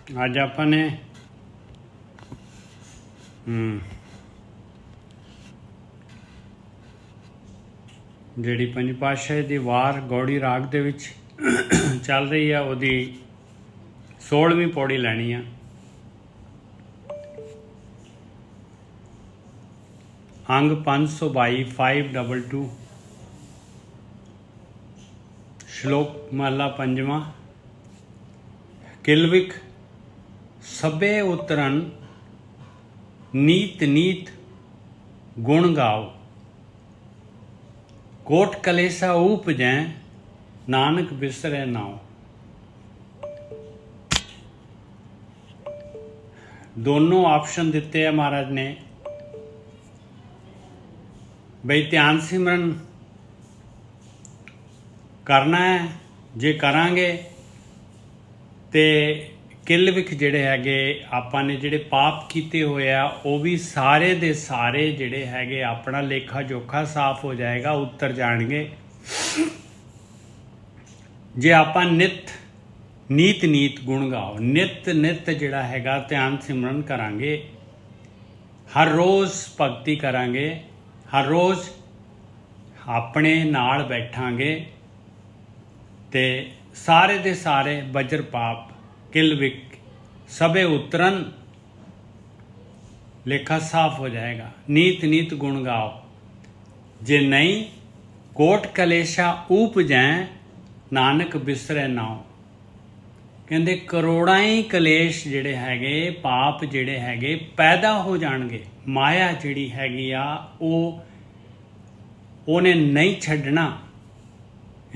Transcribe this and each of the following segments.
ਅੱਜ ਆਪਾਂ ਨੇ ਜਿਹੜੀ ਪੰਜ ਪਾਤਸ਼ਾਹੀ ਦੀ ਵਾਰ ਗੌੜੀ ਰਾਗ ਦੇ ਵਿੱਚ ਚੱਲ ਰਹੀ ਆ, ਉਹਦੀ 16ਵੀਂ ਪੌੜੀ ਲੈਣੀ ਆ। अंग 522 522 श्लोक महला पंजवा। किलविक सबे उतरन नीत नीत गुण गाओ, कोट कलेसा उपजै नानक बिसरै नाओ। दोनों ऑप्शन दिते हैं महाराज ने बई ध्यान सिमरन करना है, जे करांगे ते किल विख जिहड़े हैगे आपां ने जिहड़े पाप कीते होए आ वो भी सारे दे सारे जिहड़े हैगे अपना लेखा जोखा साफ हो जाएगा, उतर जाणगे। जे आपां नित नीत नीत गुण गाओ, नित नित जिहड़ा हैगा ध्यान सिमरन करांगे, हर रोज़ भगती करांगे, हर रोज़ अपने नाल बैठांगे ते सारे दे सारे बजर पाप किल विक सबे उतरन, लेखा साफ हो जाएगा। नीत नीत गुण गाओ, जे नहीं कोट कलेशा उपजै नानक बिसरै नाओ। कहंदे करोड़ां ही कलेश जिहड़े हैगे पाप जिहड़े हैगे पैदा हो जाणगे। माया जिहड़ी हैगी आ ओने नहीं छड्डना।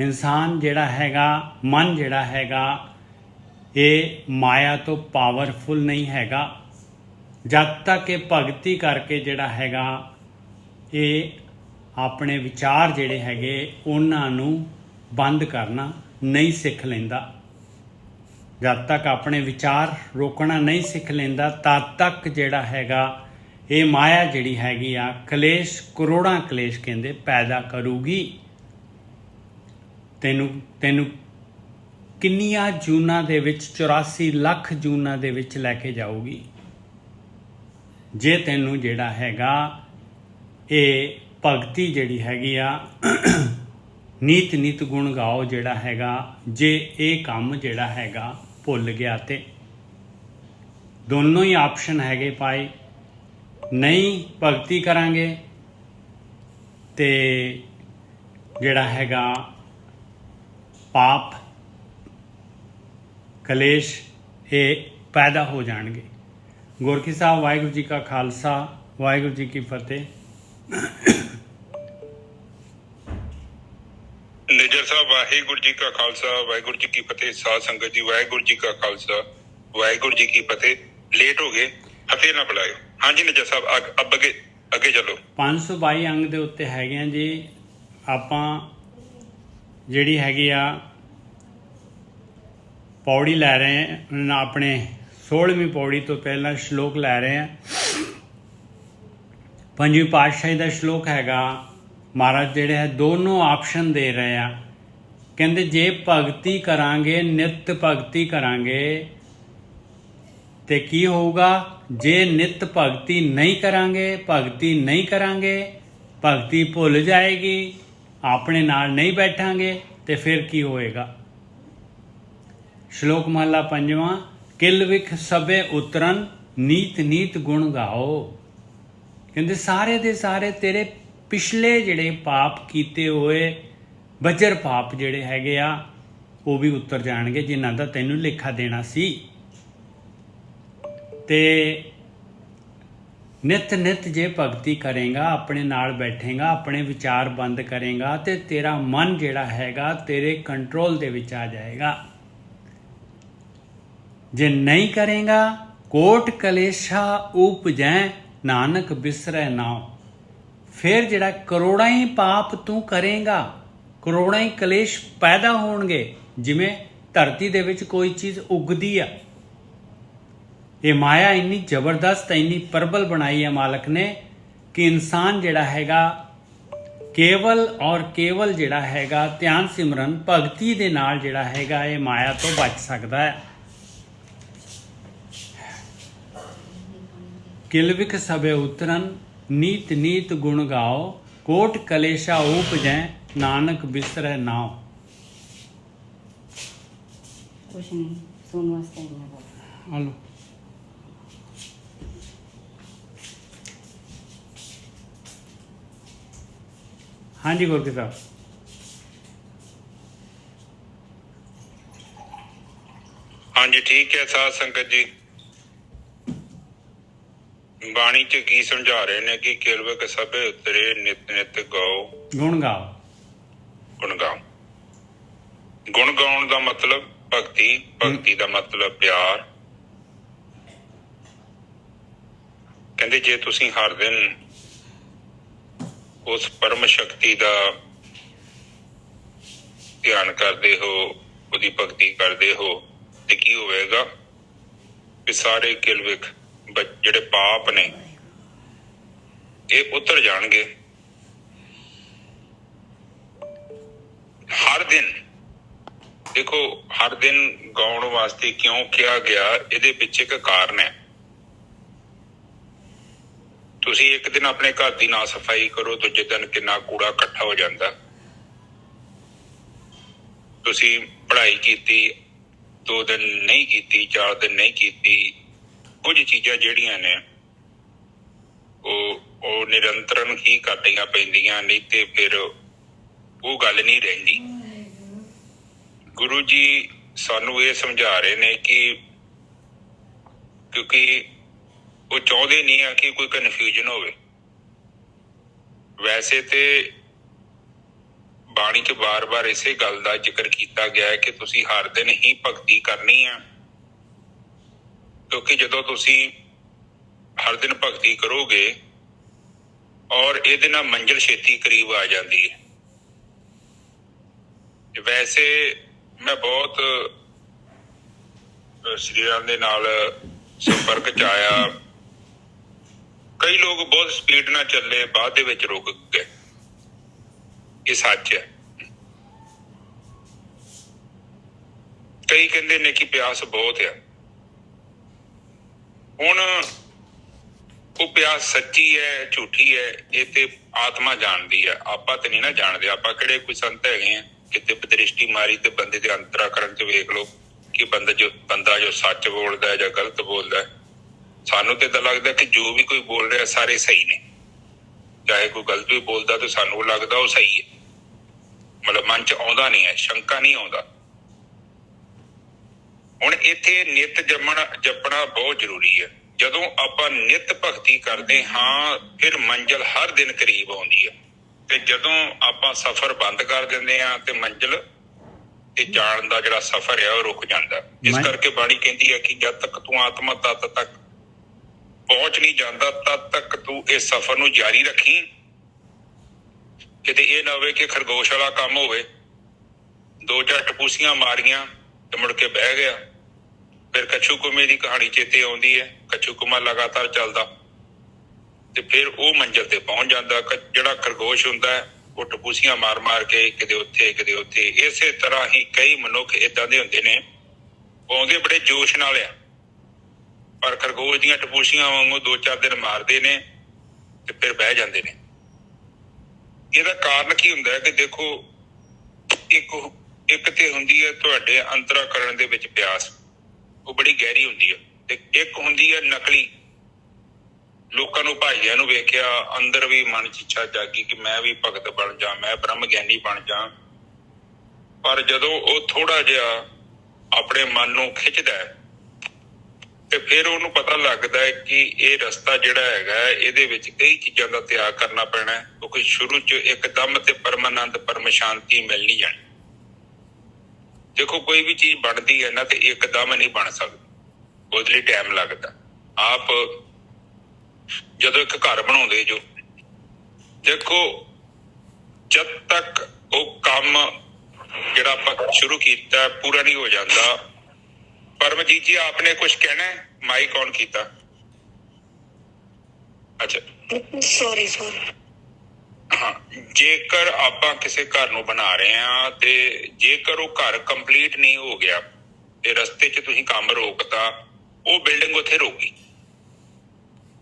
इंसान जिहड़ा हैगा, मन जिहड़ा हैगा ये माया तो पावरफुल नहीं हैगा। जद तक ये भगती करके जिहड़ा हैगा ये अपने विचार जिहड़े हैगे उन्हां नूं बंद करना नहीं सीख लैंदा, जब तक अपने विचार रोकना नहीं सीख लेंदा तद तक जिहड़ा हैगा ये माया जिहड़ी हैगी आ कलेश करोड़ां कलेश कहंदे पैदा करूगी। तैनू किन्नियां जूनां दे विच 84 लाख जूनां दे विच लैके जाऊगी जे तैनू जिहड़ा हैगा ये भगती जिहड़ी हैगी आ नीत नीत गुण गाओ जिहड़ा हैगा, जे ये काम जिहड़ा हैगा भुल गया ते दोनों ही ऑप्शन हैगे भाई। नहीं भगती करांगे ते जिहड़ा हैगा पाप कलेश ये पैदा हो जाणगे। गोरखी साहब वाहिगुरू जी का खालसा वाहिगुरू जी की फतेह। निजर साहब वाहिगुरू जी का खालसा वाहिगुरू जी की फतेह। साध संगत जी वाहिगुरू जी का खालसा वाहिगुरू जी की फतेह। लेट हो गए, फतेह ना बुलाए। हाँ जी निजर साहब अब अगे चलो। 522 अंग दे उत्ते हैगे आ जी। आपां जिहड़ी हैगी आ पौड़ी लै रहे हैं, अपने 16वीं पौड़ी तो पहला श्लोक लै रहे हैं। पंजवीं पातशाही का श्लोक हैगा। महाराज जिहड़े है दोनों ऑप्शन दे रहे हैं, कहंदे जे भगती करांगे नित भगती करांगे ते की होगा, जे नित भगती नहीं करांगे भगती भुल जाएगी, अपने नाल नहीं बैठांगे ते फिर की होएगा। श्लोक महला पंजवा। किल विख सबे उतरन नीत नीत गुण गाओ। कहंदे सारे दे सारे तेरे पिछले जिहड़े पाप कीते होए बजर पाप जिहड़े हैगे आ वो भी उतर जाणगे, जिन्हां दा तैनूं लेखा देना सी। ते नित नित जे भगती करेगा, अपने नाल बैठेगा, अपने विचार बंद करेगा ते तेरा मन जिहड़ा हैगा तेरे कंट्रोल दे विच आ जाएगा। जे नहीं करेगा कोट कलेशा उपजै नानक बिसरै नाओ। फिर जिहड़ा करोड़ां ही पाप तू करेगा, करोड़ां ही कलेश पैदा होणगे। जिवें धरती दे विच कोई चीज़ उगदी आ, ये माया इन्नी जबरदस्त इन्नी प्रबल बनाई है मालक ने कि इंसान जिहड़ा हैगा केवल और केवल जिहड़ा हैगा ध्यान सिमरन भगती दे नाल जिहड़ा हैगा ये माया तो बच सकदा है। किलविक सबे उतरन नीत नीत गुण गाओ कोट कलेशा उपजै नानक बिसरै नाओ। कुछ नहीं, सुन वास्ते नहीं बोल। हेलो हाँ जी गोरकी साहब। हाँ जी ठीक है साध संगत जी, ਬਾਣੀ ਚ ਕੀ ਸਮਝਾ ਰਹੇ ਨੇ ਕਿ ਕਿਲਵਕ ਸਭੇ ਉਤਰੇ ਨਿਤ ਨਿਤ ਗਾਓ गुण गाओ। ਗੁਣ ਗਾਓ। ਗੁਣ ਗਾਉਣ ਦਾ ਮਤਲਬ ਭਗਤੀ, ਭਗਤੀ ਦਾ ਮਤਲਬ ਪਿਆਰ। ਕਹਿੰਦੇ ਜੇ ਤੁਸੀਂ ਹਰ ਦਿਨ ਉਸ ਪਰਮ ਸ਼ਕਤੀ ਦਾ ਧਿਆਨ ਕਰਦੇ ਹੋ, ਉਹਦੀ ਭਗਤੀ ਕਰਦੇ ਹੋ ਤੇ ਕੀ ਹੋਵੇਗਾ ਕਿ ਸਾਰੇ ਕਿਲਵਿਕ ਜਿਹੜੇ ਪਾਪ ਨੇ ਇਹ ਉਤਰ ਜਾਣਗੇ। ਹਰ ਦਿਨ ਦੇਖੋ, ਹਰ ਦਿਨ ਗਾਉਣ ਵਾਸਤੇ ਕਿਉਂ ਕਿਹਾ ਗਿਆ, ਇਹਦੇ ਪਿੱਛੇ ਇੱਕ ਕਾਰਨ ਹੈ। ਤੁਸੀਂ ਇੱਕ ਦਿਨ ਆਪਣੇ ਘਰ ਦੀ ਨਾ ਸਫਾਈ ਕਰੋ, ਦੂਜੇ ਦਿਨ ਕਿੰਨਾ ਕੂੜਾ ਇਕੱਠਾ ਹੋ ਜਾਂਦਾ। ਤੁਸੀਂ ਪੜ੍ਹਾਈ ਕੀਤੀ, 2 ਦਿਨ ਨਹੀਂ ਕੀਤੀ, 4 ਦਿਨ ਨਹੀਂ ਕੀਤੀ, ਕੁਝ ਚੀਜ਼ਾਂ ਜਿਹੜੀਆਂ ਨੇ ਉਹ ਨਿਰੰਤਰਨ ਹੀ ਕਰਨੀਆਂ ਪੈਂਦੀਆਂ, ਨਹੀਂ ਤੇ ਫਿਰ ਉਹ ਗੱਲ ਨਹੀਂ ਰਹਿੰਦੀ। ਗੁਰੂ ਜੀ ਸਾਨੂੰ ਇਹ ਸਮਝਾ ਰਹੇ ਨੇ ਕਿ ਕਿਉਂਕਿ ਉਹ ਚਾਹੁੰਦੇ ਨਹੀਂ ਆ ਕਿ ਕੋਈ ਕਨਫਿਊਜ਼ਨ ਹੋਵੇ। ਵੈਸੇ ਤੇ ਬਾਣੀ 'ਚ ਬਾਰ-ਬਾਰ ਇਸੇ ਗੱਲ ਦਾ ਜ਼ਿਕਰ ਕੀਤਾ ਗਿਆ ਹੈ ਕਿ ਤੁਸੀਂ ਹਰ ਦਿਨ ਹੀ ਭਗਤੀ ਕਰਨੀ ਆ, ਕਿਉਂਕਿ ਜਦੋਂ ਤੁਸੀਂ ਹਰ ਦਿਨ ਭਗਤੀ ਕਰੋਗੇ ਔਰ ਇਹਦੇ ਨਾਲ ਮੰਜ਼ਿਲ ਛੇਤੀ ਕਰੀਬ ਆ ਜਾਂਦੀ ਹੈ। ਵੈਸੇ ਮੈਂ ਬਹੁਤ ਸਰੀਰਾਂ ਦੇ ਨਾਲ ਸੰਪਰਕ 'ਚ ਆਇਆ, ਕਈ ਲੋਕ ਬਹੁਤ ਸਪੀਡ ਨਾਲ ਚੱਲੇ, ਬਾਅਦ ਦੇ ਵਿੱਚ ਰੁਕ ਗਏ। ਇਹ ਸੱਚ ਹੈ। ਕਈ ਕਹਿੰਦੇ ਨੇ ਕਿ ਪਿਆਸ ਬਹੁਤ ਆ। ਹੁਣ ਉਹ ਪਿਆਸ ਸੱਚੀ ਹੈ ਝੂਠੀ ਹੈ ਇਹ ਤੇ ਆਤਮਾ ਜਾਣਦੀ ਹੈ, ਆਪਾਂ ਤੇ ਨਹੀਂ ਨਾ ਜਾਣਦੇ। ਆਪਾਂ ਕਿਹੜੇ ਕੋਈ ਸੰਤ ਹੈਗੇ ਆ? ਕਿਤੇ ਦ੍ਰਿਸ਼ਟੀ ਮਾਰੀ ਤੇ ਬੰਦੇ ਦੇ ਅੰਤਰਾਕਰਨ 'ਚ ਵੇਖ ਲਓ ਕਿ ਬੰਦਾ ਜੋ ਸੱਚ ਬੋਲਦਾ ਜਾਂ ਗਲਤ ਬੋਲਦਾ। ਸਾਨੂੰ ਤੇ ਤਾਂ ਲੱਗਦਾ ਕਿ ਜੋ ਵੀ ਕੋਈ ਬੋਲ ਰਿਹਾ ਸਾਰੇ ਸਹੀ ਨੇ, ਚਾਹੇ ਕੋਈ ਗਲਤ ਵੀ ਬੋਲਦਾ ਤੇ ਸਾਨੂੰ ਲੱਗਦਾ ਉਹ ਸਹੀ ਹੈ। ਮਤਲਬ ਮਨ 'ਚ ਆਉਂਦਾ ਨਹੀਂ ਹੈ, ਸ਼ੰਕਾ ਨਹੀਂ ਆਉਂਦਾ। ਹੁਣ ਇੱਥੇ ਨਿਤ ਜਪਣਾ ਬਹੁਤ ਜ਼ਰੂਰੀ ਹੈ। ਜਦੋਂ ਆਪਾਂ ਨਿਤ ਭਗਤੀ ਕਰਦੇ ਹਾਂ ਫਿਰ ਮੰਜ਼ਿਲ ਹਰ ਦਿਨ ਕਰੀਬ ਆਉਂਦੀ ਹੈ, ਤੇ ਜਦੋਂ ਆਪਾਂ ਸਫ਼ਰ ਬੰਦ ਕਰ ਦਿੰਦੇ ਹਾਂ ਤੇ ਮੰਜ਼ਿਲ ਤੇ ਜਾਣ ਦਾ ਜਿਹੜਾ ਸਫ਼ਰ ਹੈ ਉਹ ਰੁਕ ਜਾਂਦਾ। ਇਸ ਕਰਕੇ ਬਾਣੀ ਕਹਿੰਦੀ ਹੈ ਕਿ ਜਦ ਤੱਕ ਤੂੰ ਆਤਮਾ ਤੱਤ ਤੱਕ ਪਹੁੰਚ ਨਹੀਂ ਜਾਂਦਾ ਤਦ ਤੱਕ ਤੂੰ ਇਸ ਸਫ਼ਰ ਨੂੰ ਜਾਰੀ ਰੱਖੀ। ਕਿਤੇ ਇਹ ਨਾ ਹੋਵੇ ਕਿ ਖਰਗੋਸ਼ ਵਾਲਾ ਕੰਮ ਹੋਵੇ, 2-4 ਟਪੂਸੀਆਂ ਮਾਰੀਆਂ ਤੇ ਮੁੜ ਕੇ ਬਹਿ ਗਿਆ। ਫਿਰ ਕੱਛੂ ਕੁੰਮੇ ਦੀ ਕਹਾਣੀ ਚੇਤੇ ਆਉਂਦੀ ਹੈ। ਕੱਛੂ ਕੁੰਮਾ ਲਗਾਤਾਰ ਚੱਲਦਾ ਤੇ ਫਿਰ ਉਹ ਮੰਜ਼ਿਲ ਤੇ ਪਹੁੰਚ ਜਾਂਦਾ। ਜਿਹੜਾ ਖਰਗੋਸ਼ ਹੁੰਦਾ ਹੈ ਉਹ ਟਪੂਸੀਆਂ ਮਾਰ ਮਾਰ ਕੇ ਕਿਤੇ ਉੱਥੇ ਕਿਤੇ ਉੱਥੇ। ਇਸੇ ਤਰ੍ਹਾਂ ਹੀ ਕਈ ਮਨੁੱਖ ਏਦਾਂ ਦੇ ਹੁੰਦੇ ਨੇ, ਆਉਂਦੇ ਬੜੇ ਜੋਸ਼ ਨਾਲ ਆ, ਪਰ ਖਰਗੋਸ਼ ਦੀਆਂ ਟਪੂਸੀਆਂ ਵਾਂਗੂ 2-4 ਦਿਨ ਮਾਰਦੇ ਨੇ ਤੇ ਫਿਰ ਬਹਿ ਜਾਂਦੇ ਨੇ। ਇਹਦਾ ਕਾਰਨ ਕੀ ਹੁੰਦਾ ਹੈ ਕਿ ਦੇਖੋ, ਇੱਕ ਤੇ ਹੁੰਦੀ ਹੈ ਤੁਹਾਡੇ ਅੰਤਰਾਕਰਨ ਦੇ ਵਿੱਚ ਪਿਆਸ, ਉਹ ਬੜੀ ਗਹਿਰੀ ਹੁੰਦੀ ਹੈ, ਤੇ ਇੱਕ ਹੁੰਦੀ ਹੈ ਨਕਲੀ। ਲੋਕਾਂ ਨੂੰ ਭਾਈਆਂ ਨੂੰ ਵੇਖਿਆ, ਅੰਦਰ ਵੀ ਮਨ 'ਚ ਇੱਛਾ ਜਾਗੀ ਕਿ ਮੈਂ ਵੀ ਭਗਤ ਬਣ ਜਾ, ਮੈਂ ਬ੍ਰਹਮ ਗਿਆਨੀ ਬਣ ਜਾ। ਪਰ ਜਦੋਂ ਉਹ ਥੋੜਾ ਜਿਹਾ ਆਪਣੇ ਮਨ ਨੂੰ ਖਿੱਚਦਾ ਹੈ ਤੇ ਫਿਰ ਉਹਨੂੰ ਪਤਾ ਲੱਗਦਾ ਹੈ ਕਿ ਇਹ ਰਸਤਾ ਜਿਹੜਾ ਹੈਗਾ ਇਹਦੇ ਵਿੱਚ ਕਈ ਚੀਜ਼ਾਂ ਦਾ ਤਿਆਗ ਕਰਨਾ ਪੈਣਾ ਹੈ, ਕਿਉਂਕਿ ਸ਼ੁਰੂ 'ਚ ਇੱਕਦਮ ਤੇ ਪਰਮਾਨੰਦ ਪਰਮ ਸ਼ਾਂਤੀ ਮਿਲ ਨਹੀਂ ਜਾਣੀ। ਦੇਖੋ ਕੋਈ ਵੀ ਚੀਜ਼ ਬਣਦੀ ਹੈ ਨਾ ਤੇ ਇੱਕਦਮ ਨਹੀਂ ਬਣ ਸਕਦੀ, ਉਹਦੇ ਲਈ ਟਾਈਮ ਲੱਗਦਾ। ਆਪ ਜਦੋਂ ਇੱਕ ਘਰ ਬਣਾਉਂਦੇ ਜੋ, ਦੇਖੋ ਜਦ ਤੱਕ ਉਹ ਕੰਮ ਜਿਹੜਾ ਆਪਾਂ ਸ਼ੁਰੂ ਕੀਤਾ ਪੂਰਾ ਨਹੀਂ ਹੋ ਜਾਂਦਾ। ਪਰਮਜੀਤ ਜੀ ਆਪਨੇ ਕੁਝ ਕਹਿਣਾ ਹੈ? ਮਾਈਕ ਔਨ ਕੀਤਾ। ਅੱਛਾ ਸੌਰੀ ਹਾਂ, ਜੇਕਰ ਆਪਾਂ ਕਿਸੇ ਘਰ ਨੂੰ ਬਣਾ ਰਹੇ ਹਾਂ ਤੇ ਜੇਕਰ ਉਹ ਘਰ ਕੰਪਲੀਟ ਨਹੀਂ ਹੋ ਗਿਆ ਤੇ ਰਸਤੇ 'ਚ ਤੁਸੀਂ ਕੰਮ ਰੋਕਤਾ, ਉਹ ਬਿਲਡਿੰਗ ਉੱਥੇ ਰੁਕ ਗਈ।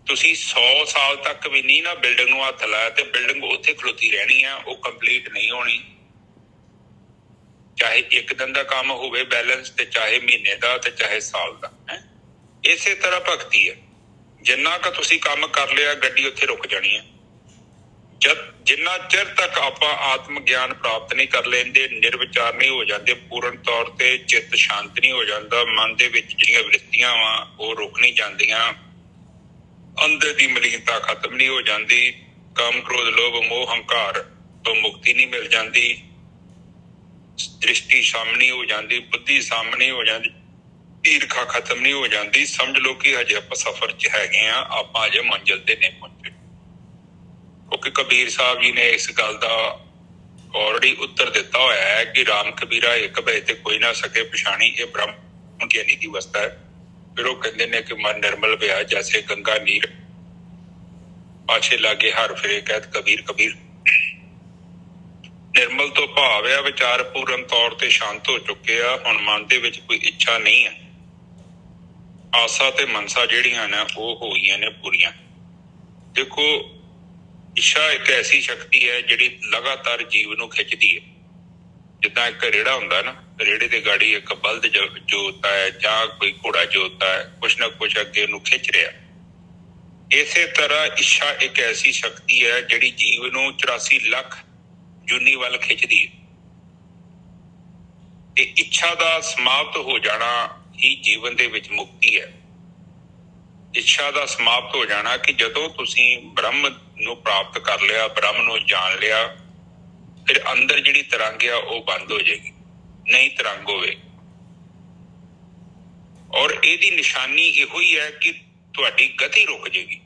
ਤੁਸੀਂ 100 ਸਾਲ ਤੱਕ ਵੀ ਨਹੀਂ ਨਾ ਬਿਲਡਿੰਗ ਨੂੰ ਹੱਥ ਲਾਇਆ ਤੇ ਬਿਲਡਿੰਗ ਉੱਥੇ ਖਲੋਤੀ ਰਹਿਣੀ ਆ, ਉਹ ਕੰਪਲੀਟ ਨਹੀਂ ਹੋਣੀ। ਚਾਹੇ ਇੱਕ ਦਿਨ ਦਾ ਕੰਮ ਹੋਵੇ ਬੈਲੈਂਸ, ਤੇ ਚਾਹੇ ਮਹੀਨੇ ਦਾ, ਤੇ ਚਾਹੇ ਸਾਲ ਦਾ। ਇਸੇ ਤਰ੍ਹਾਂ ਭਗਤੀ ਹੈ। ਜਿੰਨਾ ਕੁ ਤੁਸੀਂ ਕੰਮ ਕਰ ਲਿਆ, ਗੱਡੀ ਉੱਥੇ ਰੁਕ ਜਾਣੀ ਹੈ। ਜਿੰਨਾ ਚਿਰ ਤੱਕ ਆਪਾਂ ਆਤਮ ਗਿਆਨ ਪ੍ਰਾਪਤ ਨਹੀਂ ਕਰ ਲੈਂਦੇ, ਨਿਰਵਿਚਾਰ ਨਹੀਂ ਹੋ ਜਾਂਦੇ, ਪੂਰਨ ਤੌਰ ਤੇ ਚਿੱਤ ਸ਼ਾਂਤ ਨਹੀਂ ਹੋ ਜਾਂਦਾ, ਮਨ ਦੇ ਵਿੱਚ ਜਿਹੜੀਆਂ ਵ੍ਰਿਤੀਆਂ ਵਾ ਉਹ ਰੁਕ ਨਹੀਂ ਜਾਂਦੀਆਂ, ਅੰਦਰ ਦੀ ਮਲੀਨਤਾ ਖਤਮ ਨਹੀਂ ਹੋ ਜਾਂਦੀ, ਕਾਮ ਕ੍ਰੋਧ ਲੋਭ ਮੋਹ ਹੰਕਾਰ ਤੋਂ ਮੁਕਤੀ ਨਹੀਂ ਮਿਲ ਜਾਂਦੀ, ਦ੍ਰਿਸ਼ਟੀ ਸਾਹਮਣੀ ਹੋ ਜਾਂਦੀ, ਬੁੱਧੀ ਸਾਹਮਣੀ ਹੋ ਜਾਂਦੀ, ਈਰਖਾ ਖਤਮ ਨਹੀਂ ਹੋ ਜਾਂਦੀ। ਸਮਝ ਲਓ ਕਿ ਹਜੇ ਆਪਾਂ ਸਫ਼ਰ 'ਚ ਹੈਗੇ ਆ, ਆਪਾਂ ਹਜੇ ਮੰਜ਼ਿਲ ਤੇ ਨਹੀਂ ਪਹੁੰਚੇ। ਕਿਉਂਕਿ ਕਬੀਰ ਸਾਹਿਬ ਜੀ ਨੇ ਇਸ ਗੱਲ ਦਾ ਆਲਰੇਡੀ ਉੱਤਰ ਦਿੱਤਾ ਹੋਇਆ ਹੈ ਕਿ ਰਾਮ ਕਬੀਰਾ ਇੱਕ ਭੈ ਤੇ ਕੋਈ ਨਾ ਸਕੇ ਪਛਾਣੀ, ਇਹ ਬ੍ਰਹਮ ਗਿਆਨੀ ਦੀ ਅਵਸਥਾ ਹੈ। ਫਿਰ ਉਹ ਕਹਿੰਦੇ ਨੇ ਕਿ ਮਨ ਨਿਰਮਲ ਵਿਆ ਜੈਸੇ ਗੰਗਾ ਨੀਰ, ਪਾਛੇ ਲਾਗੇ ਹਰ ਫਿਰੇ ਕਹਿਤ ਕਬੀਰ ਕਬੀਰ। ਨਿਰਮਲ ਤੋਂ ਭਾਵ ਹੈ ਵਿਚਾਰ ਪੂਰਨ ਤੌਰ ਤੇ ਸ਼ਾਂਤ ਹੋ ਚੁੱਕੇ ਆ। ਹੁਣ ਮਨ ਦੇ ਵਿੱਚ ਕੋਈ ਇੱਛਾ ਨਹੀਂ ਹੈ, ਆਸਾ ਤੇ ਮਨਸਾ ਜਿਹੜੀਆਂ ਨੇ ਉਹ ਹੋ ਗਈਆਂ ਨੇ ਪੂਰੀਆਂ। ਦੇਖੋ, ਇੱਛਾ ਇੱਕ ਐਸੀ ਸ਼ਕਤੀ ਹੈ ਜਿਹੜੀ ਲਗਾਤਾਰ ਜੀਵ ਨੂੰ ਖਿੱਚਦੀ ਹੈ। ਜਿੱਦਾਂ ਇੱਕ ਰੇੜਾ ਹੁੰਦਾ ਨਾ, ਰੇੜੇ ਦੇ ਗਾੜੀ ਇੱਕ ਬਲਦ ਜੋਤਦਾ ਹੈ ਜਾਂ ਕੋਈ ਘੋੜਾ ਜੋਤਦਾ ਹੈ, ਕੁਛ ਨਾ ਕੁਛ ਅੱਗੇ ਉਹਨੂੰ ਖਿੱਚ ਰਿਹਾ। ਇਸੇ ਤਰ੍ਹਾਂ ਇੱਛਾ ਇੱਕ ਐਸੀ ਸ਼ਕਤੀ ਹੈ ਜਿਹੜੀ ਜੀਵ ਨੂੰ 84 ਲੱਖ ਜੂਨੀ ਵੱਲ ਖਿੱਚਦੀ ਹੈ। ਤੇ ਇੱਛਾ ਦਾ ਸਮਾਪਤ ਹੋ ਜਾਣਾ ਹੀ ਜੀਵਨ ਦੇ ਵਿੱਚ ਮੁਕਤੀ ਹੈ। ਇੱਛਾ ਦਾ ਸਮਾਪਤ ਹੋ ਜਾਣਾ ਕਿ ਜਦੋਂ ਤੁਸੀਂ ਬ੍ਰਹਮ ਨੂੰ ਪ੍ਰਾਪਤ ਕਰ ਲਿਆ, ਬ੍ਰਹਮ ਨੂੰ ਜਾਣ ਲਿਆ, ਫਿਰ ਅੰਦਰ ਜਿਹੜੀ ਤਰੰਗ ਆ ਉਹ ਬੰਦ ਹੋ ਜਾਏਗੀ, ਨਹੀਂ ਤਰੰਗ ਹੋਵੇ। ਔਰ ਇਹਦੀ ਨਿਸ਼ਾਨੀ ਇਹੋ ਹੀ ਹੈ ਕਿ ਤੁਹਾਡੀ ਗਤੀ ਰੁਕ ਜਾਏਗੀ।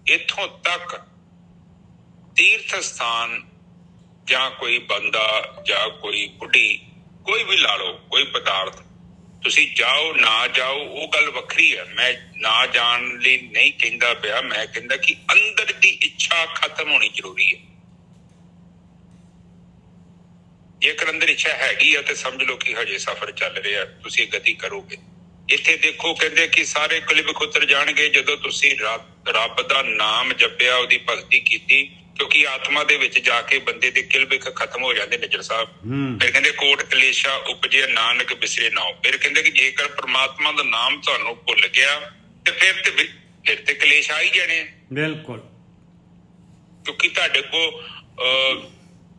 ਇੱਥੋਂ ਤੱਕ ਤੀਰਥ ਸਥਾਨ ਜਾਂ ਕੋਈ ਬੰਦਾ ਜਾਂ ਕੋਈ ਬੁੱਢੀ, ਕੋਈ ਵੀ ਲਾ ਲਓ, ਕੋਈ ਪਦਾਰਥ, ਤੁਸੀਂ ਜਾਓ ਨਾ ਜਾਓ ਉਹ ਗੱਲ ਵੱਖਰੀ ਹੈ। ਮੈਂ ਨਾ ਜਾਣ ਲਈ ਨਹੀਂ ਕਹਿੰਦਾ ਪਿਆ, ਮੈਂ ਕਹਿੰਦਾ ਕਿ ਅੰਦਰ ਦੀ ਇੱਛਾ ਖਤਮ ਹੋਣੀ ਜ਼ਰੂਰੀ ਹੈ। ਜੇਕਰ ਅੰਦਰ ਇੱਛਾ ਹੈਗੀ ਆ ਤੇ ਸਮਝ ਲਓ ਕਿ ਹਜੇ ਸਫ਼ਰ ਚੱਲ ਰਿਹਾ, ਤੁਸੀਂ ਗਤੀ ਕਰੋਗੇ। ਇੱਥੇ ਦੇਖੋ, ਕਹਿੰਦੇ ਕਿ ਸਾਰੇ ਕੁਲਿਪ ਉਤਰ ਜਾਣਗੇ ਜਦੋਂ ਤੁਸੀਂ ਰੱਬ ਦਾ ਨਾਮ ਜਪਿਆ, ਉਹਦੀ ਭਗਤੀ ਕੀਤੀ। ਕਿਉਂਕਿ ਆਤਮਾ ਦੇ ਵਿੱਚ ਜਾ ਕੇ ਬੰਦੇ ਦੇ ਕਿਲਬਿਖ ਖਤਮ ਹੋ ਜਾਂਦੇ ਨਿੱਜਰ ਸਾਹਿਬ। ਫਿਰ ਕਹਿੰਦੇ ਕੋਟ ਕਲੇਸ਼ਾ ਉਪਜੇ ਨਾਨਕ ਬਿਸਰੇ ਨਾਉ। ਫਿਰ ਕਹਿੰਦੇ ਕਿ ਜੇਕਰ ਪ੍ਰਮਾਤਮਾ ਦਾ ਨਾਮ ਤੁਹਾਨੂੰ ਭੁੱਲ ਗਿਆ ਤੇ ਫਿਰ ਤੇ ਕਲੇਸ਼ ਆ ਹੀ ਜਾਣੇ। ਬਿਲਕੁਲ, ਕਿਉਂਕਿ ਤੁਹਾਡੇ ਕੋਲ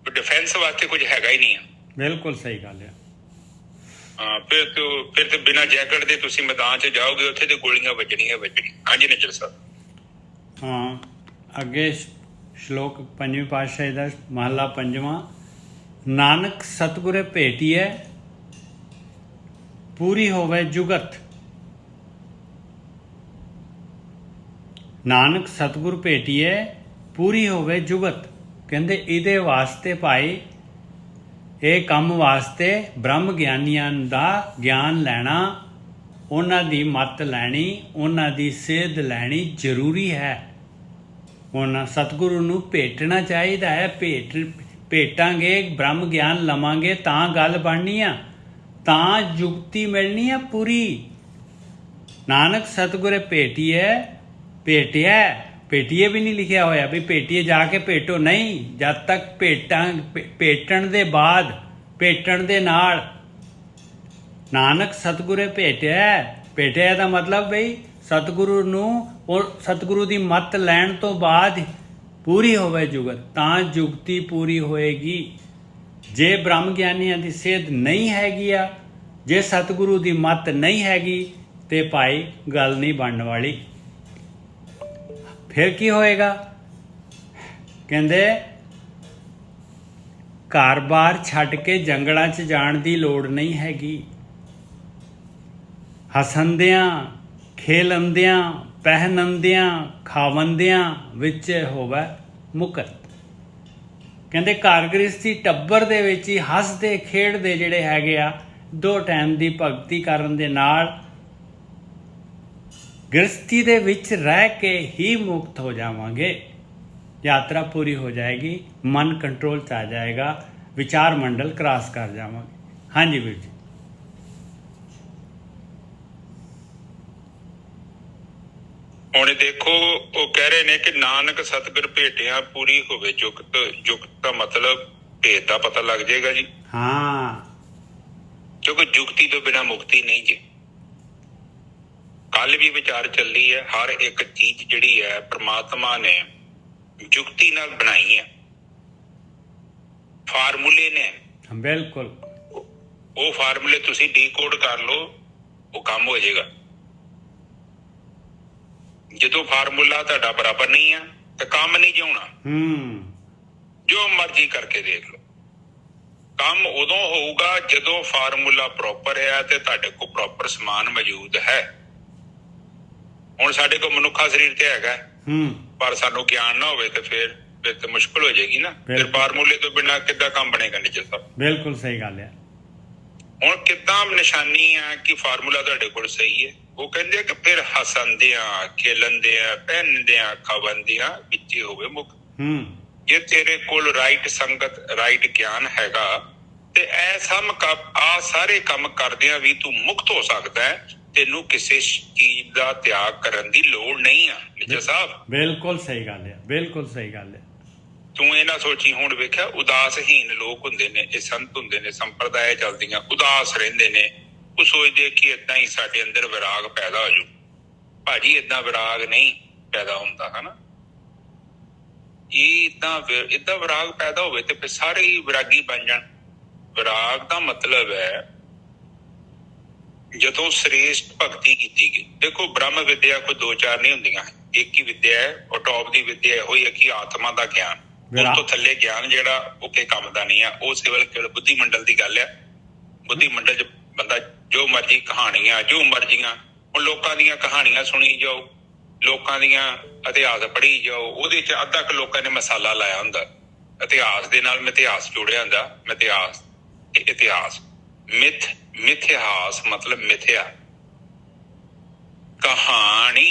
डिफेंस वास्ते कुछ हैगा ही नहीं है। बिल्कुल सही गल है। हाँ, फिर तो बिना जैकेट दे तुसी मैदान च जाओगे, उत्थे ते गोलियां वजणियां। हाँ जी निजर साहब। हाँ, अगे श्लोक पंजवीं पातशाही दा महला पंजवां, नानक सतगुरे भेटिए पूरी होवे जुगत। नानक सतगुर भेटिए पूरी होवे जुगत। ਕਹਿੰਦੇ ਇਹਦੇ ਵਾਸਤੇ ਭਾਈ, ਇਹ ਕੰਮ ਵਾਸਤੇ ਬ੍ਰਹਮ ਗਿਆਨੀਆਂ ਦਾ ਗਿਆਨ ਲੈਣਾ, ਉਹਨਾਂ ਦੀ ਮੱਤ ਲੈਣੀ, ਉਹਨਾਂ ਦੀ ਸੇਧ ਲੈਣੀ ਜ਼ਰੂਰੀ ਹੈ। ਉਹਨਾਂ ਸਤਿਗੁਰੂ ਨੂੰ ਭੇਟਣਾ ਚਾਹੀਦਾ ਹੈ। ਭੇਟਾਂਗੇ, ਬ੍ਰਹਮ ਗਿਆਨ ਲਵਾਂਗੇ ਤਾਂ ਗੱਲ ਬਣਨੀ ਆ, ਤਾਂ ਯੁਕਤੀ ਮਿਲਣੀ ਆ ਪੂਰੀ। ਨਾਨਕ ਸਤਿਗੁਰੇ ਭੇਟਿਆ ਭੇਟੀਏ ਵੀ ਨਹੀਂ ਲਿਖਿਆ ਹੋਇਆ ਵੀ ਭੇਟੀਏ ਜਾ ਕੇ ਭੇਟੋ, ਨਹੀਂ। ਜਦ ਤੱਕ ਭੇਟਣ ਦੇ ਬਾਅਦ, ਭੇਟਣ ਦੇ ਨਾਲ। ਨਾਨਕ ਸਤਿਗੁਰੇ ਭੇਟਿਆ ਦਾ ਮਤਲਬ ਬਈ ਸਤਿਗੁਰੂ ਨੂੰ, ਸਤਿਗੁਰੂ ਦੀ ਮੱਤ ਲੈਣ ਤੋਂ ਬਾਅਦ ਪੂਰੀ ਹੋਵੇ ਜੁਗਤ, ਤਾਂ ਜੁਗਤੀ ਪੂਰੀ ਹੋਏਗੀ। ਜੇ ਬ੍ਰਹਮ ਗਿਆਨੀਆਂ ਦੀ ਸੇਧ ਨਹੀਂ ਹੈਗੀ ਆ, ਜੇ ਸਤਿਗੁਰੂ ਦੀ ਮੱਤ ਨਹੀਂ ਹੈਗੀ, ਤੇ ਭਾਈ ਗੱਲ ਨਹੀਂ ਬਣਨ ਵਾਲੀ। ਫਿਰ ਕੀ ਹੋਏਗਾ? ਕਹਿੰਦੇ ਘਰ-ਬਾਰ ਛੱਡ ਕੇ ਜੰਗਲਾਂ 'ਚ ਜਾਣ ਦੀ ਲੋੜ ਨਹੀਂ ਹੈਗੀ। ਹਸੰਦਿਆਂ, ਖੇਲੰਦਿਆਂ, ਪਹਿਨੰਦਿਆਂ, ਖਾਵੰਦਿਆਂ ਵਿੱਚ ਹੋਵੇ ਮੁਕਤ। ਕਹਿੰਦੇ ਘਰ ਗ੍ਰਸਤੀ ਟੱਬਰ ਦੇ ਵਿੱਚ ਹੀ ਹੱਸਦੇ ਖੇਡਦੇ ਜਿਹੜੇ ਹੈਗੇ ਆ, 2 ਟਾਈਮ ਦੀ ਭਗਤੀ ਕਰਨ ਦੇ ਨਾਲ ਗ੍ਰਸਤੀ ਦੇ ਵਿੱਚ ਰਹਿ ਕੇ ਹੀ ਮੁਕਤ ਹੋ ਜਾਵਾਂਗੇ। ਯਾਤਰਾ ਪੂਰੀ ਹੋ ਜਾਏਗੀ, ਮਨ ਕੰਟਰੋਲ 'ਚ ਆ ਜਾਏਗਾ, ਵਿਚਾਰ ਮੰਡਲ ਕ੍ਰਾਸ ਕਰ ਜਾਵਾਂਗੇ। ਹਾਂਜੀ ਵੀਰ ਜੀ। ਹੁਣ ਦੇਖੋ ਉਹ ਕਹਿ ਰਹੇ ਨੇ ਕਿ ਨਾਨਕ ਸਤਿਗੁਰ ਭੇਟਿਆ ਪੂਰੀ ਹੋਵੇ ਜੁਗਤ। ਜੁਗਤ ਦਾ ਮਤਲਬ ਭੇਦ ਦਾ ਪਤਾ ਲੱਗ ਜਾਏਗਾ ਜੀ, ਹਾਂ ਕਿਉਂਕਿ ਜੁਗਤੀ ਤੋਂ ਬਿਨਾ ਮੁਕਤੀ ਨਹੀਂ ਜੀ। ਕੱਲ ਵੀ ਵਿਚਾਰ ਚੱਲੀ ਹੈ, ਹਰ ਇੱਕ ਚੀਜ਼ ਜਿਹੜੀ ਹੈ ਪ੍ਰਮਾਤਮਾ ਨੇ ਜੁਗਤੀ ਨਾਲ ਬਣਾਈ ਹੈ, ਫਾਰਮੂਲੇ ਨੇ। ਬਿਲਕੁਲ ਉਹ ਫਾਰਮੂਲੇ ਤੁਸੀਂ ਡੀਕੋਡ ਕਰ ਲਓ, ਉਹ ਕੰਮ ਹੋ ਜਾਏਗਾ। ਜਦੋਂ ਫਾਰਮੂਲਾ ਤੁਹਾਡਾ ਬਰਾਬਰ ਨਹੀਂ ਆ ਤਾਂ ਕੰਮ ਨਹੀਂ ਜਿਉਣਾ। ਜੋ ਮਰਜ਼ੀ ਕਰਕੇ ਦੇਖ ਲਓ, ਕੰਮ ਉਦੋਂ ਹੋਊਗਾ ਜਦੋਂ ਫਾਰਮੂਲਾ ਪ੍ਰੋਪਰ ਹੈ ਤੇ ਤੁਹਾਡੇ ਕੋਲ ਪ੍ਰੋਪਰ ਸਮਾਨ ਮੌਜੂਦ ਹੈ। ਹੁਣ ਸਾਡੇ ਕੋਲ ਮਨੁੱਖਾ ਸਰੀਰ ਤੇ ਹੈਗਾ, ਪਰ ਸਾਨੂੰ ਗਿਆਨ ਨਾ ਹੋਵੇ ਤੇ ਫਿਰ ਤੇ ਮੁਸ਼ਕਲ ਹੋ ਜਾਏਗੀ ਨਾ। ਫਿਰ ਫਾਰਮੂਲੇ ਤੋਂ ਬਿਨਾਂ ਕਿੱਦਾਂ ਕੰਮ ਬਣੇਗਾ ਨਿਸ਼ਚਿਤ ਸਾਹਿਬ? ਬਿਲਕੁਲ ਸਹੀ ਗੱਲ ਹੈ। ਹੁਣ ਕਿੱਦਾਂ ਨਿਸ਼ਾਨੀ ਆ ਕਿ ਫਾਰਮੂਲਾ ਤੁਹਾਡੇ ਕੋਲ ਸਹੀ ਹੈ? ਉਹ ਕਹਿੰਦੇ ਆ ਕਿ ਫਿਰ ਹੱਸਣਦਿਆਂ, ਖੇਲਣਦਿਆਂ, ਪਹਿਨਦਿਆਂ, ਖਾਵਣਦਿਆਂ ਵਿੱਚੇ ਹੋਵੇ ਮੁਖ। ਜੇ ਤੇਰੇ ਕੋਲ ਰਾਈਟ ਸੰਗਤ, ਰਾਈਟ ਗਿਆਨ ਹੈਗਾ ਤੇ ਆ ਸਾਰੇ ਕੰਮ ਕਰਦਿਆਂ ਵੀ ਤੂੰ ਮੁਕਤ ਹੋ ਸਕਦਾ ਹੈ। ਤੈਨੂੰ ਕਿਸੇ ਚੀਜ਼ ਦਾ ਤਿਆਗ ਕਰਨ ਦੀ ਲੋੜ ਨਹੀਂ ਆ ਨਿਸ਼ਚਿਤ ਸਾਹਿਬ। ਬਿਲਕੁਲ ਸਹੀ ਗੱਲ ਹੈ, ਬਿਲਕੁਲ ਸਹੀ ਗੱਲ ਹੈ। ਤੂੰ ਇਹ ਨਾ ਸੋਚੀ, ਹੁਣ ਵੇਖਿਆ ਉਦਾਸਹੀਨ ਲੋਕ ਹੁੰਦੇ ਨੇ, ਇਹ ਸੰਤ ਹੁੰਦੇ ਨੇ, ਸੰਪਰਦਾਇ ਚੱਲਦੀਆਂ, ਉਦਾਸ ਰਹਿੰਦੇ ਨੇ। ਉਹ ਸੋਚਦੇ ਕਿ ਏਦਾਂ ਹੀ ਸਾਡੇ ਅੰਦਰ ਵਿਰਾਗ ਪੈਦਾ ਹੋ ਜੂ। ਭਾਜੀ ਏਦਾਂ ਵਿਰਾਗ ਨਹੀਂ ਪੈਦਾ ਹੁੰਦਾ, ਹਨਾ। ਇਹ ਏਦਾਂ ਵਿਰਾਗ ਪੈਦਾ ਹੋਵੇ ਤੇ ਫਿਰ ਸਾਰੇ ਹੀ ਵਿਰਾਗੀ ਬਣ ਜਾਣ। ਵਿਰਾਗ ਦਾ ਮਤਲਬ ਹੈ ਜਦੋਂ ਸ੍ਰੇਸ਼ਟ ਭਗਤੀ ਕੀਤੀ ਗਈ। ਦੇਖੋ ਬ੍ਰਹਮ ਵਿਦਿਆ ਕੋਈ ਦੋ ਚਾਰ ਨਹੀਂ ਹੁੰਦੀਆਂ, ਇੱਕ ਹੀ ਵਿਦਿਆ ਹੈ। ਉਹ ਟੌਪ ਦੀ ਵਿਦਿਆ ਇਹੋ ਹੀ ਹੈ ਕਿ ਆਤਮਾ ਦਾ ਗਿਆਨ। ਉਸ ਤੋਂ ਥੱਲੇ ਗਿਆਨ ਜਿਹੜਾ ਉਹ ਕਿਸੇ ਕੰਮ ਦਾ ਨਹੀਂ ਆ। ਉਹ ਕੇਵਲ ਬੁੱਧੀ ਮੰਡਲ ਦੀ ਗੱਲ ਹੈ। ਬੁੱਧੀ ਮੰਡਲ 'ਚ ਬੰਦਾ ਜੋ ਮਰਜ਼ੀ ਕਹਾਣੀਆਂ, ਜੋ ਮਰਜ਼ੀਆਂ, ਹੁਣ ਲੋਕਾਂ ਦੀਆਂ ਕਹਾਣੀਆਂ ਸੁਣੀ ਜਾਓ, ਲੋਕਾਂ ਦੀਆਂ ਇਤਿਹਾਸ ਪੜ੍ਹੀ ਜਾਓ। ਉਹਦੇ 'ਚ ਅੱਧਾ ਕੁ ਲੋਕਾਂ ਨੇ ਮਸਾਲਾ ਲਾਇਆ ਹੁੰਦਾ ਇਤਿਹਾਸ ਦੇ ਨਾਲ। ਮਿਥਿਹਾਸ ਜੁੜਿਆ ਹੁੰਦਾ। ਮਿਥਿਹਾਸ ਤੇ ਇਤਿਹਾਸ, ਮਿਥਿਹਾਸ ਮਤਲਬ ਮਿਥਿਆ, ਕਹਾਣੀ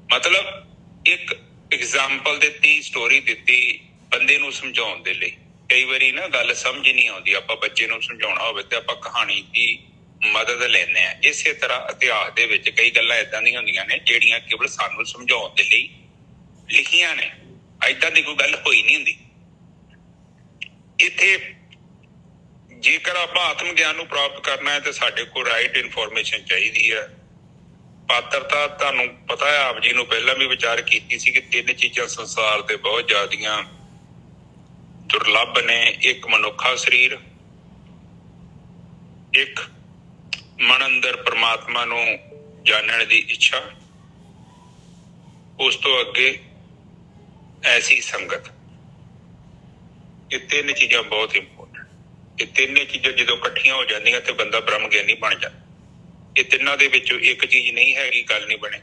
ਮਤਲਬ ਇੱਕ ਐਗਜ਼ਾਮਪਲ ਦਿੱਤੀ, ਸਟੋਰੀ ਦਿੱਤੀ ਬੰਦੇ ਨੂੰ ਸਮਝਾਉਣ ਦੇ ਲਈ। ਕਈ ਵਾਰੀ ਨਾ ਗੱਲ ਸਮਝ ਨਹੀਂ ਆਉਂਦੀ, ਆਪਾਂ ਬੱਚੇ ਨੂੰ ਸਮਝਾਉਣਾ ਹੋਵੇ ਤੇ ਆਪਾਂ ਕਹਾਣੀ ਦੀ ਮਦਦ ਲੈਂਦੇ ਆ। ਇਸੇ ਤਰ੍ਹਾਂ ਇਤਿਹਾਸ ਦੇ ਵਿੱਚ ਕਈ ਗੱਲਾਂ ਏਦਾਂ ਦੀਆਂ ਹੁੰਦੀਆਂ ਨੇ ਜਿਹੜੀਆਂ ਕੇਵਲ ਸਾਨੂੰ ਸਮਝਾਉਣ ਦੇ ਲਈ ਲਿਖੀਆਂ ਨੇ। ਏਦਾਂ ਦੀ ਕੋਈ ਗੱਲ ਹੋਈ ਨਹੀਂ ਹੁੰਦੀ। ਇੱਥੇ ਜੇਕਰ ਆਪਾਂ ਆਤਮ ਗਿਆਨ ਨੂੰ ਪ੍ਰਾਪਤ ਕਰਨਾ ਹੈ ਤੇ ਸਾਡੇ ਕੋਲ ਰਾਈਟ ਇਨਫੋਰਮੇਸ਼ਨ ਚਾਹੀਦੀ ਹੈ। ਪਾਤਰਤਾ ਤੁਹਾਨੂੰ ਪਤਾ ਹੈ, ਆਪ ਜੀ ਨੂੰ ਪਹਿਲਾਂ ਵੀ ਵਿਚਾਰ ਕੀਤੀ ਸੀ ਕਿ ਤਿੰਨ ਚੀਜ਼ਾਂ ਸੰਸਾਰ ਤੇ ਬਹੁਤ ਜ਼ਿਆਦੀਆਂ ਦੁਰਲੱਭ ਨੇ। ਇੱਕ ਮਨੁੱਖਾ ਸਰੀਰ, ਇੱਕ ਮਨ ਅੰਦਰ ਪ੍ਰਮਾਤਮਾ ਨੂੰ ਜਾਣਨ ਦੀ ਇੱਛਾ, ਉਸ ਤੋਂ ਅੱਗੇ ਐਸੀ ਸੰਗਤ। ਇਹ ਤਿੰਨ ਚੀਜ਼ਾਂ ਬਹੁਤ ਇੰਪੋਰਟੈਂਟ। ਇਹ ਤਿੰਨੇ ਚੀਜ਼ਾਂ ਜਦੋਂ ਇਕੱਠੀਆਂ ਹੋ ਜਾਂਦੀਆਂ ਤੇ ਬੰਦਾ ਬ੍ਰਹਮ ਗਿਆਨੀ ਬਣ ਜਾਂਦਾ। ਇਹ ਤਿੰਨਾਂ ਦੇ ਵਿੱਚੋਂ ਇੱਕ ਚੀਜ਼ ਨਹੀਂ ਹੈਗੀ, ਗੱਲ ਨਹੀਂ ਬਣੇ।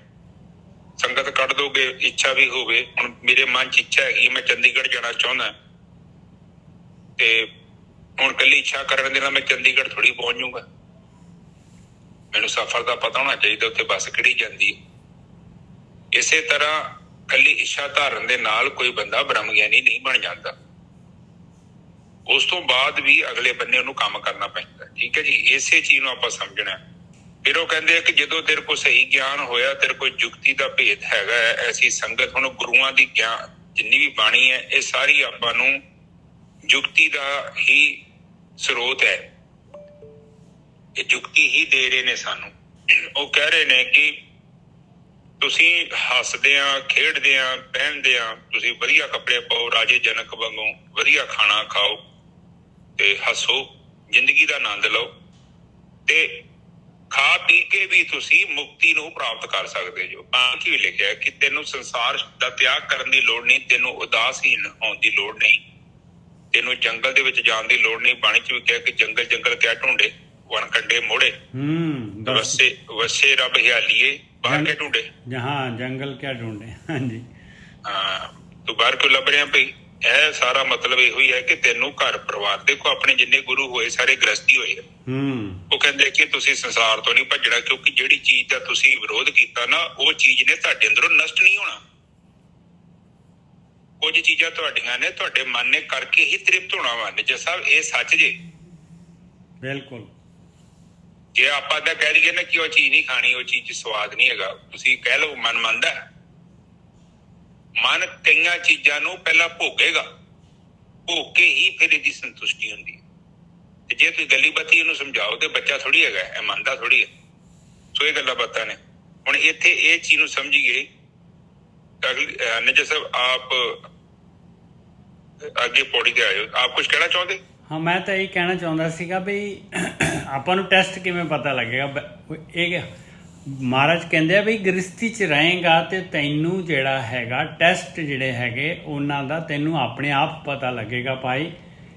ਸੰਗਤ ਕੱਢ ਦੋਗੇ, ਇੱਛਾ ਵੀ ਹੋਵੇ। ਹੁਣ ਮੇਰੇ ਮਨ 'ਚ ਇੱਛਾ ਹੈਗੀ ਮੈਂ ਚੰਡੀਗੜ੍ਹ ਜਾਣਾ ਚਾਹੁੰਦਾ, ਤੇ ਹੁਣ ਕੱਲੀ ਇੱਛਾ ਕਰਨ ਦੇ ਨਾਲ ਮੈਂ ਚੰਡੀਗੜ੍ਹ ਥੋੜੀ ਪਹੁੰਚ ਜਾਊਂਗਾ। ਮੈਨੂੰ ਸਫ਼ਰ ਦਾ ਪਤਾ ਹੋਣਾ ਚਾਹੀਦਾ, ਉੱਥੇ ਬੱਸ ਕਿਹੜੀ ਜਾਂਦੀ ਹੈ। ਇਸੇ ਤਰ੍ਹਾਂ ਕੱਲੀ ਇੱਛਾ ਧਾਰਨ ਦੇ ਨਾਲ ਕੋਈ ਬੰਦਾ ਬ੍ਰਹਮ ਗਿਆਨੀ ਨਹੀਂ ਬਣ ਜਾਂਦਾ। ਉਸ ਤੋਂ ਬਾਅਦ ਵੀ ਅਗਲੇ ਬੰਨੇ ਉਹਨੂੰ ਕੰਮ ਕਰਨਾ ਪੈਂਦਾ। ਠੀਕ ਹੈ ਜੀ, ਇਸੇ ਚੀਜ਼ ਨੂੰ ਆਪਾਂ ਸਮਝਣਾ। ਫਿਰ ਉਹ ਕਹਿੰਦੇ ਆ ਕਿ ਜਦੋਂ ਤੇਰੇ ਕੋਲ ਸਹੀ ਗਿਆਨ ਹੋਇਆ, ਤੇਰੇ ਕੋਲ ਜੁਗਤੀ ਦਾ ਭੇਦ ਹੈਗਾ, ਐਸੀ ਸੰਗਤ। ਹੁਣ ਗੁਰੂਆਂ ਦੀ ਗਿਆਨ ਜਿੰਨੀ ਵੀ ਬਾਣੀ ਹੈ ਇਹ ਸਾਰੀ ਆਪਾਂ ਨੂੰ ਜੁਗਤੀ ਦਾ ਹੀ ਸਰੋਤ ਹੈ। ਇਹ ਜੁਗਤੀ ਹੀ ਦੇ ਰਹੇ ਨੇ ਸਾਨੂੰ। ਉਹ ਕਹਿ ਰਹੇ ਨੇ ਕਿ ਤੁਸੀਂ ਹੱਸਦਿਆਂ, ਖੇਡਦਿਆਂ, ਪਹਿਨਦਿਆਂ, ਤੁਸੀਂ ਵਧੀਆ ਕੱਪੜੇ ਪਾਓ, ਰਾਜੇ ਜਨਕ ਵਾਂਗੂ ਵਧੀਆ ਖਾਣਾ ਖਾਓ ਤੇ ਹੱਸੋ, ਜ਼ਿੰਦਗੀ ਦਾ ਆਨੰਦ ਲਓ, ਤੇ ਖਾ ਪੀ ਕੇ ਵੀ ਤੁਸੀਂ ਮੁਕਤੀ ਨੂੰ ਪ੍ਰਾਪਤ ਕਰ ਸਕਦੇ ਜੋ। ਕੀ ਲਿਖਿਆ ਕਿ ਤੈਨੂੰ ਸੰਸਾਰ ਦਾ ਤਿਆਗ ਕਰਨ ਦੀ ਲੋੜ ਨਹੀਂ, ਤੈਨੂੰ ਉਦਾਸਹੀਨ ਹੋਣ ਦੀ ਲੋੜ ਨਹੀਂ, ਤੈਨੂੰ ਜੰਗਲ ਦੇ ਵਿੱਚ ਜਾਣ ਦੀ ਲੋੜ ਨਹੀਂ। ਬਾਣੀ 'ਚ ਵੀ ਕਿਹਾ ਕਿ ਜੰਗਲ ਜੰਗਲ ਕਿਆ ਢੂੰਡੇ, ਵਣ ਕੰਡੇ ਮੋੜੇ, ਵਸੇ ਰੱਬ ਹਿਆਲੀਏ ਬਾਹਰ ਕੇ ਢੂੰਡੇ। ਜਹਾਂ ਜੰਗਲ ਕਿਆ ਢੂੰਡੇ। ਹਾਂਜੀ ਹਾਂ, ਤੂੰ ਬਾਹਰ ਕਿਉਂ ਲੱਭ ਰਿਹਾ ਭਈ? ਇਹ ਸਾਰਾ ਮਤਲਬ ਇਹੋ ਹੀ ਹੈ ਕਿ ਤੈਨੂੰ ਘਰ ਪਰਿਵਾਰ, ਦੇਖੋ ਆਪਣੇ ਜਿੰਨੇ ਗੁਰੂ ਹੋਏ ਸਾਰੇ ਗ੍ਰਸਤੀ ਹੋਏ। ਉਹ ਕਹਿੰਦੇ ਕਿ ਤੁਸੀਂ ਸੰਸਾਰ ਤੋਂ ਨਹੀਂ ਭੱਜਣਾ, ਕਿਉਂਕਿ ਜਿਹੜੀ ਚੀਜ਼ ਦਾ ਤੁਸੀਂ ਵਿਰੋਧ ਕੀਤਾ ਨਾ, ਉਹ ਚੀਜ਼ ਨੇ ਤੁਹਾਡੇ ਅੰਦਰੋਂ ਨਸ਼ਟ ਨਹੀਂ ਹੋਣਾ। ਕੁਝ ਚੀਜ਼ਾਂ ਤੁਹਾਡੀਆਂ ਨੇ, ਤੁਹਾਡੇ ਮਨ ਨੇ ਕਰਕੇ ਹੀ ਤ੍ਰਿਪਤ ਹੋਣਾ ਵਾ। ਨਿਜਰ ਸਾਹਿਬ ਇਹ ਸੱਚ ਜੇ। ਬਿਲਕੁਲ। ਜੇ ਆਪਾਂ ਤਾਂ ਕਹਿ ਦਈਏ ਨਾ ਕਿ ਉਹ ਚੀਜ਼ ਨਹੀਂ ਖਾਣੀ, ਉਹ ਚੀਜ਼ 'ਚ ਸਵਾਦ ਨਹੀਂ ਹੈਗਾ, ਤੁਸੀਂ ਕਹਿ ਲਓ ਮਨ ਮੰਨਦਾ। ਮਨ ਕਈਆਂ ਚੀਜ਼ਾਂ ਨੂੰ ਪਹਿਲਾਂ ਭੋਗੇਗਾ, ਭੋਗ ਕੇ ਹੀ ਫਿਰ ਇਹਦੀ ਸੰਤੁਸ਼ਟੀ ਹੁੰਦੀ ਹੈ। ਤੇ ਜੇ ਤੁਸੀਂ ਗੱਲੀ ਬੱਤੀ ਇਹਨੂੰ ਸਮਝਾਓ ਤੇ ਬੱਚਾ ਥੋੜੀ ਹੈਗਾ, ਇਹ ਮੰਨਦਾ ਥੋੜੀ ਹੈ। ਸੋ ਇਹ ਗੱਲਾਂ ਬਾਤਾਂ ਨੇ। ਹੁਣ ਇੱਥੇ ਇਹ ਚੀਜ਼ ਨੂੰ ਸਮਝੀਏ। ਨਿੱਜਰ ਸਾਹਿਬ ਆਪ ਅੱਗੇ ਪੌੜੀ ਤੇ ਆਇਓ, ਆਪ ਕੁਝ ਕਹਿਣਾ ਚਾਹੁੰਦੇ? ਹਾਂ, ਮੈਂ ਤਾਂ ਇਹ ਕਹਿਣਾ ਚਾਹੁੰਦਾ ਸੀਗਾ ਵੀ ਆਪਾਂ ਨੂੰ ਟੈਸਟ ਕਿਵੇਂ ਪਤਾ ਲੱਗੇਗਾ। ਇਹ ਮਹਾਰਾਜ ਕਹਿੰਦੇ ਆ ਵੀ ਗ੍ਰਸਤੀ 'ਚ ਰਹੇਗਾ ਤੇ ਤੈਨੂੰ ਜਿਹੜਾ ਹੈਗਾ ਟੈਸਟ ਜਿਹੜੇ ਹੈਗੇ ਉਹਨਾਂ ਦਾ ਤੈਨੂੰ ਆਪਣੇ ਆਪ ਪਤਾ ਲੱਗੇਗਾ ਭਾਈ,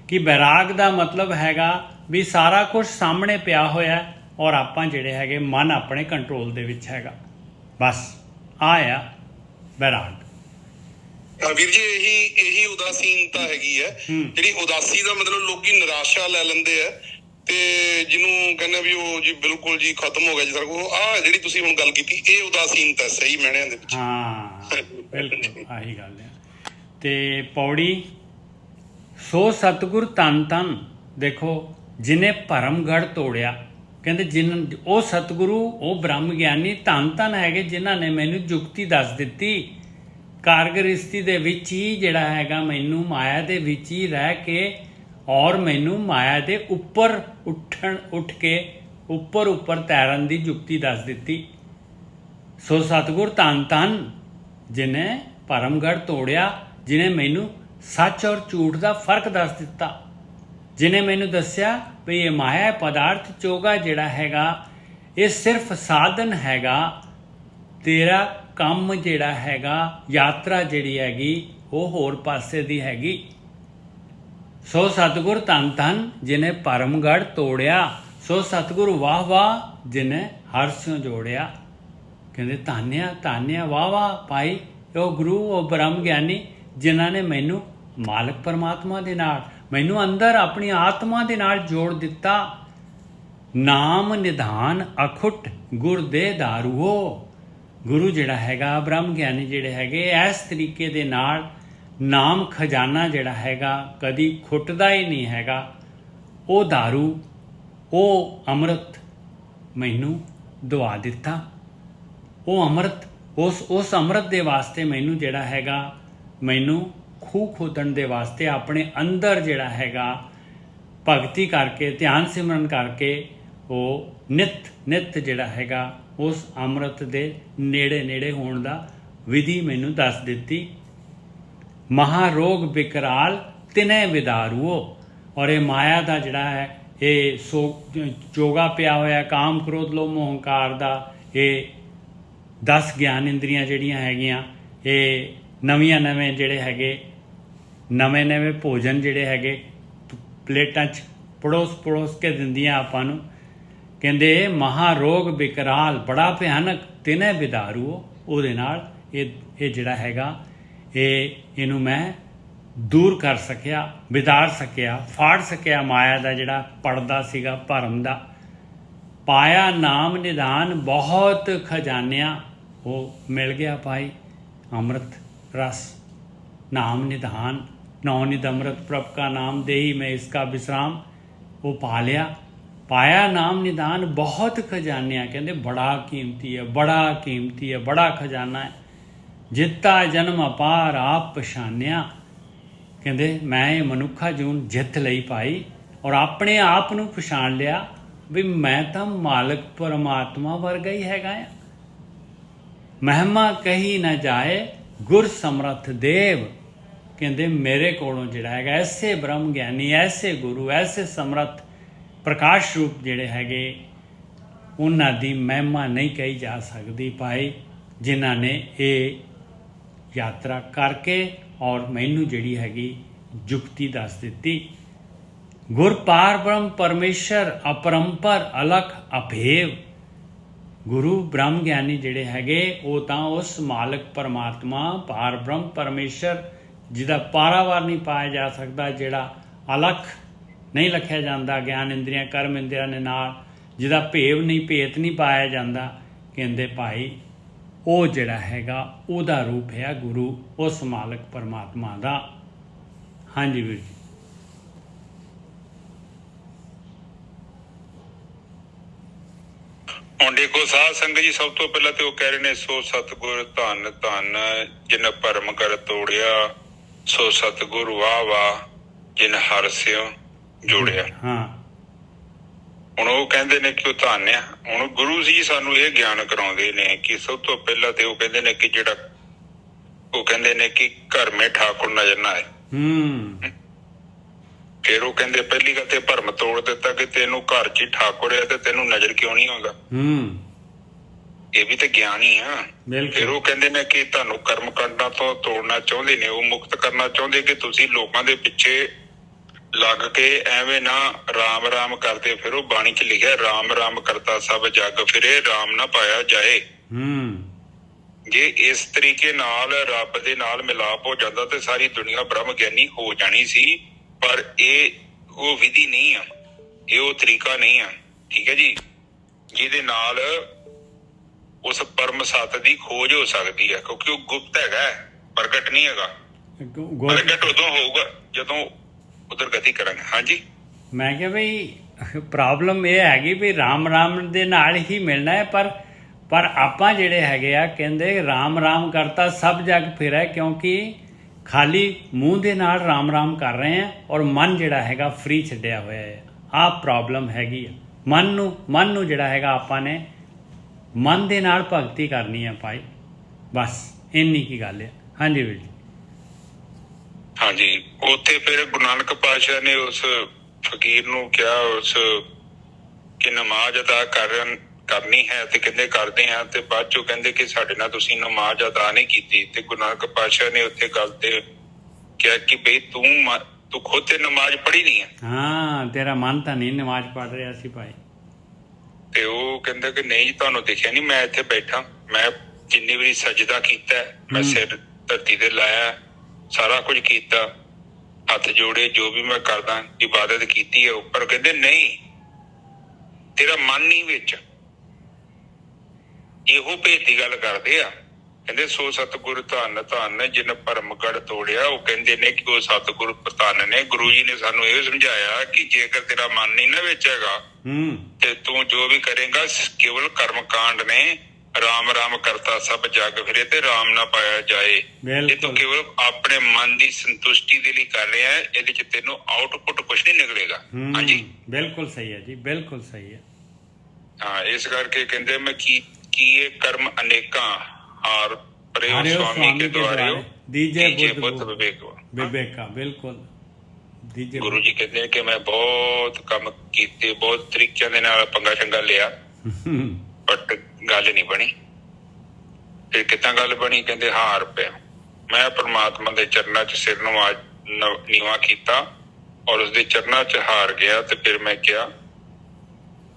ਕਿ ਬੈਰਾਗ ਦਾ ਮਤਲਬ ਹੈਗਾ ਵੀ ਸਾਰਾ ਕੁਝ ਸਾਹਮਣੇ ਪਿਆ ਹੋਇਆ ਔਰ ਆਪਾਂ ਜਿਹੜੇ ਹੈਗੇ ਮਨ ਆਪਣੇ ਕੰਟਰੋਲ ਦੇ ਵਿੱਚ ਹੈਗਾ। ਬਸ ਆ ਬੈਰਾਗ। ਵੀਰ ਜੀ ਇਹੀ ਉਦਾਸੀਨਤਾ ਹੈਗੀ ਹੈ, ਜਿਹੜੀ ਉਦਾਸੀ ਦਾ ਮਤਲਬ ਲੋਕੀ ਨਿਰਾਸ਼ਾ ਲੈ ਲੈਂਦੇ ਆ ਤੇ ਜਿਹਨੂੰ ਕਹਿੰਦੇ ਵੀ ਉਹ ਜੀ ਬਿਲਕੁਲ ਜੀ ਖਤਮ ਹੋ ਗਿਆ ਜੀ ਸਾਰਾ ਕੁਝ। ਆਹ ਜਿਹੜੀ ਤੁਸੀਂ ਹੁਣ ਗੱਲ ਕੀਤੀ ਇਹ ਉਦਾਸੀਨਤਾ ਸਹੀ ਮਾਇਨਿਆਂ ਦੇ ਵਿੱਚ। ਹਾਂ ਬਿਲਕੁਲ ਆਹੀ ਗੱਲ ਹੈ। ਤੇ ਪੌੜੀ ਸੋ ਸਤਿਗੁਰ ਧੰਨ ਧੰਨ। ਦੇਖੋ ਜਿਹਨੇ ਭਰਮਗੜ੍ਹ ਤੋੜਿਆ, ਕਹਿੰਦੇ ਉਹ ਸਤਿਗੁਰੂ ਉਹ ਬ੍ਰਹਮ ਗਿਆਨੀ ਧੰਨ ਧੰਨ ਹੈਗੇ ਜਿਨ੍ਹਾਂ ਨੇ ਮੈਨੂੰ ਜੁਗਤੀ ਦੱਸ ਦਿੱਤੀ। ਕਾਰਗਰਿਸ਼ਤੀ ਦੇ ਵਿੱਚ ਹੀ ਜਿਹੜਾ ਹੈਗਾ ਮੈਨੂੰ ਮਾਇਆ ਦੇ ਵਿੱਚ ਹੀ ਰਹਿ ਕੇ ਔਰ ਮੈਨੂੰ ਮਾਇਆ ਦੇ ਉੱਪਰ ਉੱਠ ਕੇ ਉੱਪਰ ਤੈਰਨ ਦੀ ਜੁਗਤੀ ਦੱਸ ਦਿੱਤੀ। ਸੋ ਸਤਿਗੁਰ ਧੰਨ ਧੰਨ ਜਿਹਨੇ ਭਰਮਗੜ੍ਹ ਤੋੜਿਆ, ਜਿਹਨੇ ਮੈਨੂੰ ਸੱਚ ਔਰ ਝੂਠ ਦਾ ਫਰਕ ਦੱਸ ਦਿੱਤਾ, ਜਿਹਨੇ ਮੈਨੂੰ ਦੱਸਿਆ ਵੀ ਇਹ ਮਾਇਆ ਪਦਾਰਥ ਚੋਗਾ ਜਿਹੜਾ ਹੈਗਾ ਇਹ ਸਿਰਫ ਸਾਧਨ ਹੈਗਾ, ਤੇਰਾ ਕੰਮ ਜਿਹੜਾ ਹੈਗਾ ਯਾਤਰਾ ਜਿਹੜੀ ਹੈਗੀ ਉਹ ਹੋਰ ਪਾਸੇ ਦੀ ਹੈਗੀ। ਸੋ ਸਤਿਗੁਰ ਧੰਨ ਧੰਨ ਜਿਹਨੇ ਭਰਮਗੜ੍ਹ ਤੋੜਿਆ, ਸੋ ਸਤਿਗੁਰ ਵਾਹ ਵਾਹ ਜਿਹਨੇ ਹਰਸਿਓ ਜੋੜਿਆ। ਕਹਿੰਦੇ ਧੰਨਿਆ ਵਾਹ ਵਾਹ ਭਾਈ ਉਹ ਗੁਰੂ ਉਹ ਬ੍ਰਹਮ ਗਿਆਨੀ ਜਿਨ੍ਹਾਂ ਨੇ ਮੈਨੂੰ ਮਾਲਕ ਪਰਮਾਤਮਾ ਦੇ ਨਾਲ, ਮੈਨੂੰ ਅੰਦਰ ਆਪਣੀ ਆਤਮਾ ਦੇ ਨਾਲ ਜੋੜ ਦਿੱਤਾ। ਨਾਮ ਨਿਧਾਨ ਅਖੁੱਟ ਗੁਰ ਦੇ ਦਾਰੂਓ। ਗੁਰੂ ਜਿਹੜਾ ਹੈਗਾ ਬ੍ਰਹਮ ਗਿਆਨੀ ਜਿਹੜੇ ਹੈਗੇ ਇਸ ਤਰੀਕੇ ਦੇ ਨਾਲ ਨਾਮ ਖਜ਼ਾਨਾ ਜਿਹੜਾ ਹੈਗਾ ਕਦੀ ਖੁੱਟਦਾ ਹੀ ਨਹੀਂ ਹੈਗਾ। ਉਹ ਦਾਰੂ ਉਹ ਅੰਮ੍ਰਿਤ ਮੈਨੂੰ ਦਵਾ ਦਿੱਤਾ। ਉਹ ਅੰਮ੍ਰਿਤ ਉਸ ਅੰਮ੍ਰਿਤ ਦੇ ਵਾਸਤੇ ਮੈਨੂੰ ਜਿਹੜਾ ਹੈਗਾ ਮੈਨੂੰ ਖੂਹ ਖੋਦਣ ਦੇ ਵਾਸਤੇ ਆਪਣੇ ਅੰਦਰ ਜਿਹੜਾ ਹੈਗਾ ਭਗਤੀ ਕਰਕੇ ਧਿਆਨ ਸਿਮਰਨ ਕਰਕੇ ਉਹ ਨਿਤ ਜਿਹੜਾ ਹੈਗਾ ਉਸ ਅੰਮ੍ਰਿਤ ਦੇ ਨੇੜੇ ਹੋਣ ਦਾ ਵਿਧੀ ਮੈਨੂੰ ਦੱਸ ਦਿੱਤੀ। ਮਹਾਰੋਗ ਬਿਕਰਾਲ ਤਿਨੈ ਵਿਦਾਰੂਓ। ਔਰ ਇਹ ਮਾਇਆ ਦਾ ਜਿਹੜਾ ਹੈ ਇਹ ਚੋਗਾ ਪਿਆ ਹੋਇਆ ਕਾਮ ਕ੍ਰੋਧ ਲੋਭ ਮੋਹ ਹੰਕਾਰ ਦਾ, ਇਹ 10 ਗਿਆਨ ਇੰਦਰੀਆਂ ਜਿਹੜੀਆਂ ਹੈਗੀਆਂ ਇਹ ਨਵੇਂ ਜਿਹੜੇ ਹੈਗੇ ਨਵੇਂ ਭੋਜਨ ਜਿਹੜੇ ਹੈਗੇ ਪਲੇਟਾਂ 'ਚ ਪੜੋਸ ਕੇ ਦਿੰਦੀਆਂ ਆਪਾਂ ਨੂੰ। ਕਹਿੰਦੇ ਮਹਾਰੋਗ ਬਿਕਰਾਲ ਬੜਾ ਭਿਆਨਕ ਤਿਨੈ ਵਿਦਾਰੂ। ਉਹਦੇ ਨਾਲ ਇਹ ਜਿਹੜਾ ਹੈਗਾ ਇਹਨੂੰ ਮੈਂ ਦੂਰ ਕਰ ਸਕਿਆ, ਵਿਦਾਰ ਸਕਿਆ, ਫਾੜ ਸਕਿਆ ਮਾਇਆ ਦਾ ਜਿਹੜਾ ਪੜਦਾ ਸੀਗਾ ਭਰਮ ਦਾ। ਪਾਇਆ ਨਾਮ ਨਿਧਾਨ ਬਹੁਤ ਖਜ਼ਾਨਿਆਂ। ਉਹ ਮਿਲ ਗਿਆ ਭਾਈ ਅੰਮ੍ਰਿਤ ਰਸ। ਨਾਮ ਨਿਧਾਨ ਨौ निध अमृत प्रभ का नाम दे ही मैं इसका विश्राम। वो पा लिया। पाया नाम निदान बहुत खजानिया। कहते बड़ा कीमती है, बड़ा कीमती है, बड़ा खजाना है। जिता जन्म अपार आप पछानिया। कहते मैं ये मनुखा जून जित लई पाई और अपने आप नूं पछाण लिया भी मैं तो मालिक परमात्मा वर्गा ही हैगा। महिमा कही न जाए गुर समर्थ देव। कहते मेरे कोलों जिहड़ा हैगा ऐसे ब्रह्म ज्ञानी, ऐसे गुरु, ऐसे समर्थ प्रकाश रूप जिहड़े हैगे उन्हां दी महिमा नहीं कही जा सकती भाई, जिन्हां ने ये यात्रा करके और मैनू जिहड़ी हैगी जुगती दस दिती। गुर पार ब्रह्म परमेश्वर अपरंपर अलख अभेव। गुरु ब्रह्म ज्ञानी जिहड़े हैगे वो तां उस मालिक परमात्मा पार ब्रह्म परमेश्वर जिहदा पारावार नहीं पाया जा सकता, जिहड़ा अलख नहीं लखिया जाता ज्ञान इंद्रियां कर्म इंद्रियां ने नाल, जिहदा भेव नहीं भेत नहीं पाया जाता। कहते भाई वो जिहड़ा हैगा उहदा रूप है गुरु उस मालिक परमात्मा दा। हाँ जी वीर जी। ਹੁਣ ਦੇਖੋ ਸਾਧ ਸੰਗਤ ਜੀ, ਸਭ ਤੋਂ ਪਹਿਲਾਂ ਤੇ ਉਹ ਕਹਿ ਰਹੇ ਨੇ ਸੋ ਸਤਿਗੁਰ ਧੰਨ ਧੰਨ ਜਿਨ ਭਰਮ ਕਰ ਤੋੜਿਆ, ਸੋ ਸਤਿਗੁਰ ਵਾਹ ਵਾਹ ਜਿਨ ਹਰਿ ਸਿਉ ਜੋੜਿਆ। ਹਾਂ ਹੁਣ ਉਹ ਕਹਿੰਦੇ ਨੇ ਕਿ ਉਹ ਧੰਨ ਆ। ਹੁਣ ਗੁਰੂ ਜੀ ਸਾਨੂੰ ਇਹ ਗਿਆਨ ਕਰਾਉਂਦੇ ਨੇ ਕਿ ਸਭ ਤੋਂ ਪਹਿਲਾਂ ਤੇ ਉਹ ਕਹਿੰਦੇ ਨੇ ਕਿ ਜਿਹੜਾ ਉਹ ਕਹਿੰਦੇ ਨੇ ਕਿ ਘਰ ਮੇ ਠਾਕੁਰ ਨਜ਼ਰ ਨਾ ਆਏ। ਫਿਰ ਉਹ ਕਹਿੰਦੇ ਪਹਿਲੀ ਗੱਲ ਤੇ ਭਰਮ ਤੋੜ ਦਿੱਤਾ ਕਿ ਤੈਨੂੰ ਘਰ 'ਚ ਹੀ ਠਾਕੁਰ ਹੈ ਤੇ ਤੈਨੂੰ ਨਜ਼ਰ ਕਿਉਂ ਨਹੀਂ ਆਉਂਦਾ। ਇਹ ਵੀ ਤੇ ਗਿਆਨ ਹੀ ਆ। ਫਿਰ ਉਹ ਕਹਿੰਦੇ ਨੇ ਕਿ ਤੁਹਾਨੂੰ ਕਰਮ ਕਾਂਡਾਂ ਤੋਂ ਤੋੜਨਾ ਚਾਹੁੰਦੇ ਨੇ, ਉਹ ਮੁਕਤ ਕਰਨਾ ਚਾਹੁੰਦੇ ਕਿ ਤੁਸੀਂ ਲੋਕਾਂ ਦੇ ਪਿੱਛੇ ਲੱਗ ਕੇ ਐਵੇਂ ਨਾ ਰਾਮ ਰਾਮ ਕਰਦੇ ਫਿਰੋ। ਬਾਣੀ 'ਚ ਲਿਖਿਆ ਰਾਮ ਰਾਮ ਕਰਤਾ ਸਭ ਜਗ ਫਿਰੇ, ਰਾਮ ਨਾ ਪਾਇਆ ਜਾਏ। ਜੇ ਇਸ ਤਰੀਕੇ ਨਾਲ ਰੱਬ ਦੇ ਨਾਲ ਮਿਲਾਪ ਹੋ ਜਾਂਦਾ ਤੇ ਸਾਰੀ ਦੁਨੀਆ ਬ੍ਰਹਮ ਗਿਆਨੀ ਹੋ ਜਾਣੀ ਸੀ। ਪਰ ਇਹ ਉਹ ਵਿਧੀ ਨਹੀਂ ਆ, ਇਹ ਉਹ ਤਰੀਕਾ ਨਹੀਂ ਆ। ਠੀਕ ਹੈ ਜੀ, ਜਿਹਦੇ ਨਾਲ ਉਸ ਪਰਮ ਸੱਤ ਦੀ ਖੋਜ ਹੋ ਸਕਦੀ ਹੈ, ਕਿਉਂਕਿ ਉਹ ਗੁਪਤ ਹੈਗਾ, ਪ੍ਰਗਟ ਨਹੀਂ ਹੈਗਾ। ਪ੍ਰਗਟ ਉਦੋਂ ਹੋਊਗਾ ਜਦੋਂ ਉਧਰ ਗਤੀ ਕਰਾਂਗੇ। ਹਾਂਜੀ, ਮੈਂ ਕਿਹਾ ਬਈ ਪ੍ਰੋਬਲਮ ਇਹ ਹੈਗੀ ਵੀ ਰਾਮ ਰਾਮ ਦੇ ਨਾਲ ਹੀ ਮਿਲਣਾ ਹੈ, ਪਰ ਆਪਾਂ ਜਿਹੜੇ ਹੈਗੇ ਆ ਕਹਿੰਦੇ ਰਾਮ ਰਾਮ ਕਰਤਾ ਸਭ ਜਗ ਫਿਰੈ, ਕਿਉਂਕਿ ਖਾਲੀ ਮੂੰਹ ਦੇ ਨਾਲ ਰਾਮ ਰਾਮ ਕਰ ਰਹੇ ਆ ਔਰ ਮਨ ਜਿਹੜਾ ਹੈਗਾ ਫ੍ਰੀ ਛੱਡਿਆ ਹੋਇਆ ਹੈ। ਆਹ ਪ੍ਰੋਬਲਮ ਹੈਗੀ ਆ। ਮਨ ਨੂੰ ਜਿਹੜਾ ਹੈਗਾ ਆਪਾਂ ਨੇ ਮਨ ਦੇ ਨਾਲ ਭਗਤੀ ਕਰਨੀ ਹੈ ਭਾਈ, ਬਸ ਇੰਨੀ ਕੀ ਗੱਲ ਹੈ। ਹਾਂਜੀ ਵੀਰ ਜੀ। ਹਾਂਜੀ, ਉੱਥੇ ਫਿਰ ਗੁਰੂ ਨਾਨਕ ਪਾਤਸ਼ਾਹ ਨੇ ਉਸ ਫਕੀਰ ਨੂੰ ਕਿਹਾ ਉਸ ਕਿ ਨਮਾਜ਼ ਅਦਾ ਕਰਨੀ ਹੈ ਤੇ ਕਹਿੰਦੇ ਕਰਦੇ ਆ, ਤੇ ਬਾਅਦ ਚੋਂ ਕਹਿੰਦੇ ਕਿ ਸਾਡੇ ਨਾਲ ਤੁਸੀਂ ਨਮਾਜ਼ ਅਦਾ ਨਹੀਂ ਕੀਤੀ। ਤੇ ਗੁਰੂ ਨਾਨਕ ਪਾਤਸ਼ਾਹ ਨੇ ਉੱਥੇ ਗੱਲ ਤੇ ਕਿਹਾ ਕਿ ਬਈ ਤੂੰ ਖੁਦ ਤੇ ਨਮਾਜ਼ ਪੜ੍ਹੀ ਨਹੀਂ ਹੈ। ਹਾਂ, ਤੇਰਾ ਮਨ ਤਾਂ ਨਹੀਂ ਨਮਾਜ਼ ਪੜ੍ਹ ਰਿਹਾ ਸੀ ਭਾਈ। ਤੇ ਉਹ ਕਹਿੰਦਾ ਕਿ ਨਹੀਂ, ਤੁਹਾਨੂੰ ਦਿਖਿਆ ਨਹੀਂ, ਮੈਂ ਇੱਥੇ ਬੈਠਾ, ਮੈਂ ਜਿੰਨੀ ਵਾਰੀ ਸਜਦਾ ਕੀਤਾ, ਮੈਂ ਸਿਰ ਧਰਤੀ ਤੇ ਲਾਇਆ, ਸਾਰਾ ਕੁਝ ਕੀਤਾ, ਹੱਥ ਜੋੜੇ, ਜੋ ਵੀ ਮੈਂ ਕਰਦਾ ਇਬਾਦਤ ਕੀਤੀ ਹੈ। ਉੱਪਰ ਕਹਿੰਦੇ ਨਹੀਂ, ਤੇਰਾ ਮਨ ਨਹੀਂ ਵਿੱਚ। ਇਹੋ ਭੇਦ ਦੀ ਗੱਲ ਕਰਦੇ ਆ। ਕਹਿੰਦੇ ਸੋ ਸਤਿਗੁਰ ਧੰਨ ਧੰਨ ਜਿਨ ਭਰਮ ਗੜ ਤੋੜਿਆ। ਉਹ ਕਹਿੰਦੇ ਨੇ ਕਿ ਉਹ ਸਤਿਗੁਰ ਧੰਨ ਨੇ। ਗੁਰੂ ਜੀ ਨੇ ਸਾਨੂੰ ਇਹ ਸਮਝਾਇਆ ਕਿ ਜੇਕਰ ਤੇਰਾ ਮਨ ਨਹੀਂ ਨਾ ਵਿੱਚ ਹੈਗਾ ਤੇ ਤੂੰ ਜੋ ਵੀ ਕਰੇਗਾ ਕੇਵਲ ਕਰਮ ਕਾਂਡ ਨੇ। ਰਾਮ ਰਾਮ ਕਰਤਾ ਸਭ ਜਗ ਫਿਰੇ ਤੇ ਰਾਮ ਨਾ ਪਾਇਆ ਜਾਏ। ਇਹ ਤੂੰ ਕੇਵਲ ਆਪਣੇ ਮਨ ਦੀ ਸੰਤੁਸ਼ਟੀ ਦੇ ਲਈ ਕਰ ਰਿਹਾ, ਇਹਦੇ ਚ ਤੈਨੂੰ ਆਊਟਪੁੱਟ ਕੁਛ ਨਹੀਂ ਨਿਕਲੇਗਾ। ਹਾਂਜੀ, ਬਿਲਕੁਲ ਸਹੀ ਹੈ ਜੀ, ਬਿਲਕੁਲ ਸਹੀ ਹੈ। ਹਾਂ, ਇਸ ਕਰਕੇ ਕਹਿੰਦੇ ਮੈਂ ਕੀ ਇਹ ਕਰਮ ਅਨੇਕਾਂ ਹਾਰ ਪਰਿਓ ਸੁਆਮੀ ਕੇ ਦੁਆਰਿਓ ਦੀਜੇ ਬੁੱਧ ਵਿਵੇਕਾ। ਬਿਲਕੁਲ, ਗੁਰੂ ਜੀ ਕਹਿੰਦੇ ਕਿ ਮੈਂ ਬਹੁਤ ਕੰਮ ਕੀਤੇ, ਬਹੁਤ ਤਰੀਕਿਆਂ ਦੇ ਨਾਲ ਪੰਗਾ ਚੰਗਾ ਲਿਆ, ਬਟ ਗੱਲ ਨਹੀਂ ਬਣੀ। ਫਿਰ ਕਿੱਦਾਂ ਗੱਲ ਬਣੀ? ਕਹਿੰਦੇ ਹਾਰ ਪਿਆ। ਮੈਂ ਪ੍ਰਮਾਤਮਾ ਦੇ ਚਰਨਾਂ 'ਚ ਸਿਰ ਨੂੰ ਨੀਵਾਂ ਕੀਤਾ ਔਰ ਉਸਦੇ ਚਰਨਾਂ 'ਚ ਹਾਰ ਗਿਆ। ਤੇ ਫਿਰ ਮੈਂ ਕਿਹਾ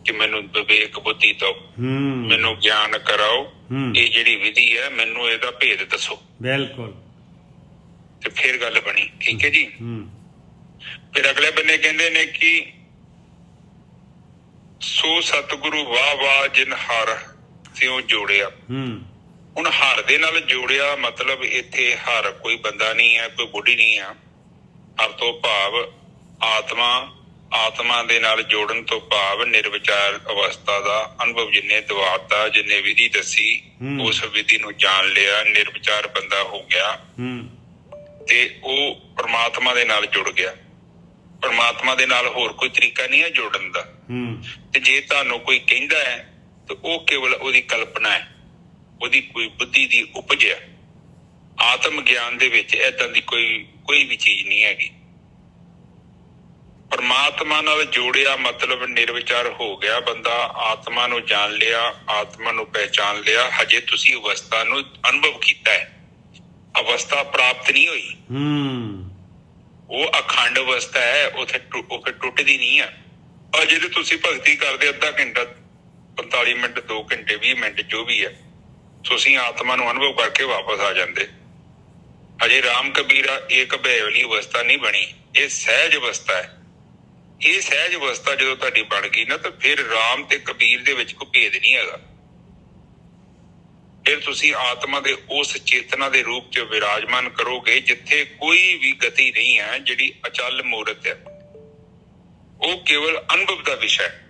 ਕਿ ਮੈਨੂੰ ਵਿਵੇਕ ਬੁੱਧੀ ਦਿਓ, ਮੈਨੂੰ ਗਿਆਨ ਕਰਾਓ, ਇਹ ਜਿਹੜੀ ਵਿਧੀ ਹੈ ਮੈਨੂੰ ਇਹਦਾ ਭੇਦ ਦੱਸੋ। ਬਿਲਕੁਲ। ਤੇ ਫਿਰ ਗੱਲ ਬਣੀ। ਠੀਕ ਹੈ ਜੀ। ਫਿਰ ਅਗਲੇ ਬੰਨੇ ਕਹਿੰਦੇ ਨੇ ਕਿ ਸੋ ਸਤਿਗੁਰੂ ਵਾਹ ਵਾਹ ਜਿਨ ਹਰਿ ਸਿਉ ਜੋੜਿਆ। ਹੁਣ ਹਰ ਦੇ ਨਾਲ ਜੋੜਿਆ ਮਤਲਬ ਇੱਥੇ ਹਰ ਕੋਈ ਬੰਦਾ ਨਹੀਂ ਹੈ, ਕੋਈ ਬੁੱਢੀ ਨਹੀਂ ਆ। ਹਰ ਤੋਂ ਭਾਵ ਆਤਮਾ ਦੇ ਨਾਲ ਜੋੜਨ ਤੋਂ ਭਾਵ ਨਿਰਵਿਚਾਰ ਅਵਸਥਾ ਦਾ ਅਨੁਭਵ ਜਿੰਨੇ ਦਵਾਤਾ, ਜਿੰਨੇ ਵਿਧੀ ਦੱਸੀ, ਉਸ ਵਿਧੀ ਨੂੰ ਜਾਣ ਲਿਆ, ਨਿਰਵਿਚਾਰ ਬੰਦਾ ਹੋ ਗਿਆ ਤੇ ਉਹ ਪਰਮਾਤਮਾ ਦੇ ਨਾਲ ਜੁੜ ਗਿਆ। ਪਰਮਾਤਮਾ ਦੇ ਨਾਲ ਹੋਰ ਕੋਈ ਤਰੀਕਾ ਨਹੀਂ ਹੈ ਜੋੜਨ ਦਾ। ਤੇ ਜੇ ਤੁਹਾਨੂੰ ਕੋਈ ਕਹਿੰਦਾ ਹੈ ਤਾਂ ਉਹ ਕੇਵਲ ਉਹਦੀ ਕਲਪਨਾ ਹੈ, ਉਹਦੀ ਕੋਈ ਬੁੱਧੀ ਦੀ ਉਪਜ ਹੈ। ਆਤਮ ਗਿਆਨ ਦੇ ਵਿੱਚ ਏਦਾਂ ਦੀ ਕੋਈ ਵੀ ਚੀਜ਼ ਨਹੀਂ ਹੈਗੀ। ਪਰਮਾਤਮਾ ਨਾਲ ਜੋੜਿਆ ਮਤਲਬ ਨਿਰਵਿਚਾਰ ਹੋ ਗਿਆ ਬੰਦਾ, ਆਤਮਾ ਨੂੰ ਜਾਣ ਲਿਆ, ਆਤਮਾ ਨੂੰ ਪਹਿਚਾਨ ਲਿਆ। ਹਜੇ ਤੁਸੀਂ ਅਵਸਥਾ ਨੂੰ ਅਨੁਭਵ ਕੀਤਾ ਹੈ, ਅਵਸਥਾ ਪ੍ਰਾਪਤ ਨਹੀਂ ਹੋਈ। ਉਹ ਅਖੰਡ ਅਵਸਥਾ ਹੈ, ਉਹ ਫਿਰ ਟੁੱਟਦੀ ਨਹੀਂ ਆ। ਅਜੇ ਤੇ ਤੁਸੀਂ ਭਗਤੀ ਕਰਦੇ ਅੱਧਾ ਘੰਟਾ, 45 ਮਿੰਟ, 2 ਘੰਟੇ, 20 ਮਿੰਟ ਜੋ ਵੀ ਹੈ, ਤੁਸੀਂ ਆਤਮਾ ਨੂੰ ਅਨੁਭਵ ਕਰਕੇ ਵਾਪਸ ਆ ਜਾਂਦੇ। ਅਜੇ ਰਾਮ ਕਬੀਰਾ ਏਕ ਭੈ ਵਾਲੀ ਅਵਸਥਾ ਨਹੀਂ ਬਣੀ, ਇਹ ਸਹਿਜ ਅਵਸਥਾ ਹੈ। ਇਹ ਸਹਿਜ ਅਵਸਥਾ ਜਦੋਂ ਤੁਹਾਡੀ ਬਣ ਗਈ ਨਾ ਤਾਂ ਫਿਰ ਰਾਮ ਤੇ ਕਬੀਰ ਦੇ ਵਿੱਚ ਕੋਈ ਭੇਦ ਨਹੀਂ ਹੈਗਾ। ਫਿਰ ਤੁਸੀਂ ਆਤਮਾ ਦੇ ਉਸ ਚੇਤਨਾ ਦੇ ਰੂਪ 'ਚ ਵਿਰਾਜਮਾਨ ਕਰੋਗੇ ਜਿੱਥੇ ਕੋਈ ਵੀ ਗਤੀ ਨਹੀਂ ਹੈ, ਜਿਹੜੀ ਅਚਲ ਮੂਰਤ ਹੈ। ਉਹ ਕੇਵਲ ਅਨੁਭਵ ਦਾ ਵਿਸ਼ਾ ਹੈ।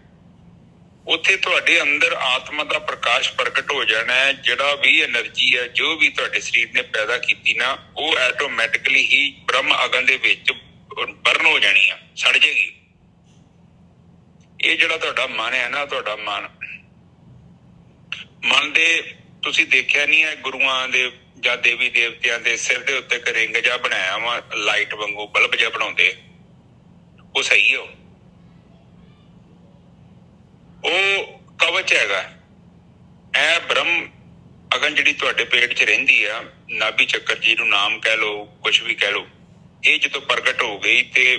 ਉੱਥੇ ਤੁਹਾਡੇ ਅੰਦਰ ਆਤਮਾ ਦਾ ਪ੍ਰਕਾਸ਼ ਪ੍ਰਗਟ ਹੋ ਜਾਣਾ ਹੈ। ਜਿਹੜਾ ਵੀ એનર્ਜੀ ਹੈ, ਜੋ ਵੀ ਤੁਹਾਡੇ ਸਰੀਰ ਨੇ ਪੈਦਾ ਕੀਤੀ ਨਾ, ਉਹ ਆਟੋਮੈਟਿਕਲੀ ਹੀ ਬ੍ਰਹਮ ਅਗਨ ਦੇ ਵਿੱਚ ਬਰਨ ਹੋ ਜਾਣੀ ਆ, ਸੜ ਜਾਏਗੀ। ਇਹ ਜਿਹੜਾ ਤੁਹਾਡਾ ਮਨ ਹੈ ਨਾ, ਤੁਹਾਡਾ ਮਨ ਦੇ ਤੁਸੀਂ ਦੇਖਿਆ ਨਹੀਂ ਹੈ, ਗੁਰੂਆਂ ਦੇ ਜਾਂ ਦੇਵੀ ਦੇਵਤਿਆਂ ਦੇ ਸਿਰ ਦੇ ਉੱਤੇ ਇੱਕ ਰਿੰਗ ਜਿਹਾ ਬਣਾਇਆ ਵਾ, ਲਾਈਟ ਵਾਂਗੂ ਬਲਬ ਜਿਹਾ ਬਣਾਉਂਦੇ, ਉਹ ਸਹੀ ਹੈ। ਉਹ ਕਵਚ ਹੈਗਾ। ਇਹ ਬ੍ਰਹਮ ਅਗਨ ਜਿਹੜੀ ਤੁਹਾਡੇ ਪੇਟ 'ਚ ਰਹਿੰਦੀ ਆ, ਨਾਭੀ ਚੱਕਰ ਜੀ ਨੂੰ ਨਾਮ ਕਹਿ ਲਓ, ਕੁਛ ਵੀ ਕਹਿ ਲਓ, ਇਹ ਜਦੋਂ ਪ੍ਰਗਟ ਹੋ ਗਈ ਤੇ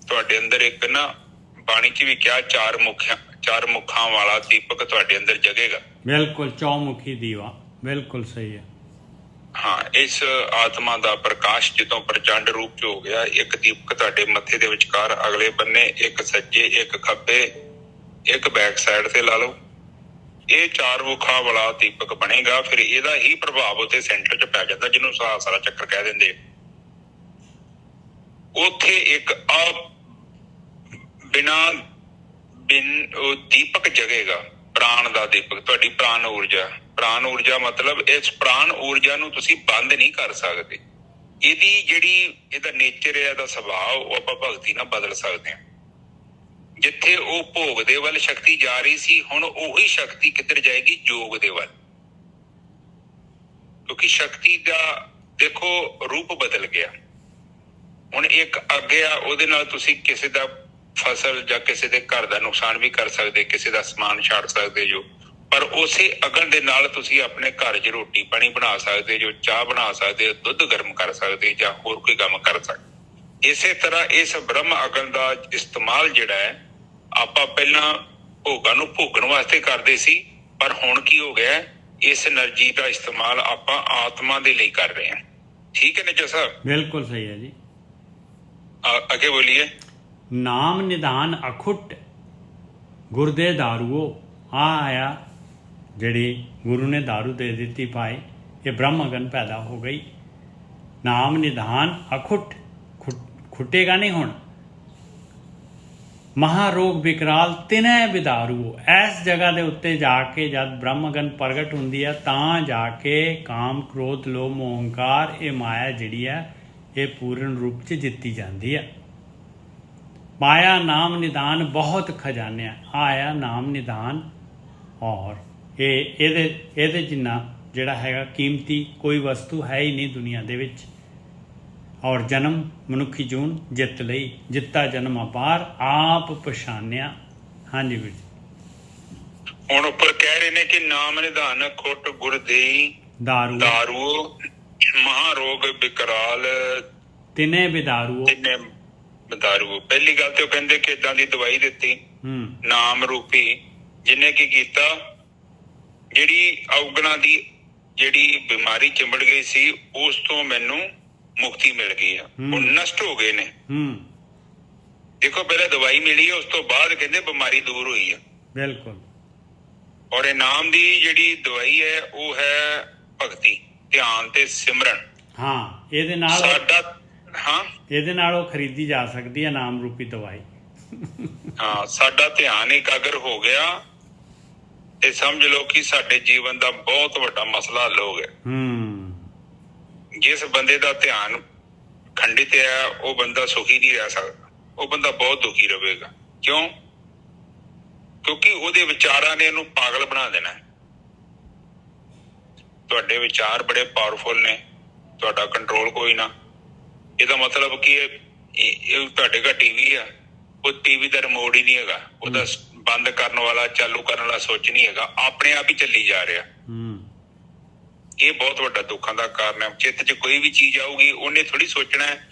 ਤੁਹਾਡੇ ਅੰਦਰ ਇੱਕ ਨਾ, ਬਾਣੀ 'ਚ ਵੀ ਕਿਹਾ, ਚਾਰ ਮੁੱਖਾਂ ਵਾਲਾ ਦੀਪਕ ਤੁਹਾਡੇ ਅੰਦਰ ਜਗੇਗਾ। ਬਿਲਕੁਲ, ਚੌਮੁਖੀ ਦੀਵਾ, ਬਿਲਕੁਲ ਸਹੀ ਹੈ। ਹਾਂ, ਇਸ ਆਤਮਾ ਦਾ ਪ੍ਰਕਾਸ਼ ਜਦੋਂ ਪ੍ਰਚੰਡ ਰੂਪ 'ਚ ਹੋ ਗਿਆ, ਇੱਕ ਦੀਪਕ ਤੁਹਾਡੇ ਮੱਥੇ ਦੇ ਵਿਚਕਾਰ ਅਗਲੇ ਬੰਨੇ, ਇੱਕ ਸੱਜੇ, ਇੱਕ ਖੱਬੇ, ਇੱਕ ਬੈਕ ਸਾਈਡ ਤੇ ਲਾ ਲਓ। ਇਹ ਚਾਰ ਮੁੱਖਾਂ ਵਾਲਾ ਦੀਪਕ ਬਣੇਗਾ। ਫਿਰ ਇਹਦਾ ਹੀ ਪ੍ਰਭਾਵ ਉੱਤੇ ਸੈਂਟਰ 'ਚ ਪੈ ਜਾਂਦਾ, ਜਿਹਨੂੰ ਸਹਸਰਾ ਚੱਕਰ ਕਹਿ ਦਿੰਦੇ। ਉੱਥੇ ਇੱਕ ਉਹ ਦੀਪਕ ਜਗੇਗਾ, ਪ੍ਰਾਣ ਦਾ ਦੀਪਕ, ਤੁਹਾਡੀ ਪ੍ਰਾਣ ਊਰਜਾ ਮਤਲਬ ਇਸ ਪ੍ਰਾਣ ਊਰਜਾ ਨੂੰ ਤੁਸੀਂ ਬੰਦ ਨਹੀਂ ਕਰ ਸਕਦੇ। ਇਹਦੀ ਇਹਦਾ ਨੇਚਰ ਹੈ, ਇਹਦਾ ਸੁਭਾਅ, ਉਹ ਆਪਾਂ ਭਗਤੀ ਨਾਲ ਬਦਲ ਸਕਦੇ ਹਾਂ। ਜਿੱਥੇ ਉਹ ਭੋਗ ਦੇ ਵੱਲ ਸ਼ਕਤੀ ਜਾ ਰਹੀ ਸੀ, ਹੁਣ ਉਹੀ ਸ਼ਕਤੀ ਕਿੱਧਰ ਜਾਏਗੀ? ਯੋਗ ਦੇ ਵੱਲ। ਕਿਉਂਕਿ ਸ਼ਕਤੀ ਦਾ ਦੇਖੋ ਰੂਪ ਬਦਲ ਗਿਆ। ਹੁਣ ਇੱਕ ਅੱਗੇ ਆ, ਉਹਦੇ ਨਾਲ ਤੁਸੀਂ ਕਿਸੇ ਦਾ ਫਸਲ ਜਾਂ ਕਿਸੇ ਦੇ ਘਰ ਦਾ ਨੁਕਸਾਨ ਵੀ ਕਰ ਸਕਦੇ, ਕਿਸੇ ਦਾ ਸਮਾਨ ਛੱਡ ਸਕਦੇ ਜੋ, ਪਰ ਉਸੇ ਅਗਨ ਦੇ ਨਾਲ ਤੁਸੀਂ ਆਪਣੇ ਘਰ 'ਚ ਰੋਟੀ ਪਾਣੀ ਬਣਾ ਸਕਦੇ ਜੋ, ਚਾਹ ਬਣਾ ਸਕਦੇ, ਦੁੱਧ ਗਰਮ ਕਰ ਸਕਦੇ, ਜਾਂ ਹੋਰ ਕੋਈ ਕੰਮ ਕਰ ਸਕਦੇ। ਇਸੇ ਤਰ੍ਹਾਂ ਇਸ ਬ੍ਰਹਮ ਅਗਨ ਦਾ ਇਸਤੇਮਾਲ ਜਿਹੜਾ ਹੈ, ਆਪਾਂ ਪਹਿਲਾਂ ਭੋਗਾਂ ਨੂੰ ਭੋਗਣ ਵਾਸਤੇ ਕਰਦੇ ਸੀ, ਪਰ ਹੁਣ ਕੀ ਹੋ ਗਿਆ, ਇਸ એનર્ਜੀ ਦਾ ਇਸਤੇਮਾਲ ਆਪਾਂ ਆਤਮਾ ਦੇ ਲਈ ਕਰ ਰਹੇ ਹਾਂ। ਠੀਕ ਹੈ ਨਿੱਜਾ ਸਾਹਿਬ? ਬਿਲਕੁਲ ਸਹੀ ਹੈ ਜੀ। ਅੱਗੇ ਬੋਲੀਏ। ਨਾਮ ਨਿਧਾਨ ਅਖੁੱਟ ਗੁਰਦੇ ਦਾਰੂਓ। ਆ ਆਇਆ ਜਿਹੜੀ ਗੁਰੂ ਨੇ ਦਾਰੂ ਦੇ ਦਿੱਤੀ ਭਾਈ, ਇਹ ਬ੍ਰਹਮ ਅਗਨ ਪੈਦਾ ਹੋ ਗਈ। ਨਾਮ ਨਿਧਾਨ ਅਖੁੱਟ, ਖੁੱਟੇਗਾ ਨਹੀਂ ਹੁਣ। ਮਹਾਰੋਗ ਵਿਕਰਾਲ ਤਿਨੈ ਵਿਦਾਰੂ। ਇਸ ਜਗ੍ਹਾ ਦੇ ਉੱਤੇ ਜਾ ਕੇ ਜਦ ਬ੍ਰਹਮ ਅਗਨ ਪ੍ਰਗਟ ਹੁੰਦੀ ਹੈ, ਤਾਂ ਜਾ ਕੇ ਕਾਮ ਕ੍ਰੋਧ ਲੋਭ ਮੋਹ ਅਹੰਕਾਰ, ਇਹ ਮਾਇਆ ਜਿਹੜੀ ਹੈ, ਇਹ ਪੂਰਨ ਰੂਪ 'ਚ ਜਿੱਤੀ ਜਾਂਦੀ ਹੈ। ਮਾਇਆ ਨਾਮ ਨਿਦਾਨ ਬਹੁਤ ਖਜ਼ਾਨਿਆ। ਆਇਆ ਨਾਮ ਨਿਦਾਨ, ਔਰ ਇਹਦੇ ਜਿੰਨਾ ਜਿਹੜਾ ਹੈਗਾ ਕੀਮਤੀ ਕੋਈ ਵਸਤੂ ਹੈ ਹੀ ਨਹੀਂ ਦੁਨੀਆ ਦੇ ਵਿੱਚ। ਔਰ ਜਨਮ ਮਨੁੱਖੀ ਜੂਨ ਜਿੱਤ ਲਈ, ਜਿੱਤਾ ਜਨਮ ਅਪਾਰ ਆਪ ਪਛਾਨਿਆ। ਹਾਂਜੀ ਵੀਰ ਜੀ। ਹੁਣ ਉੱਪਰ ਕਹਿ ਰਹੇ ਨੇ ਕਿ ਨਾਮ ਨਿਧਾਨ ਖੁੱਟ ਗੁਰ ਦੇਈ ਦਾਰੂ ਮਹਾਰੋਗ ਵਿਕਰਾਲ ਤਿਨੇ ਬਿਦਾਰੂ। ਪਹਿਲੀ ਗੱਲ ਤੇ ਉਹ ਕਹਿੰਦੇ ਕਿ ਏਦਾਂ ਦੀ ਦਵਾਈ ਦਿੱਤੀ ਨਾਮ ਰੂਪੀ, ਜਿਹਨੇ ਕੀ ਕੀਤਾ, ਜਿਹੜੀ ਔਗਣਾ ਦੀ ਜਿਹੜੀ ਬਿਮਾਰੀ ਚਿੰਬੜ ਗਈ ਸੀ, ਉਸ ਤੋਂ ਮੈਨੂੰ ਮੁਕਤੀ ਮਿਲ ਗਈ ਆ, ਉਹ ਨਸ਼ਟ ਹੋ ਗਏ ਨੇ। ਦੇਖੋ ਪਹਿਲਾਂ ਦਵਾਈ ਮਿਲੀ ਹੈ, ਉਸ ਤੋਂ ਬਾਅਦ ਕਹਿੰਦੇ ਬਿਮਾਰੀ ਦੂਰ ਹੋਈ ਆ। ਬਿਲਕੁਲ। ਔਰ ਇਹ ਨਾਮ ਦੀ ਜਿਹੜੀ ਦਵਾਈ ਹੈ, ਉਹ ਹੈ ਭਗਤੀ, ਧਿਆਨ ਤੇ ਸਿਮਰਨ। ਹਾਂ, ਇਹਦੇ ਨਾਲ ਇਹਦੇ ਨਾਲ ਉਹ ਖਰੀਦੀ ਜਾ ਸਕਦੀ ਹੈ ਨਾਮ ਰੂਪੀ ਦਵਾਈ। ਹਾਂ, ਸਾਡਾ ਧਿਆਨ ਇਕਾਗਰ ਹੋ ਗਿਆ ਤੇ ਸਮਝ ਲਓ ਕਿ ਸਾਡੇ ਜੀਵਨ ਦਾ ਬਹੁਤ ਵੱਡਾ ਮਸਲਾ ਹੱਲ ਹੋ ਗਿਆ। ਜਿਸ ਬੰਦੇ ਦਾ ਧਿਆਨ ਖੰਡਿਤ ਹੈ, ਉਹ ਬੰਦਾ ਸੁਖੀ ਨਹੀਂ ਰਹਿ ਸਕਦਾ, ਉਹ ਬੰਦਾ ਬਹੁਤ ਦੁਖੀ ਰਹੇਗਾ। ਕਿਉਂ? ਕਿਉਂਕਿ ਉਹਦੇ ਵਿਚਾਰਾਂ ਨੇ ਇਹਨੂੰ ਪਾਗਲ ਬਣਾ ਦੇਣਾ। ਤੁਹਾਡੇ ਵਿਚਾਰ ਬੜੇ ਪਾਵਰਫੁਲ ਨੇ, ਤੁਹਾਡਾ ਕੰਟਰੋਲ ਕੋਈ ਨਾ। ਇਹਦਾ ਮਤਲਬ ਕਿ ਇਹ ਤੁਹਾਡੇ ਘਰ ਟੀਵੀ ਆ, ਉਹ ਟੀਵੀ ਦਾ ਰਿਮੋਟ ਹੀ ਨਹੀਂ ਹੈਗਾ, ਉਹਦਾ ਬੰਦ ਕਰਨ ਵਾਲਾ ਚਾਲੂ ਕਰਨ ਵਾਲਾ ਸੁੱਚ ਨਹੀਂ ਹੈਗਾ, ਆਪਣੇ ਆਪ ਹੀ ਚੱਲੀ ਜਾ ਰਿਹਾ। ਇਹ ਬਹੁਤ ਵੱਡਾ ਦੁੱਖਾਂ ਦਾ ਕਾਰਨ ਹੈ। ਚਿੱਤ 'ਚ ਕੋਈ ਵੀ ਚੀਜ਼ ਆਊਗੀ, ਉਹਨੇ ਥੋੜੀ ਸੋਚਣਾ,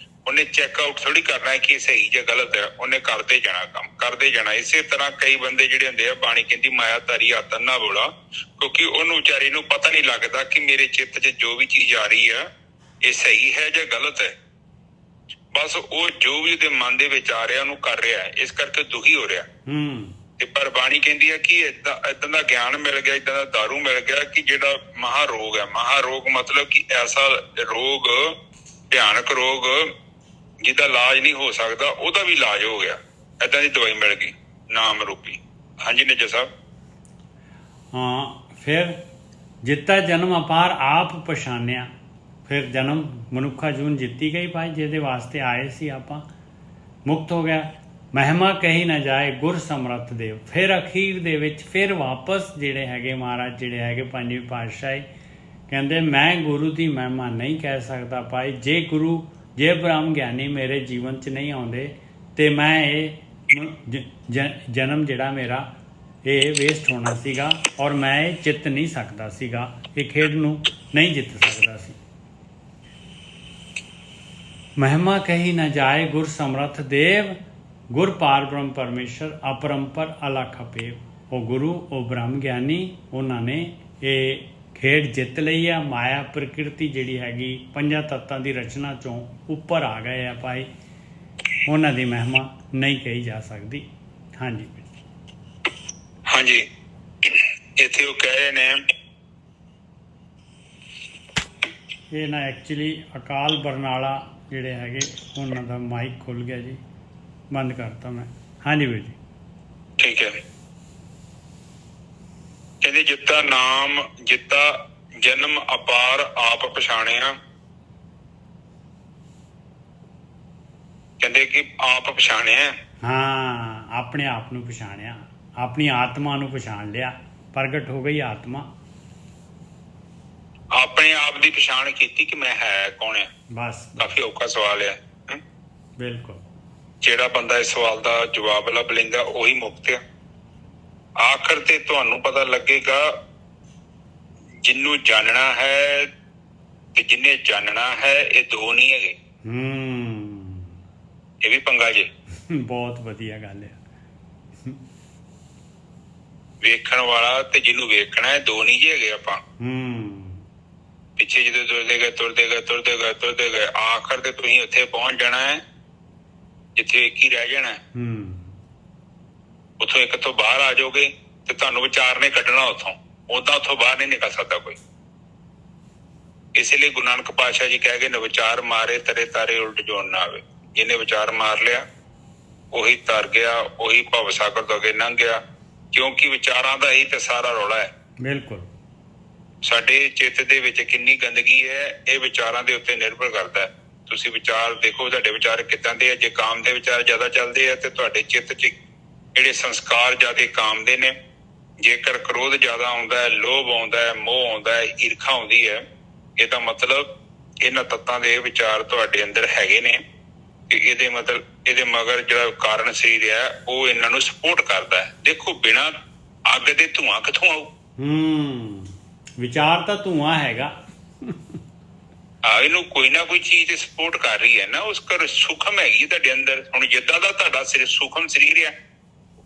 ਉਹਨੇ ਚੈੱਕ ਆਊਟ ਥੋੜੀ ਕਰਨਾ ਹੈ ਕਿ ਸਹੀ ਜਾਂ ਗਲਤ ਹੈ, ਉਹਨੇ ਕਰਦੇ ਜਾਣਾ, ਕੰਮ ਕਰਦੇ ਜਾਣਾ। ਇਸੇ ਤਰ੍ਹਾਂ ਕਈ ਬੰਦੇ ਜਿਹੜੇ ਹੁੰਦੇ ਆ, ਬਾਣੀ ਕਹਿੰਦੀ ਮਾਇਆ ਧਾਰੀ ਆਤਨ ਨਾ ਬੋਲਾ, ਕਿਉਂਕਿ ਉਹਨੂੰ ਵਿਚਾਰੇ ਨੂੰ ਪਤਾ ਨਹੀਂ ਲੱਗਦਾ ਕਿ ਮੇਰੇ ਚਿੱਤ 'ਚ ਜੋ ਵੀ ਚੀਜ਼ ਆ ਰਹੀ ਹੈ, ਇਹ ਸਹੀ ਹੈ ਜਾਂ ਗਲਤ ਹੈ। ਬਸ ਉਹ ਜੋ ਵੀ ਉਹਦੇ ਮਨ ਦੇ ਵਿੱਚ ਆ ਰਿਹਾ ਉਹਨੂੰ ਕਰ ਰਿਹਾ, ਇਸ ਕਰਕੇ ਦੁਖੀ ਹੋ ਰਿਹਾ। ਤੇ ਪਰ ਬਾਣੀ ਕਹਿੰਦੀ ਹੈ ਕਿ ਏਦਾਂ ਦਾ ਗਿਆਨ ਮਿਲ ਗਿਆ, ਏਦਾਂ ਦਾ ਦਾਰੂ ਮਿਲ ਗਿਆ ਕਿ ਜਿਹੜਾ ਮਹਾਰੋਗ ਹੈ, ਮਹਾਰੋਗ ਮਤਲਬ ਕਿ ਐਸਾ ਰੋਗ, ਭਿਆਨਕ ਰੋਗ ਜਿਹਦਾ ਇਲਾਜ ਨਹੀਂ ਹੋ ਸਕਦਾ, ਉਹਦਾ ਵੀ ਇਲਾਜ ਹੋ ਗਿਆ। ਏਦਾਂ ਦੀ ਦਵਾਈ ਮਿਲ ਗਈ ਨਾਮ ਰੂਪੀ। ਹਾਂਜੀ ਨਿੱਜਾ ਸਾਹਿਬ। ਫਿਰ ਜਿੱਤਾ ਜਨਮ ਅਪਾਰ ਆਪ ਪਛਾਣਿਆ। ਫਿਰ ਜਨਮ ਮਨੁੱਖਾ ਜੂਨ ਜਿੱਤੀ ਗਈ ਭਾਈ, ਜਿਹਦੇ ਵਾਸਤੇ ਆਏ ਸੀ ਆਪਾਂ, ਮੁਕਤ ਹੋ ਗਿਆ। ਮਹਿਮਾ ਕਹੀ ਨਾ ਜਾਏ ਗੁਰ ਸਮਰੱਥ ਦੇਵ। ਫਿਰ ਅਖੀਰ ਦੇ ਵਿੱਚ ਫਿਰ ਵਾਪਸ ਜਿਹੜੇ ਹੈਗੇ ਮਹਾਰਾਜ, ਜਿਹੜੇ ਹੈਗੇ ਪੰਜਵੀਂ ਪਾਤਸ਼ਾਹੀ, ਕਹਿੰਦੇ ਮੈਂ ਗੁਰੂ ਦੀ ਮਹਿਮਾ ਨਹੀਂ ਕਹਿ ਸਕਦਾ ਭਾਈ। ਜੇ ਬ੍ਰਹਮ ਗਿਆਨੀ ਮੇਰੇ ਜੀਵਨ 'ਚ ਨਹੀਂ ਆਉਂਦੇ ਤੇ ਮੈਂ ਇਹ ਜਨਮ ਜਿਹੜਾ ਮੇਰਾ ਇਹ ਵੇਸਟ ਹੋਣਾ ਸੀਗਾ, ਔਰ ਮੈਂ ਇਹ ਜਿੱਤ ਨਹੀਂ ਸਕਦਾ ਸੀਗਾ, ਇਹ ਖੇਡ ਨੂੰ ਨਹੀਂ ਜਿੱਤ ਸਕਦਾ ਸੀ। ਮਹਿਮਾ ਕਹੀ ਨਾ ਜਾਏ ਗੁਰ ਸਮਰੱਥ ਦੇਵ, ਗੁਰ ਪਾਰ ਬ੍ਰਹਮ ਪਰਮੇਸ਼ਰ ਅਪਰੰਪਰ ਅਲਖ ਅਪੇਵ। ਉਹ ਗੁਰੂ, ਉਹ ਬ੍ਰਹਮ ਗਿਆਨੀ, ਉਹਨਾਂ ਨੇ ਇਹ ਖੇਡ ਜਿੱਤ ਲਈ ਆ। ਮਾਇਆ ਪ੍ਰਕਿਰਤੀ ਜਿਹੜੀ ਹੈਗੀ ਪੰਜਾਂ ਤੱਤਾਂ ਦੀ ਰਚਨਾ ਚੋਂ ਉੱਪਰ ਆ ਗਏ ਆ ਭਾਈ, ਉਹਨਾਂ ਦੀ ਮਹਿਮਾ ਨਹੀਂ ਕਹੀ ਜਾ ਸਕਦੀ। ਹਾਂਜੀ ਹਾਂਜੀ, ਇੱਥੇ ਉਹ ਕਹਿ ਰਹੇ ਨੇ, ਇਹ ਨਾ ਐਕਚੁਅਲੀ ਅਕਾਲ ਬਰਨਾਲਾ ਜਿਹੜੇ ਹੈਗੇ ਉਹਨਾਂ ਦਾ ਮਾਈਕ ਖੁੱਲ ਗਿਆ ਜੀ, ਬੰਦ ਕਰਤਾ ਮੈਂ। ਹਾਂਜੀ ਵੀਰ ਜੀ। ਠੀਕ ਹੈ। ਕਹਿੰਦੇ ਜਿੱਤਾ ਜਨਮ ਅਪਾਰ ਆਪ ਪਛਾਣਿਆ। ਕਹਿੰਦੇ ਕਿ ਆਪ ਪਛਾਣਿਆ। ਹਾਂ, ਆਪਣੇ ਆਪ ਨੂੰ ਪਛਾਣਿਆ, ਆਪਣੀ ਆਤਮਾ ਨੂੰ ਪਛਾਣ ਲਿਆ, ਪ੍ਰਗਟ ਹੋ ਗਈ ਆਤਮਾ। ਆਪਣੇ ਆਪ ਦੀ ਪਛਾਣ ਕੀਤੀ ਕਿ ਮੈਂ ਹੈ ਕੌਣ ਆ। ਬਸ ਕਾਫੀ ਔਖਾ ਸਵਾਲ ਹੈ। ਬਿਲਕੁਲ। ਜਿਹੜਾ ਬੰਦਾ ਇਸ ਸਵਾਲ ਦਾ ਜਵਾਬ ਲੱਭ ਲੈਂਦਾ ਉਹੀ ਮੁਕਤ ਆ। ਆਖਰ ਤੇ ਤੁਹਾਨੂੰ ਪਤਾ ਲੱਗੇਗਾ ਜਿਹਨੂੰ ਜਾਣਨਾ ਹੈ ਤੇ ਜਿਹਨੇ ਜਾਣਨਾ ਹੈ, ਇਹ ਦੋ ਨਹੀਂ ਹੈਗੇ। ਇਹ ਵੀ ਪੰਗਾ ਜੇ। ਬਹੁਤ ਵਧੀਆ ਗੱਲ ਹੈ। ਵੇਖਣ ਵਾਲਾ ਤੇ ਜਿਹਨੂੰ ਵੇਖਣਾ ਹੈ, ਦੋ ਨਹੀਂ ਜੇ ਹੈਗੇ ਆਪਾਂ। ਪਿੱਛੇ ਜਦੋਂ ਤੁਰਦੇ ਗਏ ਆਖਰ ਤੇ ਤੁਸੀਂ ਉੱਥੇ ਪਹੁੰਚ ਜਾਣਾ ਹੈ ਜਿੱਥੇ ਇੱਕ ਹੀ ਰਹਿ ਜਾਣਾ। ਉੱਥੋਂ ਇੱਕ ਤੋਂ ਬਾਹਰ ਆ ਜਾਓਗੇ ਤੇ ਤੁਹਾਨੂੰ ਵਿਚਾਰ ਨੇ ਕੱਢਣਾ ਉੱਥੋਂ, ਓਦਾਂ ਉੱਥੋਂ ਬਾਹਰ ਨਹੀਂ ਨਿਕਲ ਸਕਦਾ ਕੋਈ। ਇਸੇ ਲਈ ਗੁਰੂ ਨਾਨਕ ਪਾਤਸ਼ਾਹ ਜੀ ਕਹਿ ਗਏ ਨੇ, ਵਿਚਾਰ ਮਾਰੇ ਤਰੇ ਤਾਰੇ ਉਲਟ ਜੋੜ ਨਾ ਆਵੇ। ਜਿਹਨੇ ਵਿਚਾਰ ਮਾਰ ਲਿਆ ਉਹੀ ਤਰ ਗਿਆ, ਉਹੀ ਭਵ ਸਾਗਰ ਤੋਂ ਅੱਗੇ ਲੰਘ ਗਿਆ, ਕਿਉਂਕਿ ਵਿਚਾਰਾਂ ਦਾ ਹੀ ਤੇ ਸਾਰਾ ਰੌਲਾ ਹੈ। ਬਿਲਕੁਲ। ਸਾਡੇ ਚਿੱਤ ਦੇ ਵਿੱਚ ਕਿੰਨੀ ਗੰਦਗੀ ਹੈ, ਇਹ ਵਿਚਾਰਾਂ ਦੇ ਉੱਤੇ ਨਿਰਭਰ ਕਰਦਾ ਹੈ। ਤੁਸੀਂ ਵਿਚਾਰ ਦੇਖੋ, ਤੁਹਾਡੇ ਵਿਚਾਰ ਕਿੱਦਾਂ ਦੇ ਆ। ਜੇ ਕਾਮ ਦੇ ਵਿਚਾਰ ਜ਼ਿਆਦਾ ਚੱਲਦੇ ਆ ਤੇ ਤੁਹਾਡੇ ਚਿੱਤ 'ਚ ਜਿਹੜੇ ਸੰਸਕਾਰ ਜ਼ਿਆਦਾ ਕਾਮ ਦੇ ਨੇ। ਜੇਕਰ ਕ੍ਰੋਧ ਜ਼ਿਆਦਾ ਆਉਂਦਾ ਹੈ, ਲੋਭ ਆਉਂਦਾ ਹੈ, ਮੋਹ ਆਉਂਦਾ ਹੈ, ਈਰਖਾ ਆਉਂਦੀ ਹੈ, ਇਹਦਾ ਮਤਲਬ ਇਹਨਾਂ ਤੱਤਾਂ ਦੇ ਵਿਚਾਰ ਤੁਹਾਡੇ ਅੰਦਰ ਹੈਗੇ ਨੇ। ਤੇ ਇਹਦੇ ਮਗਰ ਜਿਹੜਾ ਕਾਰਨ ਸਰੀਰ ਹੈ ਉਹ ਇਹਨਾਂ ਨੂੰ ਸਪੋਰਟ ਕਰਦਾ ਹੈ। ਦੇਖੋ, ਬਿਨਾਂ ਅੱਗ ਦੇ ਧੂਆਂ ਕਿੱਥੋਂ ਆਊ? ਵਿਚਾਰ ਤਾਂ ਧੂਆਂ ਹੈਗਾ। ਇਹਨੂੰ ਕੋਈ ਨਾ ਕੋਈ ਚੀਜ਼ ਤੇ ਸਪੋਰਟ ਕਰ ਰਹੀ ਹੈ ਨਾ। ਉਸ ਕਰ ਸੂਖਮ ਹੈਗੀ ਤੁਹਾਡੇ ਅੰਦਰ। ਹੁਣ ਜਿੱਦਾਂ ਦਾ ਤੁਹਾਡਾ ਸੂਖਮ ਸਰੀਰ ਹੈ,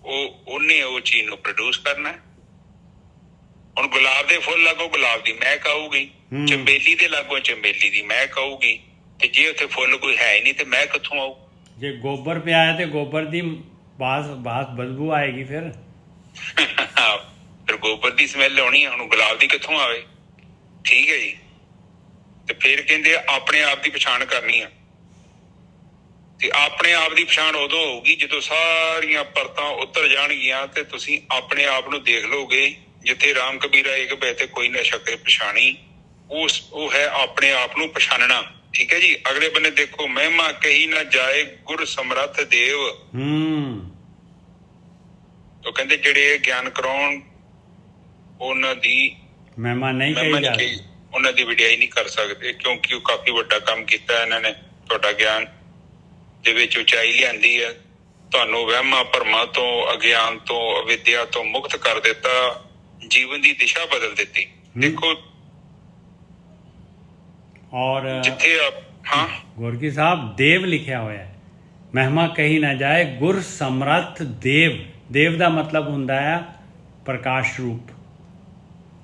ਉਹਨੇ ਉਹ ਚੀਜ਼ ਨੂੰ ਪ੍ਰੋਡਿਊਸ ਕਰਨਾ। ਹੁਣ ਗੁਲਾਬ ਦੇ ਫੁੱਲ ਲਾਗੋ ਗੁਲਾਬ ਦੀ ਮਹਿਕ ਆਊਗੀ, ਚੰਬੇਲੀ ਦੇ ਲਾਗੋ ਚੰਬੇਲੀ ਦੀ ਮਹਿਕ ਆਊਗੀ। ਤੇ ਜੇ ਉੱਥੇ ਫੁੱਲ ਕੋਈ ਹੈ ਹੀ ਨਹੀਂ ਤੇ ਮਹਿਕ ਕਿੱਥੋਂ ਆਊ? ਜੇ ਗੋਬਰ ਪਿਆ ਹੈ ਤੇ ਗੋਬਰ ਦੀ ਬਦਬੂ ਆਏਗੀ। ਫਿਰ ਗੋਬਰ ਦੀ ਸਮੈਲ ਆਉਣੀ ਹੈ। ਹੁਣ ਗੁਲਾਬ ਦੀ ਕਿੱਥੋਂ ਆਵੇ? ਠੀਕ ਹੈ ਜੀ। ਤੇ ਫਿਰ ਕਹਿੰਦੇ ਆਪਣੇ ਆਪ ਦੀ ਪਛਾਣ ਕਰਨੀ ਆ। ਤੇ ਆਪਣੇ ਆਪ ਦੀ ਪਛਾਣ ਉਦੋਂ ਹੋਊਗੀ ਜਦੋਂ ਸਾਰੀਆਂ ਪਰਤਾਂ ਉਤਰ ਜਾਣਗੀਆਂ ਤੇ ਤੁਸੀਂ ਆਪਣੇ ਆਪ ਨੂੰ ਦੇਖ ਲਓਗੇ। ਜਿੱਥੇ ਰਾਮ ਕਬੀਰਾ ਏਕ ਬੈਤੇ ਕੋਈ ਨਾ ਸ਼ਕੇ ਪਛਾਣੀ, ਉਹ ਹੈ ਆਪਣੇ ਆਪ ਨੂੰ ਪਛਾਣਨਾ। ਠੀਕ ਹੈ ਜੀ। ਅਗਲੇ ਬੰਨੇ ਦੇਖੋ, ਮਹਿਮਾ ਕਹੀ ਨਾ ਜਾਏ ਗੁਰ ਸਮਰੱਥ ਦੇਵ। ਉਹ ਕਹਿੰਦੇ ਜਿਹੜੇ ਇਹ ਗਿਆਨ ਕਰਾਉਣ ਉਹਨਾਂ ਦੀ ਮਹਿਮਾ ਨਹੀਂ ਕਹੀ ਜਾਂਦੀ, ਉਹਨਾਂ ਦੀ ਵਡਿਆਈ ਨਹੀਂ ਕਰ ਸਕਦੇ, ਕਿਉਂਕਿ ਉਹ ਕਾਫੀ ਵੱਡਾ ਕੰਮ ਕੀਤਾ ਇਹਨਾਂ ਨੇ। ਤੁਹਾਡਾ ਗਿਆਨ ਦੇ ਵਿੱਚ ਉਚਾਈ ਲਿਆਂਦੀ ਹੈ, ਤੁਹਾਨੂੰ ਵਹਿਮਾਂ ਭਰਮਾਂ ਤੋਂ, ਅਗਿਆਨ ਤੋਂ, ਅਵਿਦਿਆ ਤੋਂ ਮੁਕਤ ਕਰ ਦਿੱਤਾ, ਜੀਵਨ ਦੀ ਦਿਸ਼ਾ ਬਦਲ ਦਿੱਤੀ। ਦੇਖੋ, ਔਰ ਜਿੱਥੇ ਗੁਰਕੀ ਸਾਹਿਬ ਦੇਵ ਲਿਖਿਆ ਹੋਇਆ ਹੈ, ਮਹਿਮਾ ਕਹੀ ਨਾ ਜਾਏ ਗੁਰ ਸਮਰੱਥ ਦੇਵ। ਦੇਵ ਦਾ ਮਤਲਬ ਹੁੰਦਾ ਹੈ ਪ੍ਰਕਾਸ਼ ਰੂਪ,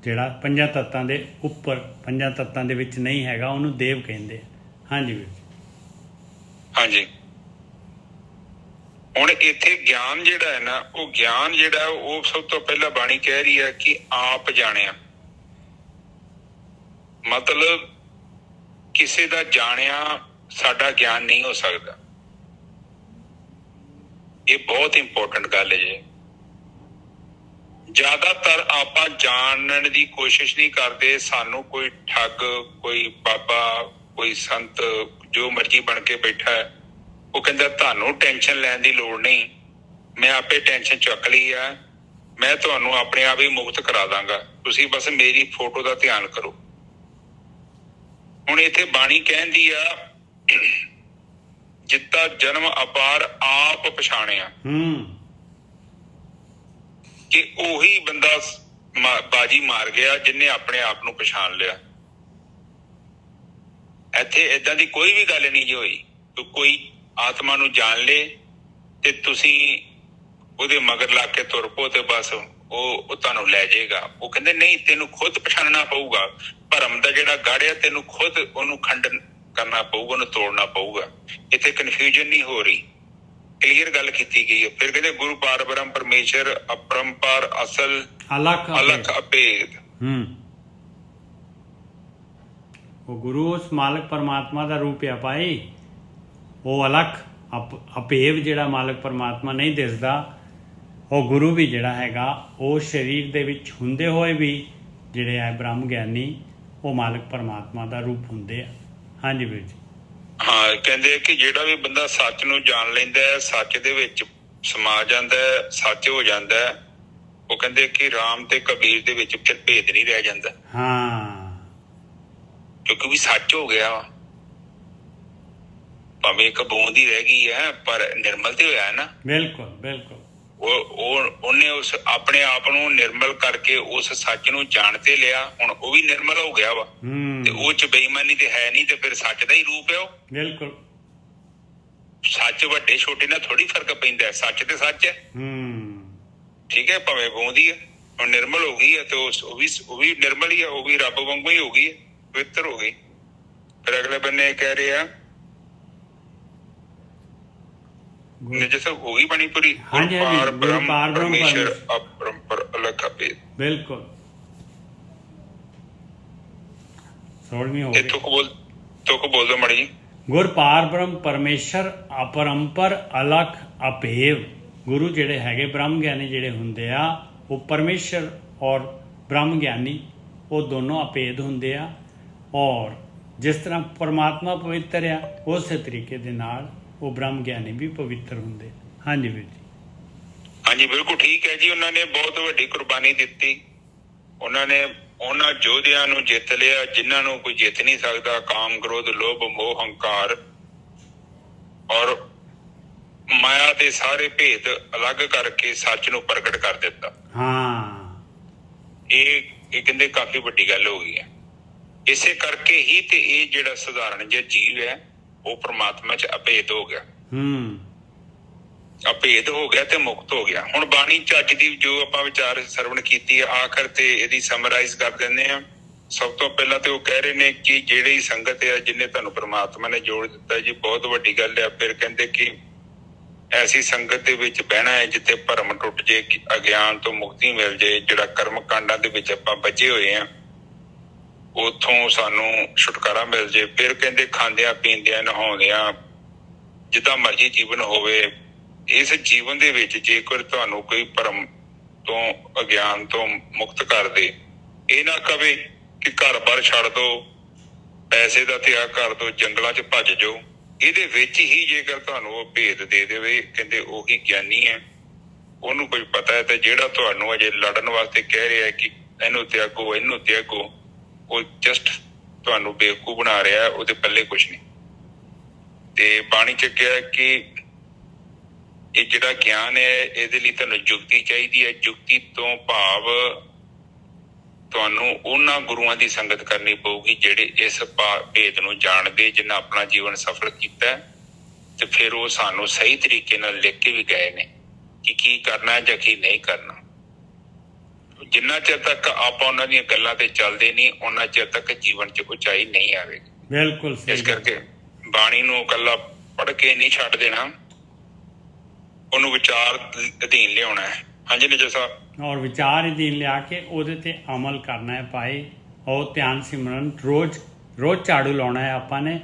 ਜਿਹੜਾ ਪੰਜਾਂ ਤੱਤਾਂ ਦੇ ਉੱਪਰ, ਪੰਜਾਂ ਤੱਤਾਂ ਦੇ ਵਿੱਚ ਨਹੀਂ ਹੈਗਾ, ਉਹਨੂੰ ਦੇਵ ਕਹਿੰਦੇ ਆ। ਹਾਂਜੀ ਵੀਰ ਜੀ। ਹਾਂਜੀ। ਹੁਣ ਇੱਥੇ ਗਿਆਨ ਜਿਹੜਾ ਹੈ ਨਾ, ਉਹ ਗਿਆਨ ਜਿਹੜਾ ਉਹ ਸਭ ਤੋਂ ਪਹਿਲਾਂ ਬਾਣੀ ਕਹਿ ਰਹੀ ਹੈ ਕਿ ਆਪ ਜਾਣਿਆ। ਮਤਲਬ ਕਿਸੇ ਦਾ ਜਾਣਿਆ ਸਾਡਾ ਗਿਆਨ ਨਹੀਂ ਹੋ ਸਕਦਾ। ਇਹ ਬਹੁਤ ਇੰਪੋਰਟੈਂਟ ਗੱਲ ਹੈ ਜੀ। ਜ਼ਿਆਦਾਤਰ ਆਪਾਂ ਜਾਣਨ ਦੀ ਕੋਸ਼ਿਸ਼ ਨਹੀਂ ਕਰਦੇ। ਸਾਨੂੰ ਕੋਈ ਠੱਗ, ਕੋਈ ਬਾਬਾ, ਕੋਈ ਸੰਤ, ਜੋ ਮਰਜ਼ੀ ਬਣ ਕੇ ਬੈਠਾ ਹੈ, ਉਹ ਕਹਿੰਦਾ ਤੁਹਾਨੂੰ ਟੈਨਸ਼ਨ ਲੈਣ ਦੀ ਲੋੜ ਨਹੀਂ, ਮੈਂ ਆਪੇ ਟੈਨਸ਼ਨ ਚੁੱਕ ਲਈ ਆ, ਮੈਂ ਤੁਹਾਨੂੰ ਆਪਣੇ ਆਪ ਹੀ ਮੁਕਤ ਕਰਾ ਦਾਂਗਾ, ਤੁਸੀਂ ਬਸ ਮੇਰੀ ਫੋਟੋ ਦਾ ਧਿਆਨ ਕਰੋ। ਹੁਣ ਇੱਥੇ ਬਾਣੀ ਕਹਿੰਦੀ ਆ, ਜਿੱਤਾ ਜਨਮ ਅਪਾਰ ਆਪ ਪਛਾਣਿਆ, ਕਿ ਉਹੀ ਬੰਦਾ ਬਾਜੀ ਮਾਰ ਗਿਆ ਜਿਹਨੇ ਆਪਣੇ ਆਪ ਨੂੰ ਪਛਾਣ ਲਿਆ। ਇੱਥੇ ਏਦਾਂ ਦੀ ਕੋਈ ਵੀ ਗੱਲ ਨਹੀਂ ਜੀ ਹੋਈ। ਕੋਈ ਆਤਮਾ ਨੂੰ ਜਾਣ ਲੇ ਤੇ ਤੁਸੀਂ ਉਹਦੇ ਮਗਰ ਲੱਗ ਕੇ ਤੁਰ ਪੋ ਤੇ ਬਸ ਉਹ ਤੁਹਾਨੂੰ ਲੈ ਜਾਏਗਾ। ਉਹ ਕਹਿੰਦੇ ਨਹੀਂ, ਤੈਨੂੰ ਖੁਦ ਪਛਾਣਨਾ ਪਊਗਾ। ਭਰਮ ਦਾ ਜਿਹੜਾ ਗੜ੍ਹ ਆ, ਤੈਨੂੰ ਖੁਦ ਉਹਨੂੰ ਖੰਡਨ ਕਰਨਾ ਪਊਗਾ, ਉਹਨੂੰ ਤੋੜਨਾ ਪਊਗਾ। ਇੱਥੇ ਕਨਫਿਊਜ਼ਨ ਨਹੀਂ ਹੋ ਰਹੀ, ਕਲੀਅਰ ਗੱਲ ਕੀਤੀ ਗਈ ਹੈ। ਫਿਰ ਕਹਿੰਦੇ ਗੁਰੂ ਪਾਰ ਬ੍ਰਹਮ ਪਰਮੇਸ਼ਰ ਅਪਰੰਪਾਰ ਅਸਲ ਅਲਖ ਅਭੇਦ। ਉਹ ਗੁਰੂ ਉਸ ਮਾਲਕ ਪਰਮਾਤਮਾ ਦਾ ਰੂਪ ਆ ਭਾਈ। ਉਹ ਅਲਖ ਅਭੇਦ ਜਿਹੜਾ ਮਾਲਕ ਪਰਮਾਤਮਾ ਨਹੀਂ ਦਿਸਦਾ, ਉਹ ਗੁਰੂ ਵੀ ਜਿਹੜਾ ਹੈਗਾ ਉਹ ਸਰੀਰ ਦੇ ਵਿੱਚ ਹੁੰਦੇ ਹੋਏ ਵੀ ਜਿਹੜੇ ਹੈ ਬ੍ਰਹਮ ਗਿਆਨੀ, ਉਹ ਮਾਲਕ ਪਰਮਾਤਮਾ ਦਾ ਰੂਪ ਹੁੰਦੇ ਆ। ਹਾਂਜੀ ਵੀਰ ਜੀ। ਹਾਂ, ਕਹਿੰਦੇ ਕਿ ਜਿਹੜਾ ਵੀ ਬੰਦਾ ਸੱਚ ਨੂੰ ਜਾਣ ਲੈਂਦਾ ਹੈ, ਸੱਚ ਦੇ ਵਿੱਚ ਸਮਾ ਜਾਂਦਾ ਹੈ, ਸੱਚ ਹੋ ਜਾਂਦਾ ਹੈ, ਉਹ ਕਹਿੰਦੇ ਕਿ ਰਾਮ ਤੇ ਕਬੀਰ ਦੇ ਵਿੱਚ ਫਿਰ ਭੇਦ ਨਹੀਂ ਰਹਿ ਜਾਂਦਾ। ਹਾਂ, ਕਿਉਂਕਿ ਵੀ ਸੱਚ ਹੋ ਗਿਆ, ਭਾਵੇਂ ਇੱਕ ਬੂੰਦ ਹੀ ਰਹਿ ਗਈ ਹੈ ਪਰ ਨਿਰਮਲ ਤੇ ਹੋਇਆ ਨਾ। ਬਿਲਕੁਲ ਬਿਲਕੁਲ। ਉਹਨੇ ਉਸ ਆਪਣੇ ਆਪ ਨੂੰ ਨਿਰਮਲ ਕਰਕੇ ਉਸ ਸੱਚ ਨੂੰ ਜਾਣ ਤੇ ਲਿਆ। ਹੁਣ ਉਹ ਵੀ ਨਿਰਮਲ ਹੋ ਗਿਆ ਵਾ ਤੇ ਉਹ ਚ ਬੇਈਮਾਨੀ ਤੇ ਹੈ ਨਹੀਂ, ਤੇ ਫਿਰ ਸੱਚ ਦਾ ਹੀ ਰੂਪ ਹੈ ਉਹ। ਬਿਲਕੁਲ। ਸੱਚ ਵੱਡੇ ਛੋਟੇ ਨਾਲ ਥੋੜੀ ਫਰਕ ਪੈਂਦਾ, ਸੱਚ ਤੇ ਸੱਚ ਹੈ। ਠੀਕ ਹੈ, ਭਾਵੇਂ ਬੂੰਦੀ ਹੈ, ਹੁਣ ਨਿਰਮਲ ਹੋ ਗਈ ਹੈ ਤੇ ਉਹ ਵੀ ਨਿਰਮਲ ਹੀ ਹੈ, ਉਹ ਵੀ ਰੱਬ ਵਾਂਗੂ ਹੀ ਹੋ ਗਈ, ਪਵਿੱਤਰ ਹੋ ਗਈ। ਫਿਰ ਅਗਲੇ ਬੰਨੇ ਕਹਿ ਰਹੇ ਆ ਨਿਜਸਬ ਹੋ ਗਈ ਬਣੀ ਪੂਰੀ। ਪਾਰ ਬ੍ਰਹਮ ਪਰਮੇਸ਼ਰ ਅਪਰੰਪਰ ਅਲਖ ਅਭੇਦ। ਬਿਲਕੁਲ। 16ਵੀਂ ਹੋ ਗਈ। ਤੁਕ ਬੋਲ ਦੋ ਮੜੀ। ਗੁਰ ਪਾਰ ਬ੍ਰਹਮ ਪਰਮੇਸ਼ਰ ਅਪਰੰਪਰ ਅਲਖ ਅਭੇਦ। ਗੁਰੂ ਜਿਹੜੇ ਹੈਗੇ ਬ੍ਰਹਮ ਗਿਆਨੀ ਜਿਹੜੇ ਹੁੰਦੇ ਆ, ਉਹ ਪਰਮੇਸ਼ਰ ਔਰ ਬ੍ਰਹਮ ਗਿਆਨੀ ਉਹ ਦੋਨੋਂ ਅਭੇਦ ਹੁੰਦੇ ਆ। ਔਰ ਜਿਸ ਤਰ੍ਹਾਂ ਪਰਮਾਤਮਾ ਪਵਿੱਤਰ ਆ, ਉਸੇ ਤਰੀਕੇ ਦੇ ਨਾਲ ਉਹ ਬ੍ਰਹਮ ਗਿਆਨੀ ਵੀ ਪਵਿੱਤਰ ਹੁੰਦੇ। ਹਾਂਜੀ ਵੀਰ ਜੀ। ਹਾਂਜੀ, ਬਿਲਕੁਲ ਠੀਕ ਹੈ ਜੀ। ਉਹਨਾਂ ਨੇ ਬਹੁਤ ਵੱਡੀ ਕੁਰਬਾਨੀ ਦਿੱਤੀ। ਉਹਨਾਂ ਨੇ ਉਹਨਾਂ ਯੋਧਿਆਂ ਨੂੰ ਜਿੱਤ ਲਿਆ ਜਿਨ੍ਹਾਂ ਨੂੰ ਕੋਈ ਜਿੱਤ ਨਹੀਂ ਸਕਦਾ। ਕਾਮ, ਕ੍ਰੋਧ, ਲੋਭ, ਮੋਹ, ਹੰਕਾਰ ਔਰ ਮਾਇਆ ਦੇ ਸਾਰੇ ਭੇਦ ਅਲੱਗ ਕਰਕੇ ਸੱਚ ਨੂੰ ਪ੍ਰਗਟ ਕਰ ਦਿੱਤਾ। ਇਹ ਕਹਿੰਦੇ ਕਾਫੀ ਵੱਡੀ ਗੱਲ ਹੋ ਗਈ ਹੈ। ਇਸੇ ਕਰਕੇ ਹੀ ਤੇ ਇਹ ਜਿਹੜਾ ਸਧਾਰਨ ਜਿਹਾ ਜੀਵ ਹੈ ਉਹ ਪ੍ਰਮਾਤਮਾ ਚ ਅਭੇਦ ਹੋ ਗਿਆ। ਅਭੇਦ ਹੋ ਗਿਆ ਤੇ ਮੁਕਤ ਹੋ ਗਿਆ। ਹੁਣ ਬਾਣੀ ਚੱਜ ਦੀ ਜੋ ਆਪਾਂ ਵਿਚਾਰ ਸਰਵਣ ਕੀਤੀ ਹੈ, ਆਖਰ ਤੇ ਇਹਦੀ ਸਮਰਾਈਜ਼ ਕਰ ਦਿੰਦੇ ਆ। ਸਭ ਤੋਂ ਪਹਿਲਾਂ ਤੇ ਉਹ ਕਹਿ ਰਹੇ ਨੇ ਕਿ ਜਿਹੜੀ ਸੰਗਤ ਹੈ ਜਿਹਨੇ ਤੁਹਾਨੂੰ ਪ੍ਰਮਾਤਮਾ ਨੇ ਜੋੜ ਦਿੱਤਾ ਜੀ, ਬਹੁਤ ਵੱਡੀ ਗੱਲ ਹੈ। ਫਿਰ ਕਹਿੰਦੇ ਕਿ ਐਸੀ ਸੰਗਤ ਦੇ ਵਿੱਚ ਬਹਿਣਾ ਹੈ ਜਿੱਥੇ ਭਰਮ ਟੁੱਟ ਜੇ, ਅਗਿਆਨ ਤੋਂ ਮੁਕਤੀ ਮਿਲ ਜੇ। ਜਿਹੜਾ ਕਰਮ ਕਾਂਡਾਂ ਦੇ ਵਿੱਚ ਆਪਾਂ ਬੱਝੇ ਹੋਏ ਆ ਉੱਥੋਂ ਸਾਨੂੰ ਛੁਟਕਾਰਾ ਮਿਲ ਜੇ। ਫਿਰ ਕਹਿੰਦੇ ਖਾਂਦਿਆਂ ਪੀਂਦਿਆਂ ਨਹਾਉਂਦਿਆਂ ਜਿੱਦਾਂ ਮਰਜ਼ੀ ਜੀਵਨ ਹੋਵੇ, ਇਸ ਜੀਵਨ ਦੇ ਵਿੱਚ ਜੇਕਰ ਤੁਹਾਨੂੰ ਕੋਈ ਭਰਮ ਤੋਂ ਅਗਿਆਨ ਤੋਂ ਮੁਕਤ ਕਰ ਦੇ, ਇਹ ਨਾ ਕਵੇ ਕਿ ਘਰ-ਬਾਰ ਛੱਡ ਦੋ, ਪੈਸੇ ਦਾ ਤਿਆਗ ਕਰ ਦੋ, ਜੰਗਲਾਂ 'ਚ ਭੱਜ ਜਾਓ। ਇਹਦੇ ਵਿੱਚ ਹੀ ਜੇਕਰ ਤੁਹਾਨੂੰ ਉਹ ਭੇਦ ਦੇ ਦੇਵੇ, ਕਹਿੰਦੇ ਉਹੀ ਗਿਆਨੀ ਹੈ, ਉਹਨੂੰ ਕੁਝ ਪਤਾ ਹੈ। ਤੇ ਜਿਹੜਾ ਤੁਹਾਨੂੰ ਅਜੇ ਲੜਨ ਵਾਸਤੇ ਕਹਿ ਰਿਹਾ ਕਿ ਇਹਨੂੰ ਤਿਆਗੋ ਇਹਨੂੰ ਤਿਆਗੋ, ਉਹ ਜਸਟ ਤੁਹਾਨੂੰ ਬੇਵਕੂਫ ਬਣਾ ਰਿਹਾ, ਉਹਦੇ ਪੱਲੇ ਕੁਛ ਨਹੀਂ। ਤੇ ਬਾਣੀ ਚ ਕਿਹਾ ਕਿ ਇਹ ਜਿਹੜਾ ਗਿਆਨ ਹੈ ਇਹਦੇ ਲਈ ਤੁਹਾਨੂੰ ਯੁਕਤੀ ਚਾਹੀਦੀ ਹੈ। ਯੁਕਤੀ ਤੋਂ ਭਾਵ ਤੁਹਾਨੂੰ ਉਹਨਾਂ ਗੁਰੂਆਂ ਦੀ ਸੰਗਤ ਕਰਨੀ ਪਊਗੀ ਜਿਹੜੇ ਇਸ ਭੇਦ ਨੂੰ ਜਾਣਦੇ, ਜਿਨ੍ਹਾਂ ਆਪਣਾ ਜੀਵਨ ਸਫਲ ਕੀਤਾ। ਤੇ ਫਿਰ ਉਹ ਸਾਨੂੰ ਸਹੀ ਤਰੀਕੇ ਨਾਲ ਲਿਖ ਕੇ ਵੀ ਗਏ ਨੇ ਕਿ ਕੀ ਕਰਨਾ ਜਾਂ ਕੀ ਨਹੀਂ ਕਰਨਾ। ਜਿੰਨਾ ਚਿਰ ਤੱਕ ਆਪਾਂ ਉਹਨਾਂ ਦੀਆਂ ਗੱਲਾਂ ਤੇ ਚੱਲਦੇ ਨਹੀਂ, ਉਹਨਾਂ ਚਿਰ ਤੱਕ ਜੀਵਨ 'ਚ ਉਚਾਈ ਨਹੀਂ ਆਵੇਗੀ। ਬਿਲਕੁਲ। ਇਸ ਕਰਕੇ ਬਾਣੀ ਨੂੰ ਇਕੱਲਾ ਪੜ੍ਹ ਕੇ ਨਹੀਂ ਛੱਡ ਦੇਣਾ, ਉਹਨੂੰ ਵਿਚਾਰ ਅਧੀਨ ਲਿਆਉਣਾ ਹੈ। ਹਾਂਜੀ ਨਿਜਰ ਸਾਹਿਬ। ਔਰ ਵਿਚਾਰ ਅਧੀਨ ਲਿਆ ਕੇ ਉਹਦੇ ਤੇ ਅਮਲ ਕਰਨਾ ਹੈ ਭਾਈ। ਉਹ ਧਿਆਨ ਸਿਮਰਨ ਰੋਜ਼ ਝਾੜੂ ਲਾਉਣਾ ਹੈ ਆਪਾਂ ਨੇ।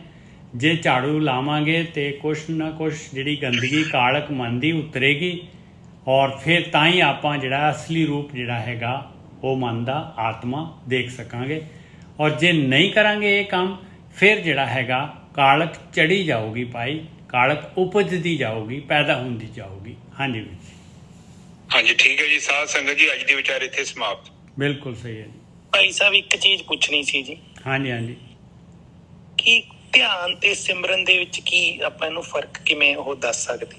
ਜੇ ਝਾੜੂ ਲਾਵਾਂਗੇ ਤੇ ਕੁਛ ਨਾ ਕੁਛ ਜਿਹੜੀ ਗੰਦਗੀ ਕਾਲਕ ਮਨ ਦੀ ਉਤਰੇਗੀ ਔਰ ਫਿਰ ਤਾਂ ਹੀ ਆਪਾਂ ਜਿਹੜਾ ਅਸਲੀ ਰੂਪ ਜਿਹੜਾ ਹੈਗਾ ਉਹ ਮਨ ਦਾ ਆਤਮਾ ਦੇਖ ਸਕਾਂਗੇ। ਔਰ ਜੇ ਨਹੀਂ ਕਰਾਂਗੇ ਇਹ ਕੰਮ, ਫਿਰ ਜਿਹੜਾ ਹੈਗਾ ਕਾਲਕ ਚੜੀ ਜਾਊਗੀ ਭਾਈ, ਕਾਲਕ ਉਪਜਦੀ ਜਾਊਗੀ, ਪੈਦਾ ਹੁੰਦੀ ਜਾਊਗੀ। ਹਾਂਜੀ ਵੀਰ ਜੀ। ਹਾਂਜੀ ਠੀਕ ਹੈ ਜੀ। ਸਾਧ ਸੰਗਤ ਜੀ, ਅੱਜ ਦੇ ਵਿਚਾਰ ਇੱਥੇ ਸਮਾਪਤ। ਬਿਲਕੁਲ ਸਹੀ ਹੈ ਜੀ। ਭਾਈ ਸਾਹਿਬ ਇੱਕ ਚੀਜ਼ ਪੁੱਛਣੀ ਸੀ ਜੀ, ਹਾਂਜੀ ਹਾਂਜੀ। ਕਿ ਧਿਆਨ ਤੇ ਸਿਮਰਨ ਦੇ ਵਿੱਚ ਕੀ ਆਪਾਂ ਇਹਨੂੰ ਫਰਕ ਕਿਵੇਂ ਉਹ ਦੱਸ ਸਕਦੇ?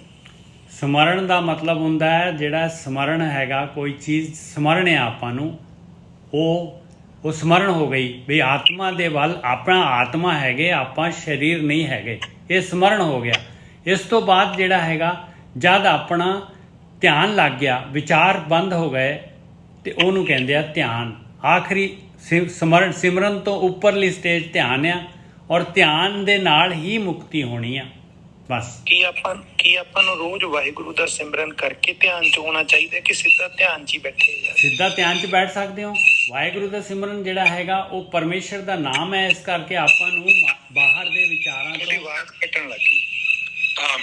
ਸਮਰਨ ਦਾ ਮਤਲਬ ਹੁੰਦਾ ਹੈ, ਜਿਹੜਾ ਸਮਰਨ ਹੈਗਾ, ਕੋਈ ਚੀਜ਼ ਸਮਰਨੇ ਆਪਾਂ ਨੂੰ, ਉਹ ਸਮਰਨ ਹੋ ਗਈ ਵੀ ਆਤਮਾ ਦੇ ਵੱਲ, ਆਪਣਾ ਆਤਮਾ ਹੈਗੇ, ਆਪਾਂ ਸਰੀਰ ਨਹੀਂ ਹੈਗੇ, ਇਹ ਸਮਰਨ ਹੋ ਗਿਆ। ਇਸ ਤੋਂ ਬਾਅਦ ਜਿਹੜਾ ਹੈਗਾ, ਜਦ ਆਪਣਾ ਧਿਆਨ ਲੱਗ ਗਿਆ, ਵਿਚਾਰ ਬੰਦ ਹੋ ਗਏ, ਤੇ ਉਹਨੂੰ ਕਹਿੰਦੇ ਆ ਧਿਆਨ। ਆਖਰੀ ਸਿਮਰਨ ਤੋਂ ਉੱਪਰਲੀ ਸਟੇਜ ਧਿਆਨ ਆ, ਔਰ ਧਿਆਨ ਦੇ ਨਾਲ ਹੀ ਮੁਕਤੀ ਹੋਣੀ ਆ ਬਸ। ਕੀ ਆਪਾਂ ਨੂੰ ਰੋਜ਼ ਵਾਹਿਗੁਰੂ ਦਾ ਸਿਮਰਨ ਕਰਕੇ ਧਿਆਨ 'ਚ ਹੋਣਾ ਚਾਹੀਦਾ ਕਿ ਸਿੱਧਾ ਧਿਆਨ 'ਚ ਹੀ ਬੈਠੇ ਜਾ? ਸਿੱਧਾ ਧਿਆਨ 'ਚ ਬੈਠ ਸਕਦੇ ਹੋ। ਵਾਹਿਗੁਰੂ ਦਾ ਸਿਮਰਨ ਜਿਹੜਾ ਹੈਗਾ ਉਹ ਪਰਮੇਸ਼ਰ ਦਾ ਨਾਮ ਹੈ, ਇਸ ਕਰਕੇ ਆਪਾਂ ਨੂੰ ਬਾਹਰ ਦੇ ਵਿਚਾਰਾਂ ਤੁਹਾਡੀ ਤੋਂ ਆਵਾਜ਼ ਕੱਟਣ ਲੱਗੀ। ਹਾਂ,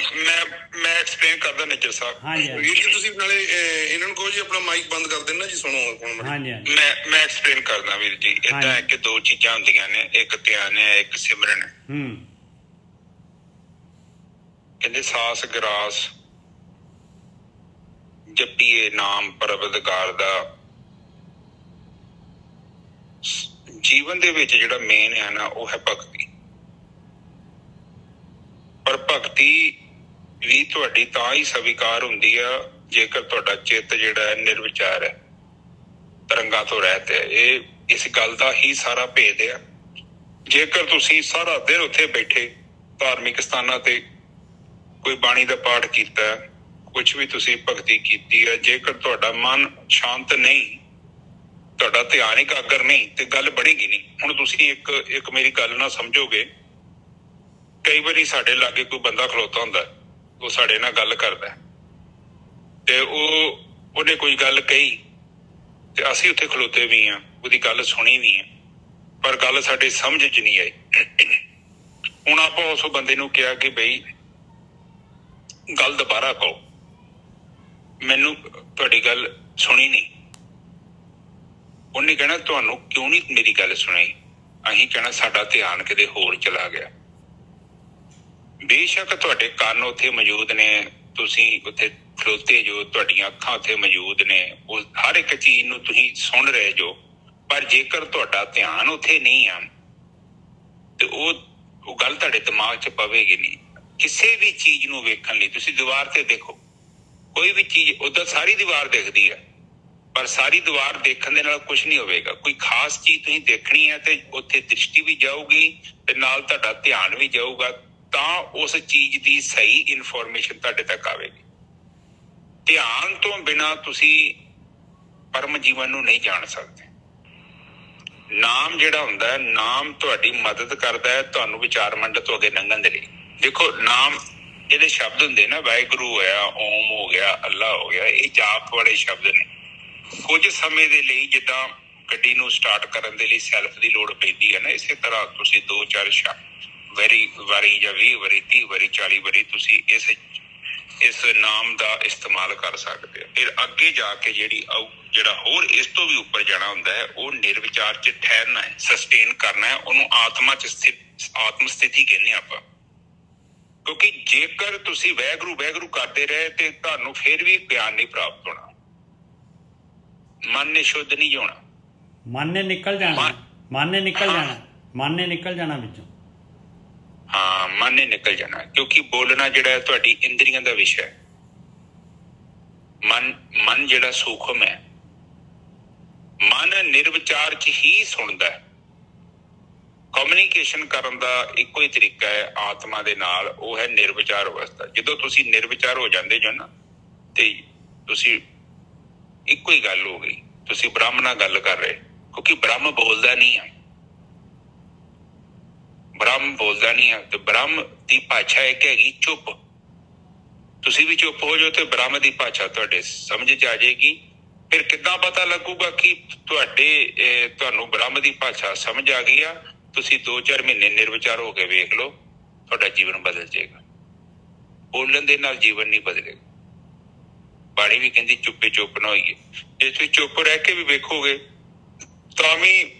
ਮੈਂ ਐਕਸਪਲੇਨ ਕਰਦਾ ਨਿੱਜਰ ਸਾਹਿਬ। ਹਾਂਜੀ ਵੀਰ ਜੀ ਤੁਸੀਂ ਨਾਲੇ ਇਹਨਾਂ ਨੂੰ ਕਹੋ ਜੀ ਆਪਣਾ ਮਾਈਕ ਬੰਦ ਕਰ ਦੇਣਾ ਜੀ, ਸੁਣੋ ਹੁਣ। ਹਾਂਜੀ ਹਾਂਜੀ ਮੈਂ ਐਕਸਪਲੇਨ ਕਰਦਾ ਵੀਰ ਜੀ। ਏਦਾਂ ਹੈ ਕਿ ਦੋ ਚੀਜ਼ਾਂ ਹੁੰਦੀਆਂ ਨੇ, ਇੱਕ ਧਿਆਨ ਹੈ, ਇੱਕ ਸਿਮਰਨ ਹੈ। ਕਹਿੰਦੇ ਸਾਸ ਗਰਾਸ ਜਪੀਏ ਨਾਮ ਪਰਵਦਗਾਰ ਦਾ। ਜੀਵਨ ਦੇ ਵਿੱਚ ਜਿਹੜਾ ਮੇਨ ਹੈ ਨਾ, ਉਹ ਹੈ ਭਗਤੀ। ਪਰ ਭਗਤੀ ਵੀ ਤੁਹਾਡੀ ਤਾਂ ਹੀ ਸਵੀਕਾਰ ਹੁੰਦੀ ਆ ਜੇਕਰ ਤੁਹਾਡਾ ਚਿੱਤ ਜਿਹੜਾ ਹੈ ਨਿਰਵਿਚਾਰ ਹੈ, ਤਰੰਗਾਂ ਤੋਂ ਰਹਿਤ ਹੈ। ਇਹ ਇਸ ਗੱਲ ਦਾ ਹੀ ਸਾਰਾ ਭੇਦ ਆ। ਜੇਕਰ ਤੁਸੀਂ ਸਾਰਾ ਦਿਨ ਉੱਥੇ ਬੈਠੇ ਧਾਰਮਿਕ ਸਥਾਨਾਂ ਤੇ ਕੋਈ ਬਾਣੀ ਦਾ ਪਾਠ ਕੀਤਾ, ਕੁਝ ਵੀ ਤੁਸੀਂ ਭਗਤੀ ਕੀਤੀ ਹੈ, ਜੇਕਰ ਤੁਹਾਡਾ ਮਨ ਸ਼ਾਂਤ ਨਹੀਂ, ਤੁਹਾਡਾ ਧਿਆਨ ਇਕਾਗਰ ਨਹੀਂ, ਤੇ ਗੱਲ ਬਣੇਗੀ ਨਹੀਂ। ਹੁਣ ਤੁਸੀਂ ਇੱਕ ਮੇਰੀ ਗੱਲ ਨਾ ਸਮਝੋਗੇ। ਕਈ ਵਾਰੀ ਸਾਡੇ ਲਾਗੇ ਕੋਈ ਬੰਦਾ ਖਲੋਤਾ ਹੁੰਦਾ, ਉਹ ਸਾਡੇ ਨਾਲ ਗੱਲ ਕਰਦਾ, ਤੇ ਉਹਨੇ ਕੋਈ ਗੱਲ ਕਹੀ, ਤੇ ਅਸੀਂ ਉੱਥੇ ਖਲੋਤੇ ਵੀ ਹਾਂ, ਉਹਦੀ ਗੱਲ ਸੁਣੀ ਵੀ ਹੈ, ਪਰ ਗੱਲ ਸਾਡੇ ਸਮਝ 'ਚ ਨਹੀਂ ਆਈ। ਹੁਣ ਆਪਾਂ ਉਸ ਬੰਦੇ ਨੂੰ ਕਿਹਾ ਕਿ ਬਈ ਗੱਲ ਦੁਬਾਰਾ ਕਹੋ, ਮੈਨੂੰ ਤੁਹਾਡੀ ਗੱਲ ਸੁਣੀ ਨਹੀਂ। ਉਹਨੇ ਕਹਿਣਾ ਤੁਹਾਨੂੰ ਕਿਉਂ ਨਹੀਂ ਮੇਰੀ ਗੱਲ ਸੁਣੀ? ਅਸੀਂ ਕਹਿਣਾ ਸਾਡਾ ਧਿਆਨ ਕਿਤੇ ਹੋਰ ਚਲਾ ਗਿਆ। ਬੇਸ਼ੱਕ ਤੁਹਾਡੇ ਕੰਨ ਉੱਥੇ ਮੌਜੂਦ ਨੇ, ਤੁਸੀਂ ਉੱਥੇ ਖਲੋਤੇ ਜੋ, ਤੁਹਾਡੀਆਂ ਅੱਖਾਂ ਉੱਥੇ ਮੌਜੂਦ ਨੇ, ਉਹ ਹਰ ਇੱਕ ਚੀਜ਼ ਨੂੰ ਤੁਸੀਂ ਸੁਣ ਰਹੇ ਜੋ, ਪਰ ਜੇਕਰ ਤੁਹਾਡਾ ਧਿਆਨ ਉੱਥੇ ਨਹੀਂ ਆ ਤੇ ਉਹ ਗੱਲ ਤੁਹਾਡੇ ਦਿਮਾਗ 'ਚ ਪਵੇਗੀ ਨਹੀਂ। ਕਿਸੇ ਵੀ ਚੀਜ਼ ਨੂੰ ਵੇਖਣ ਲਈ ਤੁਸੀਂ ਦੀਵਾਰ ਤੇ ਦੇਖੋ, ਕੋਈ ਵੀ ਚੀਜ਼ ਉਦਾਂ ਸਾਰੀ ਦੀਵਾਰ ਦਿਖਦੀ ਹੈ, ਪਰ ਸਾਰੀ ਦੀਵਾਰ ਦੇਖਣ ਦੇ ਨਾਲ ਕੁਝ ਨਹੀਂ ਹੋਵੇਗਾ। ਕੋਈ ਖਾਸ ਚੀਜ਼ ਤੁਸੀਂ ਦੇਖਣੀ ਹੈ ਤੇ ਉੱਥੇ ਦ੍ਰਿਸ਼ਟੀ ਵੀ ਜਾਊਗੀ ਤੇ ਨਾਲ ਤੁਹਾਡਾ ਧਿਆਨ ਵੀ ਜਾਊਗਾ, ਤਾਂ ਉਸ ਚੀਜ਼ ਦੀ ਸਹੀ ਇਨਫੋਰਮੇਸ਼ਨ ਤੁਹਾਡੇ ਤੱਕ ਆਵੇਗੀ। ਧਿਆਨ ਤੋਂ ਬਿਨਾਂ ਤੁਸੀਂ ਪਰਮ ਜੀਵਨ ਨੂੰ ਨਹੀਂ ਜਾਣ ਸਕਦੇ। ਨਾਮ ਜਿਹੜਾ ਹੁੰਦਾ ਹੈ, ਨਾਮ ਤੁਹਾਡੀ ਮਦਦ ਕਰਦਾ ਹੈ ਤੁਹਾਨੂੰ ਵਿਚਾਰ ਮੰਡਲ ਤੋਂ ਅੱਗੇ ਲੰਘਣ ਦੇ ਲਈ। ਦੇਖੋ ਨਾਮ, ਇਹਦੇ ਸ਼ਬਦ ਹੁੰਦੇ ਨਾ, ਵਾਹਿਗੁਰੂ ਹੋਇਆ, ਓਮ ਹੋ ਗਿਆ, ਅੱਲਾ ਹੋ ਗਿਆ, ਇਹ ਜਾਪ ਵਾਲੇ ਸ਼ਬਦ ਨੇ। ਕੁਝ ਸਮੇਂ ਦੇ ਲਈ ਜਿੱਦਾਂ ਗੱਡੀ ਨੂੰ ਸਟਾਰਟ ਕਰਨ ਦੇ ਲਈ ਸੈਲਫ ਦੀ ਲੋੜ ਪੈਂਦੀ ਹੈ ਨਾ, ਇਸੇ ਤਰ੍ਹਾਂ ਤੁਸੀਂ 2-4 ਵਾਰੀ ਜਾਂ 20 ਵਾਰੀ 30 ਵਾਰੀ 40 ਵਾਰੀ ਤੁਸੀਂ ਇਸ ਨਾਮ ਦਾ ਇਸਤੇਮਾਲ ਕਰ ਸਕਦੇ ਹੋ। ਫਿਰ ਅੱਗੇ ਜਾ ਕੇ ਜਿਹੜਾ ਹੋਰ ਇਸ ਤੋਂ ਵੀ ਉੱਪਰ ਜਾਣਾ ਹੁੰਦਾ ਹੈ, ਉਹ ਨਿਰਵਿਚਾਰ 'ਚ ਠਹਿਰਨਾ ਹੈ, ਸਸਟੇਨ ਕਰਨਾ ਹੈ, ਉਹਨੂੰ ਆਤਮਾ 'ਚ ਆਤਮ ਸਥਿਤੀ ਕਹਿੰਦੇ ਆਪਾਂ। ਕਿਉਂਕਿ ਜੇਕਰ ਤੁਸੀਂ ਵਾਹਿਗੁਰੂ ਕਰਦੇ ਰਹੇ ਤੇ ਤੁਹਾਨੂੰ ਫਿਰ ਵੀ ਗਿਆਨ ਨਹੀਂ ਪ੍ਰਾਪਤ ਹੋਣਾ, ਮਨ ਨੇ ਸ਼ੁੱਧ ਨਹੀਂ ਹੋਣਾ, ਮਨ ਨੇ ਨਿਕਲ ਜਾਣਾ, ਮਨ ਨੇ ਨਿਕਲ ਜਾਣਾ ਵਿੱਚੋਂ। ਹਾਂ, ਮਨ ਨੇ ਨਿਕਲ ਜਾਣਾ, ਕਿਉਂਕਿ ਬੋਲਣਾ ਜਿਹੜਾ ਹੈ ਤੁਹਾਡੀ ਇੰਦਰੀਆਂ ਦਾ ਵਿਸ਼ਾ ਹੈ। ਮਨ ਜਿਹੜਾ ਸੂਖਮ ਹੈ, ਮਨ ਨਿਰਵਿਚਾਰ 'ਚ ਹੀ ਸੁਣਦਾ ਹੈ। ਕਮਿਊਨੀਕੇਸ਼ਨ ਕਰਨ ਦਾ ਇੱਕੋ ਹੀ ਤਰੀਕਾ ਹੈ ਆਤਮਾ ਦੇ ਨਾਲ, ਉਹ ਹੈ ਨਿਰਵਿਚਾਰ ਅਵਸਥਾ। ਜਦੋਂ ਤੁਸੀਂ ਨਿਰਵਿਚਾਰ ਹੋ ਜਾਂਦੇ ਜੋ ਨਾ, ਤੇ ਤੁਸੀਂ ਇੱਕੋ ਹੀ ਗੱਲ ਹੋ ਗਈ, ਤੁਸੀਂ ਬ੍ਰਹਮ ਨਾਲ ਗੱਲ ਕਰ ਰਹੇ, ਕਿਉਂਕਿ ਬ੍ਰਹਮ ਬੋਲਦਾ ਨਹੀਂ ਹੈ। ਤੇ ਬ੍ਰਹਮ ਦੀ ਭਾਸ਼ਾ ਇੱਕ ਹੈਗੀ ਚੁੱਪ। ਤੁਸੀਂ ਵੀ ਚੁੱਪ ਹੋ ਜਾਓ ਤੇ ਬ੍ਰਹਮ ਦੀ ਭਾਸ਼ਾ ਤੁਹਾਡੇ ਸਮਝ 'ਚ ਆ ਜਾਏਗੀ। ਫਿਰ ਕਿੱਦਾਂ ਪਤਾ ਲੱਗੂਗਾ ਕਿ ਤੁਹਾਨੂੰ ਬ੍ਰਹਮ ਦੀ ਭਾਸ਼ਾ ਸਮਝ ਆ ਗਈ ਆ? ਤੁਸੀਂ 2-4 ਮਹੀਨੇ ਨਿਰਵਿਚਾਰ ਹੋ ਕੇ ਵੇਖ ਲਓ, ਤੁਹਾਡਾ ਜੀਵਨ ਬਦਲ ਜਾਏਗਾ। ਬੋਲਣ ਦੇ ਨਾਲ ਜੀਵਨ ਨਹੀਂ ਬਦਲੇਗਾ। ਬਾਣੀ ਵੀ ਕਹਿੰਦੀ ਚੁੱਪੇ ਚੁੱਪ ਨਾ ਹੋਈਏ। ਜੇ ਤੁਸੀਂ ਚੁੱਪ ਰਹਿ ਕੇ ਵੀ ਵੇਖੋਗੇ ਤਾਂ ਵੀ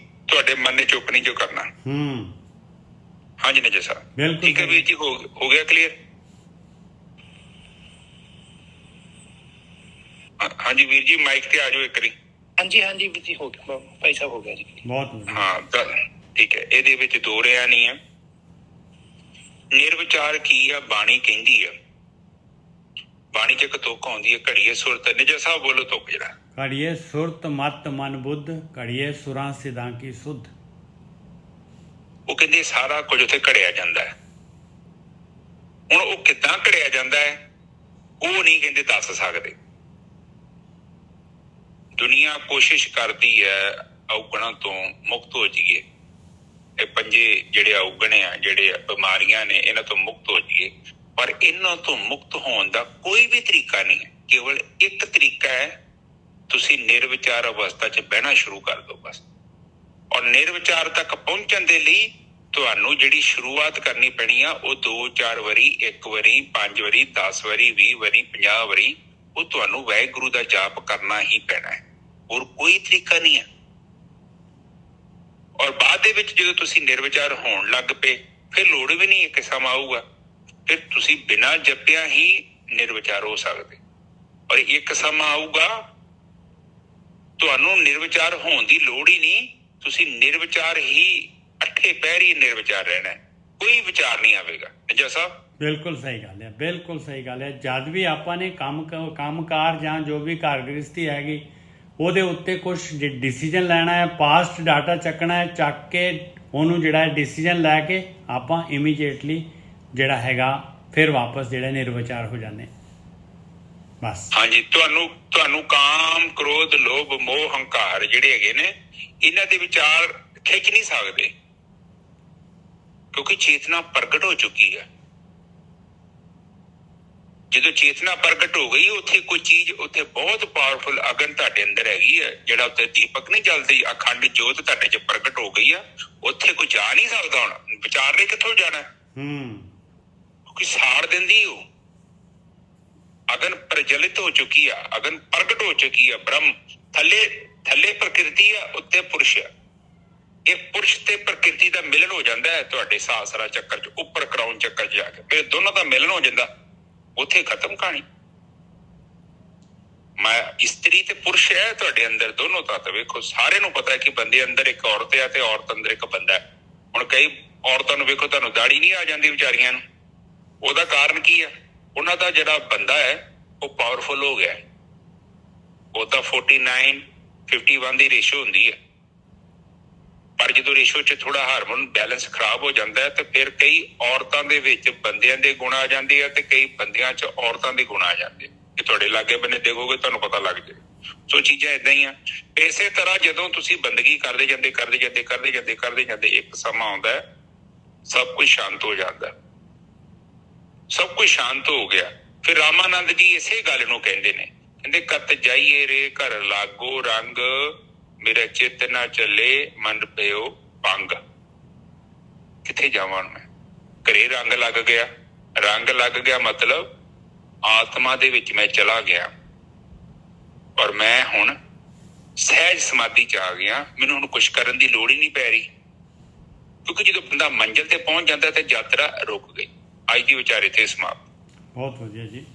ਤੁਹਾਡੇ ਮਨ ਨੇ ਚੁੱਪ ਨਹੀਂ ਜੋ ਕਰਨਾ। ਹਾਂਜੀ ਨਜਰ ਸਾਹਿਬ ਬਿਲਕੁਲ ਠੀਕ ਹੈ ਵੀਰ ਜੀ, ਹੋ ਗਿਆ ਕਲੀਅਰ? ਹਾਂਜੀ ਵੀਰ ਜੀ ਮਾਈਕ ਤੇ ਆ ਜਾਓ ਇੱਕ ਵਾਰੀ। ਹਾਂਜੀ ਵੀਰ ਜੀ ਹੋ ਗਿਆ ਭਾਈ ਸਾਹਿਬ, ਹੋ ਗਿਆ ਜੀ। ਬਹੁਤ ਵਧੀਆ। ਹਾਂ ਗੱਲ ਠੀਕ ਹੈ। ਇਹਦੇ ਵਿੱਚ ਦੋ ਰਿਆ ਨਹੀਂ ਹੈ। ਨਿਰਵਿਚਾਰ ਕੀ ਆ? ਬਾਣੀ ਕਹਿੰਦੀ ਆ, ਬਾਣੀ ਚ ਇੱਕ ਤੁਕ ਆਉਂਦੀ ਹੈ, ਘੜੀਏ ਸੁਰਤ। ਨਿਜਰ ਸਾਹਿਬ ਬੋਲੋ ਤੁਕ ਜਿਹੜਾ। ਘੜੀਏ ਸੁਰਤ ਮਤ ਮਨ ਬੁੱਧ, ਘੜੀਏ ਸੁਰਾਂ ਸਿਦਾਂ ਕੀ ਸੁਧ। ਉਹ ਕਹਿੰਦੇ ਸਾਰਾ ਕੁਝ ਉੱਥੇ ਘੜਿਆ ਜਾਂਦਾ ਹੈ। ਹੁਣ ਉਹ ਕਿੱਦਾਂ ਘੜਿਆ ਜਾਂਦਾ ਹੈ ਉਹ ਨਹੀਂ ਕਹਿੰਦੇ ਦੱਸ ਸਕਦੇ। ਦੁਨੀਆ ਕੋਸ਼ਿਸ਼ ਕਰਦੀ ਹੈ ਔਗਣਾਂ ਤੋਂ ਮੁਕਤ ਹੋ ਜਾਈਏ। ਇਹ ਪੰਜੇ ਜਿਹੜੇ ਔਗਣੇ ਆ, ਜਿਹੜੇ ਬਿਮਾਰੀਆਂ ਨੇ, ਇਹਨਾਂ ਤੋਂ ਮੁਕਤ ਹੋ ਜਾਈਏ। ਪਰ ਇਹਨਾਂ ਤੋਂ ਮੁਕਤ ਹੋਣ ਦਾ ਕੋਈ ਵੀ ਤਰੀਕਾ ਨਹੀਂ ਹੈ। ਕੇਵਲ ਇੱਕ ਤਰੀਕਾ ਹੈ, ਤੁਸੀਂ ਨਿਰਵਿਚਾਰ ਅਵਸਥਾ 'ਚ ਬਹਿਣਾ ਸ਼ੁਰੂ ਕਰ ਦਿਓ ਬਸ। ਔਰ ਨਿਰਵਿਚਾਰ ਤੱਕ ਪਹੁੰਚਣ ਦੇ ਲਈ ਤੁਹਾਨੂੰ ਜਿਹੜੀ ਸ਼ੁਰੂਆਤ ਕਰਨੀ ਪੈਣੀ ਆ ਉਹ 2-4 ਵਾਰੀ, 1 ਵਾਰੀ, 5 ਵਾਰੀ, 10 ਵਾਰੀ, 20 ਵਾਰੀ, 50 ਵਾਰੀ ਉਹ ਤੁਹਾਨੂੰ ਵਾਹਿਗੁਰੂ ਦਾ ਜਾਪ ਕਰਨਾ ਹੀ ਪੈਣਾ ਹੈ। ਹੋਰ ਕੋਈ ਤਰੀਕਾ ਨਹੀਂ ਹੈ। ਔਰ ਬਾਅਦ ਦੇ ਵਿੱਚ ਜਦੋਂ ਤੁਸੀਂ ਨਿਰਵਿਚਾਰ ਹੋਣ ਲੱਗ ਪਏ ਫਿਰ ਲੋੜ ਵੀ ਨਹੀਂ, ਇੱਕ ਸਮਾਂ ਆਊਗਾ ਫਿਰ ਤੁਸੀਂ ਬਿਨਾਂ ਜਪਿਆ ਹੀ ਨਿਰਵਿਚਾਰ ਹੋ ਸਕਦੇ। ਔਰ ਇੱਕ ਸਮਾਂ ਆਊਗਾ ਤੁਹਾਨੂੰ ਨਿਰਵਿਚਾਰ ਹੋਣ ਦੀ ਲੋੜ ਹੀ ਨਹੀਂ, ਤੁਸੀਂ ਨਿਰਵਿਚਾਰ ਹੀ ਅੱਠੇ ਪੈਰ ਹੀ ਨਿਰਵਿਚਾਰ ਰਹਿਣਾ, ਕੋਈ ਵਿਚਾਰ ਨਹੀਂ ਆਵੇਗਾ। ਨਿਜਾ ਸਾਹਿਬ ਬਿਲਕੁਲ ਸਹੀ ਗੱਲ ਹੈ, ਬਿਲਕੁਲ ਸਹੀ ਗੱਲ ਹੈ। ਜਦ ਵੀ ਆਪਾਂ ਨੇ ਕੰਮਕਾਰ ਜਾਂ ਜੋ ਵੀ ਘਰ ਗ੍ਰਸਤੀ ਹੈਗੀ ਉਹਦੇ ਉੱਤੇ ਕੁਝ ਡਿਸੀਜਨ ਲੈਣਾ ਹੈ, ਪਾਸਟ ਡਾਟਾ ਚੱਕਣਾ ਹੈ, ਚੱਕ ਕੇ ਉਹਨੂੰ ਜਿਹੜਾ ਡਿਸੀਜਨ ਲੈ ਕੇ ਆਪਾਂ ਇਮੀਡੀਏਟਲੀ ਜਿਹੜਾ ਹੈਗਾ ਫਿਰ ਵਾਪਸ ਜਿਹੜਾ ਨਿਰਵਿਚਾਰ ਹੋ ਜਾਂਦੇ ਬਸ। ਹਾਂਜੀ, ਤੁਹਾਨੂੰ ਕਾਮ, ਕ੍ਰੋਧ, ਲੋਭ, ਮੋਹ, ਹੰਕਾਰ ਜਿਹੜੇ ਹੈਗੇ ਨੇ ਇਹਨਾਂ ਦੇ ਵਿਚਾਰ ਖਿੱਚ ਨਹੀਂ ਸਕਦੇ ਕਿਉਂਕਿ ਚੇਤਨਾ ਪ੍ਰਗਟ ਹੋ ਚੁੱਕੀ ਹੈ। ਜਦੋਂ ਚੇਤਨਾ ਪ੍ਰਗਟ ਹੋ ਗਈ ਉੱਥੇ ਕੋਈ ਚੀਜ਼, ਉੱਥੇ ਬਹੁਤ ਪਾਵਰਫੁਲ ਅਗਨ ਤੁਹਾਡੇ ਅੰਦਰ ਹੈਗੀ ਹੈ, ਜਿਹੜਾ ਉੱਤੇ ਦੀਪਕ ਨਹੀਂ ਜਲਦੀ, ਅਖੰਡ ਜੋਤ ਤੁਹਾਡੇ 'ਚ ਪ੍ਰਗਟ ਹੋ ਗਈ ਆ। ਉੱਥੇ ਕੋਈ ਜਾ ਨਹੀਂ ਸਕਦਾ। ਹੁਣ ਵਿਚਾਰ ਲਈ ਕਿੱਥੋਂ ਜਾਣਾ? ਕਿਉਂਕਿ ਸਾੜ ਦਿੰਦੀ ਉਹ ਅਗਨ ਪ੍ਰਜਲਿਤ ਹੋ ਚੁੱਕੀ ਆ, ਅਗਨ ਪ੍ਰਗਟ ਹੋ ਚੁੱਕੀ ਆ। ਬ੍ਰਹਮ ਥੱਲੇ ਪ੍ਰਕਿਰਤੀ ਆ, ਉੱਤੇ ਪੁਰਸ਼ ਆ। ਇਹ ਪੁਰਸ਼ ਤੇ ਪ੍ਰਕਿਰਤੀ ਦਾ ਮਿਲਨ ਹੋ ਜਾਂਦਾ ਹੈ ਤੁਹਾਡੇ ਸਾਸਰਾ ਚੱਕਰ 'ਚ, ਉੱਪਰ ਕਰਾਉਨ ਚੱਕਰ 'ਚ ਜਾ ਕੇ ਫਿਰ ਦੋਨਾਂ ਦਾ ਮਿਲਨ ਹੋ ਜਾਂਦਾ, ਉੱਥੇ ਖਤਮ ਕਹਾਣੀ। ਮੈਂ ਇਸਤਰੀ ਤੇ ਪੁਰਸ਼ ਹੈ ਤੁਹਾਡੇ ਅੰਦਰ, ਦੋਨੋਂ ਤੱਤ ਵੇਖੋ। ਸਾਰਿਆਂ ਨੂੰ ਪਤਾ ਹੈ ਕਿ ਬੰਦੇ ਅੰਦਰ ਇੱਕ ਔਰਤ ਹੈ ਤੇ ਔਰਤ ਅੰਦਰ ਇੱਕ ਬੰਦਾ ਹੈ। ਹੁਣ ਕਈ ਔਰਤਾਂ ਨੂੰ ਵੇਖੋ ਤੁਹਾਨੂੰ ਦਾੜੀ ਨਹੀਂ ਆ ਜਾਂਦੀ ਵਿਚਾਰੀਆਂ ਨੂੰ, ਉਹਦਾ ਕਾਰਨ ਕੀ ਹੈ? ਉਹਨਾਂ ਦਾ ਜਿਹੜਾ ਬੰਦਾ ਹੈ ਉਹ ਪਾਵਰਫੁਲ ਹੋ ਗਿਆ। ਉਹਦਾ 49:51 ਦੀ ਰੇਸ਼ੋ ਹੁੰਦੀ ਹੈ, ਪਰ ਜਦੋਂ ਰੇਸ਼ੋ 'ਚ ਥੋੜਾ ਹਾਰਮੋਨ ਬੈਲੈਂਸ ਖਰਾਬ ਹੋ ਜਾਂਦਾ ਹੈ ਤੇ ਫਿਰ ਕਈ ਔਰਤਾਂ ਦੇ ਵਿੱਚ ਬੰਦਿਆਂ ਦੇ ਗੁਣ ਆ ਜਾਂਦੇ ਆ ਤੇ ਕਈ ਬੰਦਿਆਂ 'ਚ ਔਰਤਾਂ ਦੇ ਗੁਣ ਆ ਜਾਂਦੇ। ਇਹ ਤੁਹਾਡੇ ਲਾਗੇ ਬੰਨੇ ਦੇਖੋਗੇ ਤੁਹਾਨੂੰ ਪਤਾ ਲੱਗ ਜਾਏ। ਸੋ ਚੀਜ਼ਾਂ ਏਦਾਂ ਹੀ ਆ। ਇਸੇ ਤਰ੍ਹਾਂ ਜਦੋਂ ਤੁਸੀਂ ਬੰਦਗੀ ਕਰਦੇ ਜਾਂਦੇ ਇੱਕ ਸਮਾਂ ਆਉਂਦਾ ਹੈ ਸਭ ਕੁਝ ਸ਼ਾਂਤ ਹੋ ਜਾਂਦਾ। ਸਭ ਕੁਝ ਸ਼ਾਂਤ ਹੋ ਗਿਆ ਫਿਰ ਰਾਮਾਨੰਦ ਜੀ ਇਸੇ ਗੱਲ ਨੂੰ ਕਹਿੰਦੇ ਨੇ, ਕਹਿੰਦੇ ਕਤ ਜਾਈਏ ਰੇ ਘਰ ਲਾਗੋ ਰੰਗ, ਮੇਰਾ ਚਿੱਤ ਨਾ ਚੱਲੇ ਮਨ ਪਿਓ ਭੰਗ। ਕਿੱਥੇ ਜਾਵਾਂ ਮੈਂ? ਘਰੇ ਰੰਗ ਲੱਗ ਗਿਆ ਮਤਲਬ ਆਤਮਾ ਦੇ ਵਿੱਚ ਮੈਂ ਚਲਾ ਗਿਆ ਔਰ ਮੈਂ ਹੁਣ ਸਹਿਜ ਸਮਾਧੀ 'ਚ ਆ ਗਿਆ। ਮੈਨੂੰ ਹੁਣ ਕੁਛ ਕਰਨ ਦੀ ਲੋੜ ਹੀ ਨਹੀਂ ਪੈ ਰਹੀ ਕਿਉਂਕਿ ਜਦੋਂ ਬੰਦਾ ਮੰਜ਼ਿਲ ਤੇ ਪਹੁੰਚ ਜਾਂਦਾ ਤੇ ਯਾਤਰਾ ਰੁਕ ਗਈ। ਅੱਜ ਦੀ ਵਿਚਾਰ ਇੱਥੇ ਸਮਾਪਤ। ਬਹੁਤ ਵਧੀਆ ਜੀ।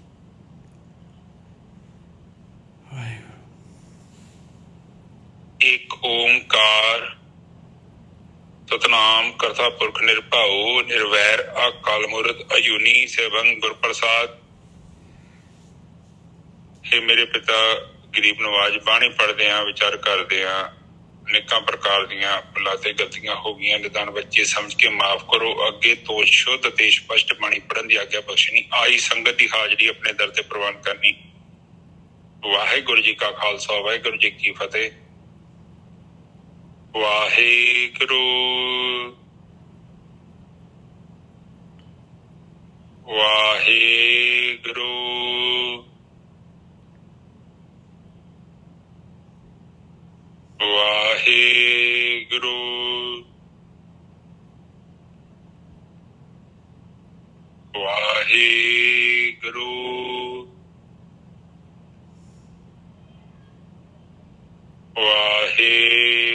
ਇੱਕ ਓਮਕਾਰ ਸਤਨਾਮ ਕਰਤਾ ਪੁਰਖ ਨਿਰਭਉ ਨਿਰਵੈਰ ਅਕਾਲ ਮੂਰਤ ਅਜੂਨੀ ਸੈਭੰ ਗੁਰ ਪ੍ਰਸਾਦ। हे ਮੇਰੇ ਪਿਤਾ ਗਰੀਬ ਨਵਾਜ, ਬਾਣੀ ਪੜ੍ਹਦੇ ਆ, ਵਿਚਾਰ ਕਰਦੇ ਆ, ਅਨੇਕਾਂ ਪ੍ਰਕਾਰ ਦੀਆਂ ਭੁੱਲਾਂ ਤੇ ਗਲਤੀਆਂ ਹੋ ਗਈਆਂ, ਨਿਦਾਨ ਬੱਚੇ ਸਮਝ ਕੇ ਮਾਫ ਕਰੋ। ਅੱਗੇ ਤੋਂ ਸ਼ੁੱਧ ਤੇ ਸਪਸ਼ਟ ਬਾਣੀ ਪੜ੍ਹਨ ਦੀ ਆਗਿਆ ਬਖਸ਼ਣੀ। ਆਈ ਸੰਗਤ ਦੀ ਹਾਜ਼ਰੀ ਆਪਣੇ ਦਰ ਤੇ ਪ੍ਰਵਾਨ ਕਰਨੀ। ਵਾਹਿਗੁਰੂ ਜੀ ਕਾ ਖਾਲਸਾ, ਵਾਹਿਗੁਰੂ ਜੀ ਕੀ ਫਤਿਹ। ਵਾਹਿਗੁਰੂ ਵਾਹਿਗੁਰੂ ਵਾਹਿਗੁਰੂ ਵਾਹਿਗੁਰੂ ਵਾਹਿਗੁਰੂ ਵਾਹਿਗੁਰੂ ਵਾਹਿਗੁਰੂ ਵਾਹਿਗੁਰੂ ਵਾਹਿਗੁਰੂ ਵਾਹਿਗੁਰੂ ਵਾਹਿਗੁਰੂ ਵਾਹਿਗੁਰੂ ਵਾਹਿਗੁਰੂ ਵਾਹਿਗੁਰੂ ਵਾਹਿਗੁਰੂ ਵਾਹਿਗੁਰੂ ਵਾਹਿਗੁਰੂ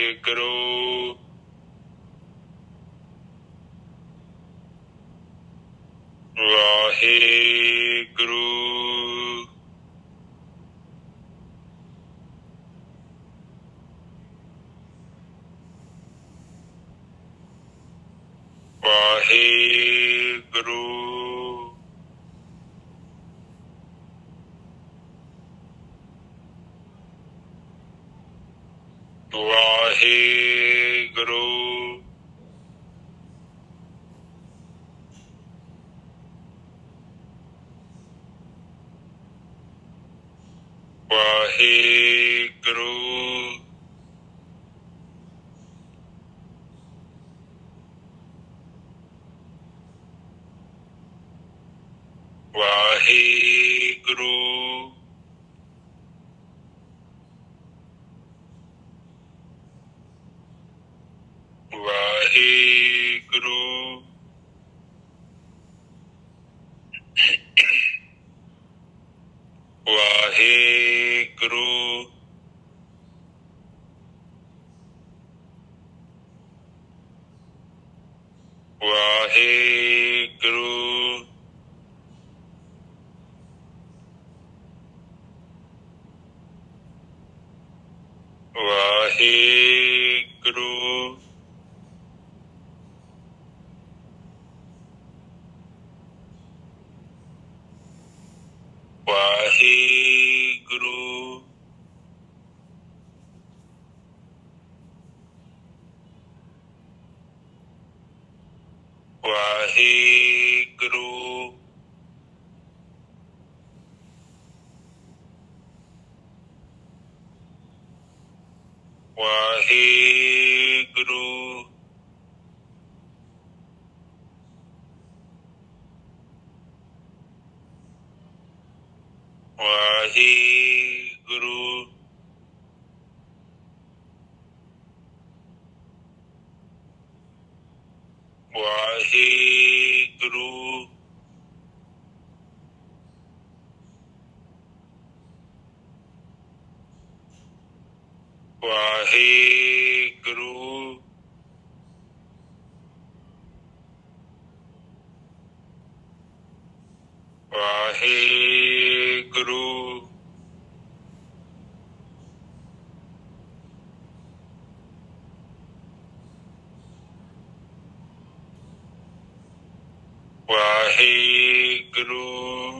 ਵਾਹਿਗੁਰੂ ਵਾਹਿਗੁਰੂ ਵਾਹਿਗੁਰੂ ਵਾਹਿਗੁਰੂ ਵਾਹਿਗੁਰੂ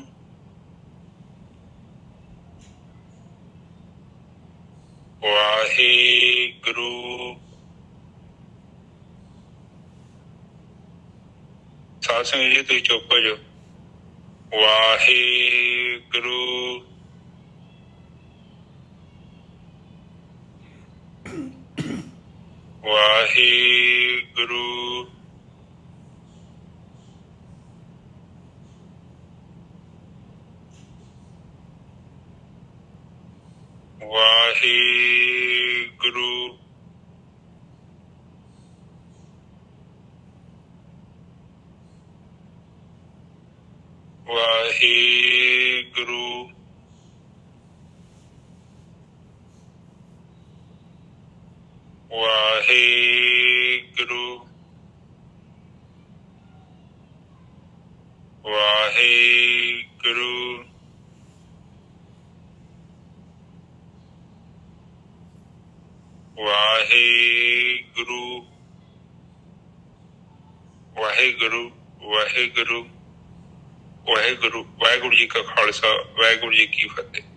ਵਾਹਿਗੁਰੂ ਸਾਧ ਸੰਗਤ ਜੀ ਤੁਸੀਂ ਚੁੱਪ ਹੋ ਜਾਓ ਵਾਹਿਗੁਰੂ ਵਾਹਿਗੁਰੂ ਵਾਹਿਗੁਰੂ ਵਾਹਿਗੁਰੂ ਵਾਹਿਗੁਰੂ ਵਾਹਿਗੁਰੂ ਵਾਹਿਗੁਰੂ ਵਾਹਿਗੁਰੂ ਵਾਹਿਗੁਰੂ ਵਾਹਿਗੁਰੂ ਵਾਹਿਗੁਰੂ ਜੀ ਕਾ ਖਾਲਸਾ ਵਾਹਿਗੁਰੂ ਜੀ ਕੀ ਫਤਿਹ।